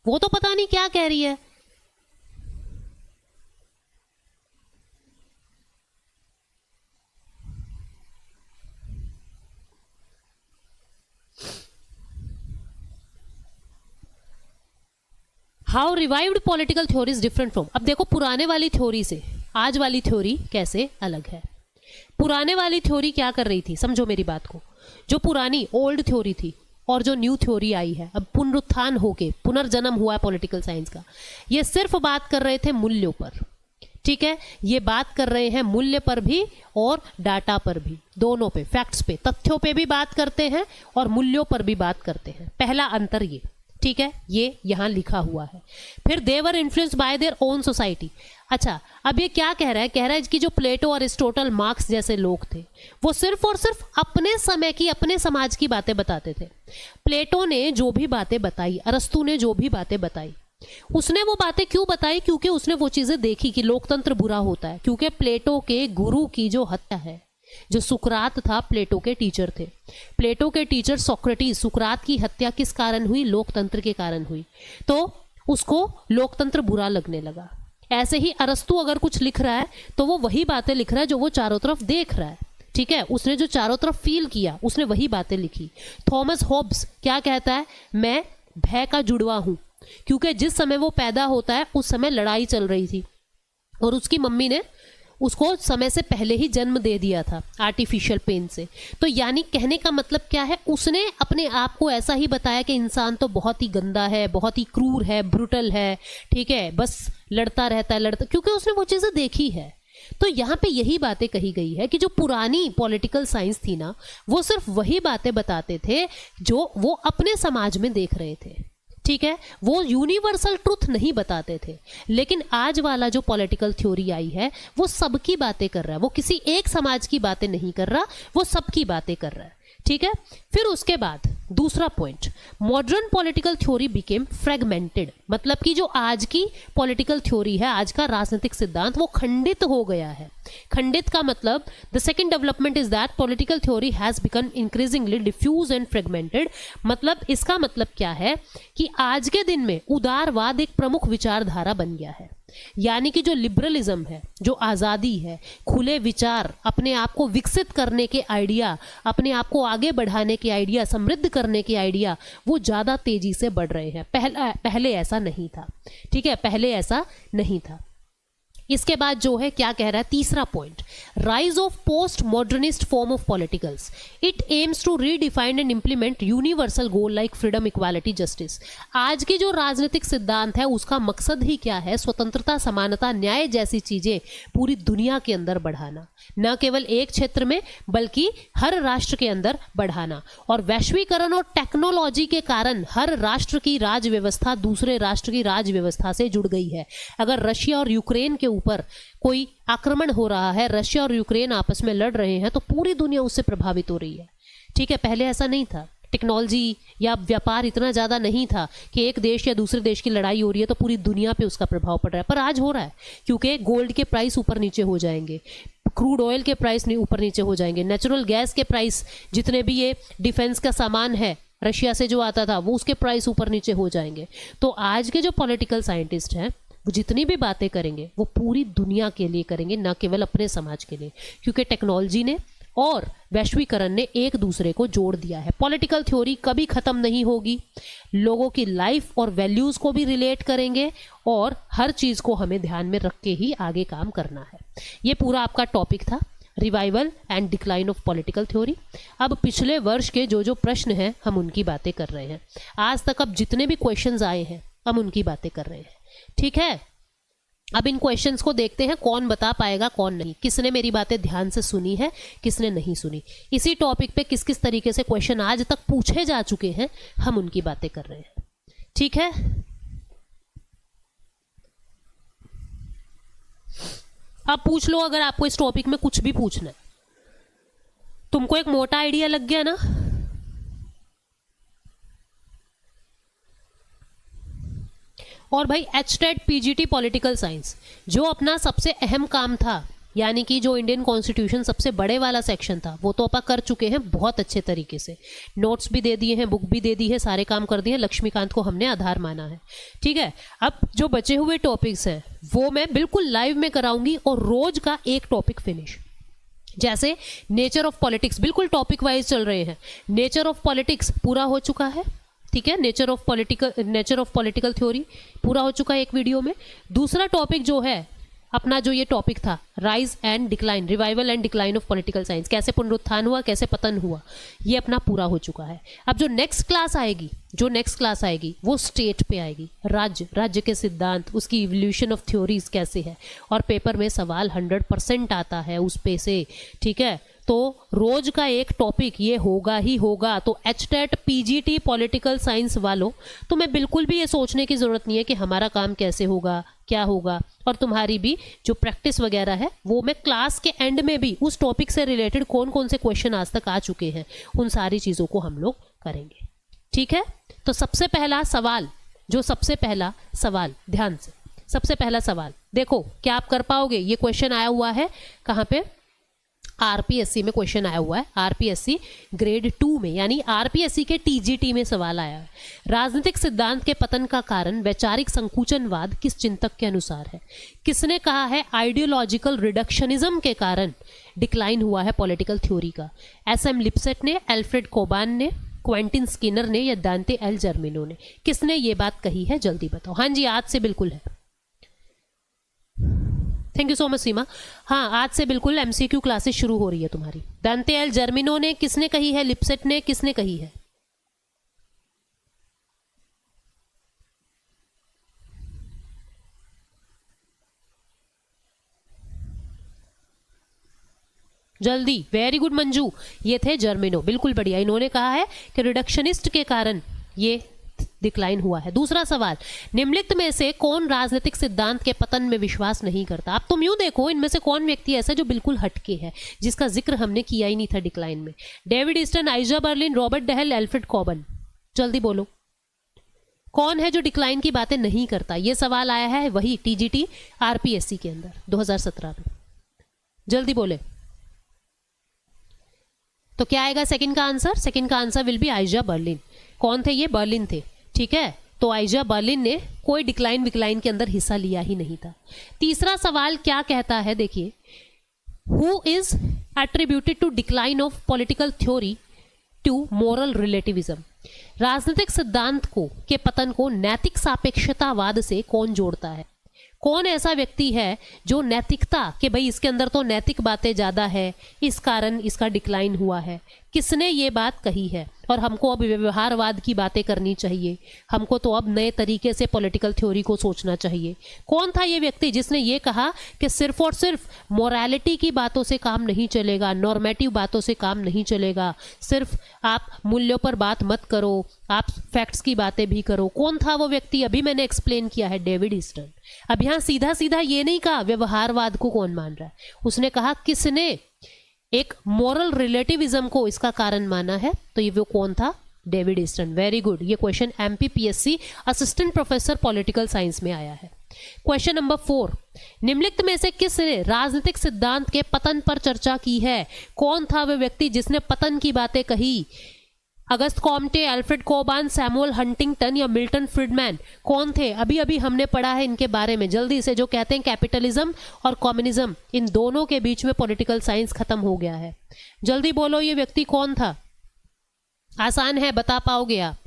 वो तो पता नहीं क्या कह रही है। How revived political theories different from. अब देखो पुराने वाली थ्योरी से आज वाली थ्योरी कैसे अलग है। पुराने वाली थ्योरी क्या कर रही थी, समझो मेरी बात को। जो पुरानी ओल्ड थ्योरी थी और जो न्यू थ्योरी आई है, अब पुनरुत्थान होके पुनर्जन्म हुआ है पॉलिटिकल साइंस का, ये सिर्फ बात कर रहे थे मूल्यों पर, ठीक है। ये बात कर रहे हैं मूल्य पर भी और डाटा पर भी, दोनों पे, फैक्ट्स पे, तथ्यों पे भी बात करते हैं और मूल्यों पर भी बात करते हैं। पहला अंतर ये, ठीक है, ये यहां लिखा हुआ है। फिर they were influenced by their own society. अच्छा, अब ये क्या कह रहा है, कह रहा है कि जो प्लेटो और एरिस्टोटल, मार्क्स जैसे लोग थे वो सिर्फ और सिर्फ अपने समय की, अपने समाज की बातें बताते थे। प्लेटो ने जो भी बातें बताई, अरस्तु ने जो भी बातें बताई, उसने वो बातें क्यों बताई, क्योंकि उसने वो चीजें देखी कि लोकतंत्र बुरा होता है। क्योंकि प्लेटो के गुरु की जो हत्या है, जो सुकरात था, प्लेटो के टीचर थे, प्लेटो के टीचर सोक्रेटिस, सुकरात की हत्या किस कारण हुई, लोकतंत्र के कारण हुई। तो उसको लोकतंत्र बुरा लगने लगा। ऐसे ही अरस्तु अगर कुछ लिख रहा है तो वो वही बातें लिख रहा है जो वो चारों तरफ देख रहा है, ठीक है। उसने जो चारों तरफ फील किया उसने वही बातें लिखी। थॉमस हॉब्स क्या कहता है, मैं भय का जुड़वा हूं, क्योंकि जिस समय वो पैदा होता है उस समय लड़ाई चल रही थी और उसकी मम्मी ने उसको समय से पहले ही जन्म दे दिया था आर्टिफिशियल पेन से। तो यानी कहने का मतलब क्या है, उसने अपने आप को ऐसा ही बताया कि इंसान तो बहुत ही गंदा है, बहुत ही क्रूर है, ब्रूटल है, ठीक है, बस लड़ता रहता है, लड़ता, क्योंकि उसने वो चीजें देखी है। तो यहाँ पे यही बातें कही गई है कि जो पुरानी पॉलिटिकल साइंस थी ना, वो सिर्फ वही बातें बताते थे जो वो अपने समाज में देख रहे थे, ठीक है। वो यूनिवर्सल ट्रुथ नहीं बताते थे। लेकिन आज वाला जो पॉलिटिकल थ्योरी आई है वो सबकी बातें कर रहा है, वो किसी एक समाज की बातें नहीं कर रहा, वो सबकी बातें कर रहा है, ठीक है। फिर उसके बाद दूसरा point, modern political theory became fragmented. मतलब कि जो आज की पॉलिटिकल थ्योरी है, आज का राजनीतिक सिद्धांत, वो खंडित हो गया है। खंडित का मतलब, the second development is that political theory has become increasingly diffuse and fragmented. मतलब इसका मतलब क्या है कि आज के दिन में उदारवाद एक प्रमुख विचारधारा बन गया है। यानी कि जो लिबरलिज्म है, जो आज़ादी है, खुले विचार, अपने आप को विकसित करने के आइडिया, अपने आप को आगे बढ़ाने के आइडिया, समृद्ध करने के आइडिया, वो ज़्यादा तेजी से बढ़ रहे हैं। पहले ऐसा नहीं था, ठीक है, पहले ऐसा नहीं था। इसके बाद जो है क्या कह रहा है, तीसरा point, rise of post modernist form of politicals, it aims to redefine and implement universal goal like freedom, equality, justice. आज की जो राजनीतिक सिद्धांत है उसका मकसद ही क्या है, स्वतंत्रता, समानता, न्याय जैसी चीजें पूरी दुनिया के अंदर बढ़ाना, न केवल एक क्षेत्र में बल्कि हर राष्ट्र के अंदर बढ़ाना। और वैश्वीकरण और टेक्नोलॉजी के कारण हर राष्ट्र की राज व्यवस्था दूसरे राष्ट्र की राज व्यवस्था से जुड़ गई है। अगर रशिया और यूक्रेन के ऊपर कोई आक्रमण हो रहा है, रशिया और यूक्रेन आपस में लड़ रहे हैं, तो पूरी दुनिया उससे प्रभावित हो रही है, ठीक है। पहले ऐसा नहीं था, टेक्नोलॉजी या व्यापार इतना ज़्यादा नहीं था कि एक देश या दूसरे देश की लड़ाई हो रही है तो पूरी दुनिया पे उसका प्रभाव पड़ रहा है। पर आज हो रहा है, क्योंकि गोल्ड के प्राइस ऊपर नीचे हो जाएंगे, क्रूड ऑयल के प्राइस ऊपर नीचे हो जाएंगे, नेचुरल गैस के प्राइस, जितने भी ये डिफेंस का सामान है रशिया से जो आता था, वो उसके प्राइस ऊपर नीचे हो जाएंगे। तो आज के जो पॉलिटिकल साइंटिस्ट हैं वो जितनी भी बातें करेंगे वो पूरी दुनिया के लिए करेंगे, ना केवल अपने समाज के लिए, क्योंकि टेक्नोलॉजी ने और वैश्वीकरण ने एक दूसरे को जोड़ दिया है। पॉलिटिकल थ्योरी कभी खत्म नहीं होगी, लोगों की लाइफ और वैल्यूज को भी रिलेट करेंगे और हर चीज को हमें ध्यान में रख के ही आगे काम करना है। ये पूरा आपका टॉपिक था, revival and decline of political theory. अब पिछले वर्ष के जो जो प्रश्न हैं हम उनकी बातें कर रहे हैं। आज तक अब जितने भी क्वेश्चंस आए हैं हम उनकी बातें कर रहे हैं, ठीक है। अब इन क्वेश्चंस को देखते हैं, कौन बता पाएगा कौन नहीं, किसने मेरी बातें ध्यान से सुनी है, किसने नहीं सुनी। इसी टॉपिक पे किस किस तरीके से क्वेश्चन आज तक पूछे जा चुके हैं हम उनकी बातें कर रहे हैं, ठीक है। अब पूछ लो अगर आपको इस टॉपिक में कुछ भी पूछना है। तुमको एक मोटा आइडिया लग गया ना। और भाई एचटेट पीजीटी पॉलिटिकल साइंस जो अपना सबसे अहम काम था, यानी कि जो इंडियन कॉन्स्टिट्यूशन सबसे बड़े वाला सेक्शन था, वो तो अपन कर चुके हैं बहुत अच्छे तरीके से। नोट्स भी दे दिए हैं, बुक भी दे दी है, सारे काम कर दिए। लक्ष्मीकांत को हमने आधार माना है, ठीक है। अब जो बचे हुए टॉपिक्स हैं वो मैं बिल्कुल लाइव में कराऊंगी और रोज का एक टॉपिक फिनिश। जैसे नेचर ऑफ पॉलिटिक्स बिल्कुल टॉपिक वाइज चल रहे हैं। नेचर ऑफ पॉलिटिक्स पूरा हो चुका है, ठीक है, नेचर ऑफ पॉलिटिकल थ्योरी पूरा हो चुका है एक वीडियो में। दूसरा टॉपिक जो है अपना, जो ये टॉपिक था rise and decline, revival and decline of political science, कैसे पुनरुत्थान हुआ, कैसे पतन हुआ, ये अपना पूरा हो चुका है। अब जो नेक्स्ट क्लास आएगी वो स्टेट पे आएगी, राज्य के सिद्धांत, उसकी इवोल्यूशन ऑफ थ्योरीज कैसे है, और पेपर में सवाल 100% आता है उस पे से, ठीक है। तो रोज का एक टॉपिक ये होगा ही होगा। तो एचटेट पीजीटी पॉलिटिकल साइंस वालों, तुम्हें बिल्कुल भी ये सोचने की जरूरत नहीं है कि हमारा काम कैसे होगा, क्या होगा, और तुम्हारी भी जो प्रैक्टिस वगैरह है वो मैं क्लास के एंड में भी उस टॉपिक से रिलेटेड कौन कौन से क्वेश्चन आज तक आ चुके हैं उन सारी चीज़ों को हम लोग करेंगे, ठीक है। तो सबसे पहला सवाल ध्यान से, सबसे पहला सवाल देखो, क्या आप कर पाओगे? ये क्वेश्चन आया हुआ है कहाँ पे? आरपीएससी में क्वेश्चन आया हुआ है, आरपीएससी ग्रेड 2 में, यानी आरपीएससी के टीजीटी में सवाल आया है। राजनीतिक सिद्धांत के पतन का कारण वैचारिक संकुचनवाद किस चिंतक के अनुसार है? किसने कहा है आइडियोलॉजिकल रिडक्शनिज्म के कारण डिक्लाइन हुआ है पॉलिटिकल थ्योरी का? एसएम लिप्सेट ने, एल्फ्रेड कोबान ने, क्वेंटिन स्किनर ने, या दांते एल जर्मिनो ने? किसने ये बात कही है, जल्दी बताओ। हाँ जी, आज से बिल्कुल है। थैंक यू सो मच सीमा। हाँ, आज से बिल्कुल एमसीक्यू क्लासेस शुरू हो रही है तुम्हारी। दांते एल जर्मिनो ने किसने कही है? लिप्सेट ने किसने कही है? जल्दी, वेरी गुड मंजू, ये थे जर्मिनो, बिल्कुल बढ़िया। इन्होंने कहा है कि रिडक्शनिस्ट के कारण ये डिक्लाइन हुआ है। दूसरा सवाल, निम्नलिखित में से कौन राजनीतिक सिद्धांत के पतन में विश्वास नहीं करता? आप तुम यूं देखो, इनमें से कौन व्यक्ति ऐसा जो बिल्कुल हटके है, जिसका जिक्र हमने किया ही नहीं था डिक्लाइन में? David Easton, Isaiah Berlin, Robert Dahl, Alfred Cobban, जल्दी बोलो कौन है जो डिक्लाइन की बातें नहीं करता? ये सवाल आया है वही टीजीटी आरपीएससी के अंदर 2017 में, जल्दी बोले। तो क्या आएगा सेकंड का आंसर? सेकंड का आंसर विल बी आइजा बर्लिन। कौन थे ये? बर्लिन थे, ठीक है। तो आइजा बर्लिन ने कोई डिक्लाइन विक्लाइन के अंदर हिस्सा लिया ही नहीं था। तीसरा सवाल क्या कहता है, देखिए, who is attributed to decline of political theory to moral relativism? राजनीतिक सिद्धांत को के पतन को नैतिक सापेक्षतावाद से कौन जोड़ता है? कौन ऐसा व्यक्ति है जो नैतिकता के, भाई इसके अंदर तो नैतिक बातें ज्यादा है, इस कारण इसका डिक्लाइन हुआ है? किसने ये बात कही है? और हमको अब व्यवहारवाद की बातें करनी चाहिए, हमको तो अब नए तरीके से पॉलिटिकल थ्योरी को सोचना चाहिए। कौन था ये व्यक्ति जिसने ये कहा कि सिर्फ और सिर्फ मोरालिटी की बातों से काम नहीं चलेगा, नॉर्मेटिव बातों से काम नहीं चलेगा, सिर्फ आप मूल्यों पर बात मत करो, आप फैक्ट्स की बातें भी करो? कौन था वो व्यक्ति? अभी मैंने एक्सप्लेन किया है, डेविड ईस्टन। अब यहाँ सीधा सीधा ये नहीं कहा व्यवहारवाद को कौन मान रहा है, उसने कहा किसने एक मोरल रिलेटिविज्म को इसका कारण माना है। तो ये वो कौन था? David Easton. वेरी गुड, ये question MPPSC assistant professor political science में आया है। क्वेश्चन नंबर 4, निम्नलिखित में से किसने राजनीतिक सिद्धांत के पतन पर चर्चा की है? कौन था वह व्यक्ति जिसने पतन की बातें कही? अगस्त कॉम्टे, एल्फ्रेड कोबान, सैमुअल हंटिंगटन या मिल्टन फ्रीडमैन? कौन थे? अभी अभी हमने पढ़ा है इनके बारे में, जल्दी से। जो कहते हैं कैपिटलिज्म और कम्युनिज्म, इन दोनों के बीच में पॉलिटिकल साइंस खत्म हो गया है। जल्दी बोलो ये व्यक्ति कौन था? आसान है, बता पाओगे आप?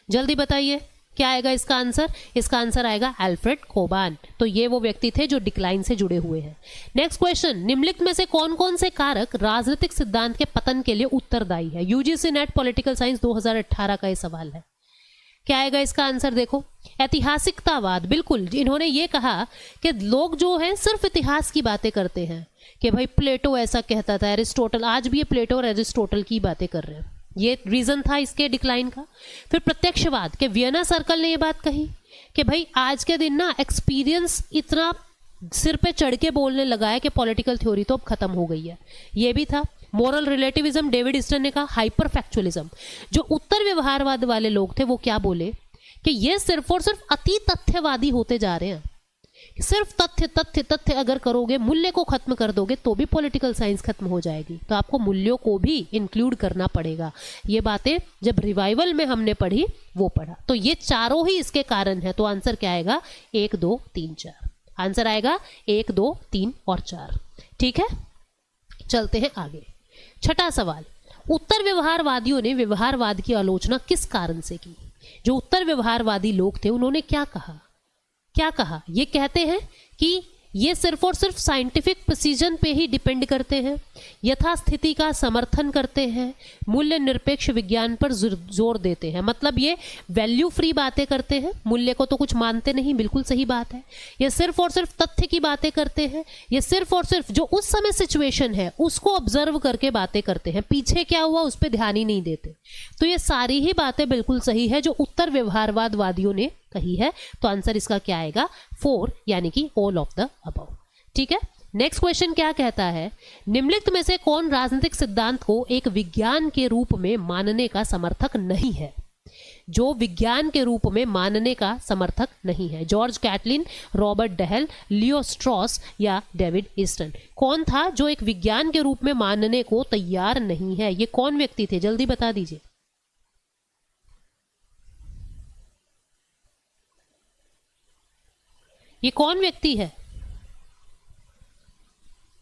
जल्दी बताइए क्या आएगा इसका आंसर? इसका आंसर आएगा एल्फ्रेड कोबान। तो ये वो व्यक्ति थे जो डिक्लाइन से जुड़े हुए हैं। नेक्स्ट क्वेश्चन, निम्नलिखित में से कौन कौन से कारक राजनीतिक सिद्धांत के पतन के लिए उत्तरदायी है? यूजीसी नेट पॉलिटिकल साइंस 2018 का ये सवाल है। क्या आएगा इसका आंसर? देखो, ऐतिहासिकतावाद। बिल्कुल, इन्होंने ये कहा कि लोग जो है सिर्फ इतिहास की बातें करते हैं, कि भाई प्लेटो ऐसा कहता था, एरिस्टोटल, आज भी ये प्लेटो और एरिस्टोटल की बातें कर रहे हैं, ये रीजन था इसके डिक्लाइन का। फिर प्रत्यक्षवाद, के वियना सर्कल ने ये बात कही कि भाई आज के दिन ना एक्सपीरियंस इतना सिर पे चढ़ के बोलने लगा है कि पॉलिटिकल थ्योरी तो अब खत्म हो गई है, ये भी था। मोरल रिलेटिविज्म, डेविड ईस्टन ने कहा। हाइपर फैक्चुअलिज्म, जो उत्तर व्यवहारवाद वाले लोग थे वो क्या बोले कि ये सिर्फ और सिर्फ अति तथ्यवादी होते जा रहे हैं, सिर्फ तथ्य तथ्य तथ्य अगर करोगे, मूल्य को खत्म कर दोगे तो भी पॉलिटिकल साइंस खत्म हो जाएगी, तो आपको मूल्यों को भी इंक्लूड करना पड़ेगा। ये बातें जब रिवाइवल में हमने पढ़ी वो पढ़ा। तो ये चारों ही इसके कारण है। तो आंसर क्या आएगा? 1 2 3 4। आंसर आएगा 1 2 3 और 4। ठीक है, चलते हैं आगे। छठा सवाल, उत्तर व्यवहारवादियों ने व्यवहारवाद की आलोचना किस कारण से की? जो उत्तर व्यवहारवादी लोग थे उन्होंने क्या कहा, क्या कहा? ये कहते हैं कि ये सिर्फ और सिर्फ साइंटिफिक प्रिसीजन पे ही डिपेंड करते हैं, यथास्थिति का समर्थन करते हैं, मूल्य निरपेक्ष विज्ञान पर जोर देते हैं। मतलब ये वैल्यू फ्री बातें करते हैं, मूल्य को तो कुछ मानते नहीं, बिल्कुल सही बात है। ये सिर्फ और सिर्फ तथ्य की बातें करते हैं, ये सिर्फ और सिर्फ जो उस समय सिचुएशन है उसको ऑब्जर्व करके बातें करते हैं, पीछे क्या हुआ उस पर ध्यान ही नहीं देते। तो ये सारी ही बातें बिल्कुल सही है जो उत्तर व्यवहारवादियों ने कही है। तो आंसर इसका क्या आएगा? 4, यानी कि ऑल ऑफ द अबव। ठीक है, नेक्स्ट क्वेश्चन क्या कहता है? निम्नलिखित में से कौन राजनीतिक सिद्धांत को एक विज्ञान के रूप में मानने का समर्थक नहीं है? जो विज्ञान के रूप में मानने का समर्थक नहीं है। George Catlin, Robert Dahl, Leo Strauss या डेविड ईस्टन। कौन था जो एक विज्ञान के रूप में मानने को तैयार नहीं है? ये कौन व्यक्ति थे, जल्दी बता दीजिए। ये कौन व्यक्ति है?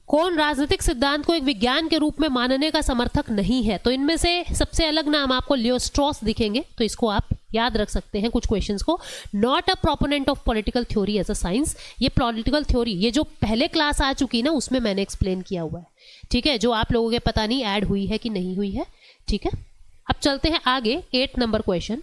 कौन राजनीतिक सिद्धांत को एक विज्ञान के रूप में मानने का समर्थक नहीं है? तो इनमें से सबसे अलग नाम आपको लियो स्ट्रॉस दिखेंगे, तो इसको आप याद रख सकते हैं कुछ क्वेश्चंस को। Not a proponent of political theory as a science. ये पॉलिटिकल थ्योरी, ये जो पहले क्लास आ चुकी ना उसमें मैंने एक्सप्लेन किया हुआ है, ठीक है, जो आप लोगों के पता नहीं ऐड हुई है कि नहीं हुई है। ठीक है, अब चलते हैं आगे। 8 नंबर क्वेश्चन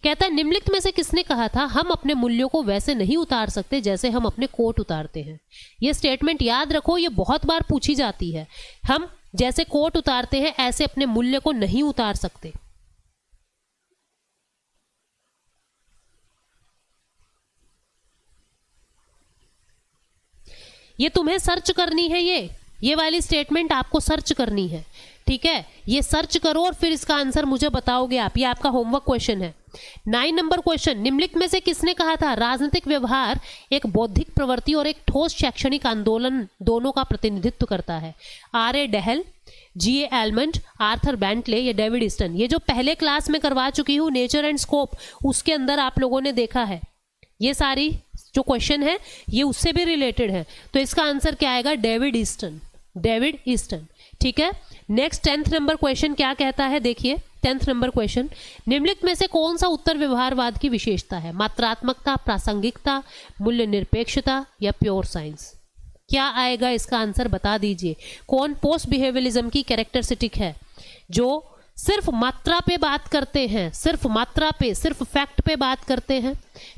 कहता है निम्नलिखित में से किसने कहा था हम अपने मूल्यों को वैसे नहीं उतार सकते जैसे हम अपने कोट उतारते हैं? ये स्टेटमेंट याद रखो, ये बहुत बार पूछी जाती है। हम जैसे कोट उतारते हैं ऐसे अपने मूल्य को नहीं उतार सकते। ये तुम्हें सर्च करनी है, ये वाली स्टेटमेंट आपको सर्च करनी है। ठीक है, ये सर्च करो और फिर इसका आंसर मुझे बताओगे आप। ये आपका होमवर्क क्वेश्चन है। 9 नंबर क्वेश्चन निम्नलिखित में से किसने कहा था राजनीतिक व्यवहार एक बौद्धिक प्रवृत्ति और एक ठोस शैक्षणिक आंदोलन दोनों का प्रतिनिधित्व करता है? R.A. डहेल, G.A. Almond, Arthur Bentley या डेविड ईस्टन। ये जो पहले क्लास में करवा चुकी हूँ नेचर एंड स्कोप, उसके अंदर आप लोगों ने देखा है। ये सारी जो क्वेश्चन है ये उससे भी रिलेटेड है। तो इसका आंसर क्या आएगा? David Easton, David Easton. ठीक है, नेक्स्ट 10th नंबर क्वेश्चन क्या कहता है? देखिए 10th नंबर क्वेश्चन निम्नलिखित में से कौन सा उत्तर व्यवहारवाद की विशेषता है? मात्रात्मकता, प्रासंगिकता, मूल्य निरपेक्षता या प्योर साइंस? क्या आएगा इसका आंसर बता दीजिए। कौन पोस्ट बिहेवियरिज्म की कैरेक्टरिस्टिक है? जो सिर्फ मात्रा पे बात करते हैं, सिर्फ मात्रा पे, सिर्फ फैक्ट पे बात करते हैं।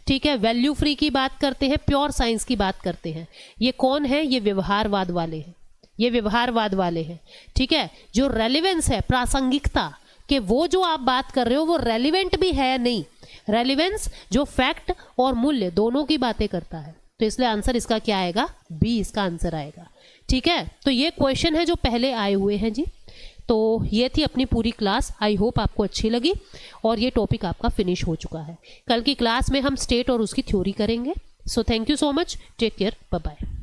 ठीक है, वैल्यू फ्री की बात करते हैं, प्योर साइंस की बात करते हैं। ये कौन है? ये व्यवहारवाद वाले हैं, ये व्यवहारवाद वाले हैं। ठीक है, जो रेलिवेंस है, प्रासंगिकता कि वो जो आप बात कर रहे हो वो रेलिवेंट भी है या नहीं, रेलिवेंस जो फैक्ट और मूल्य दोनों की बातें करता है। तो इसलिए आंसर इसका क्या आएगा? बी इसका आंसर आएगा। ठीक है, तो ये क्वेश्चन है जो पहले आए हुए हैं जी। तो ये थी अपनी पूरी क्लास। आई होप आपको अच्छी लगी और ये टॉपिक आपका फिनिश हो चुका है। कल की क्लास में हम स्टेट और उसकी थ्योरी करेंगे। So thank you so much, take care, bye bye.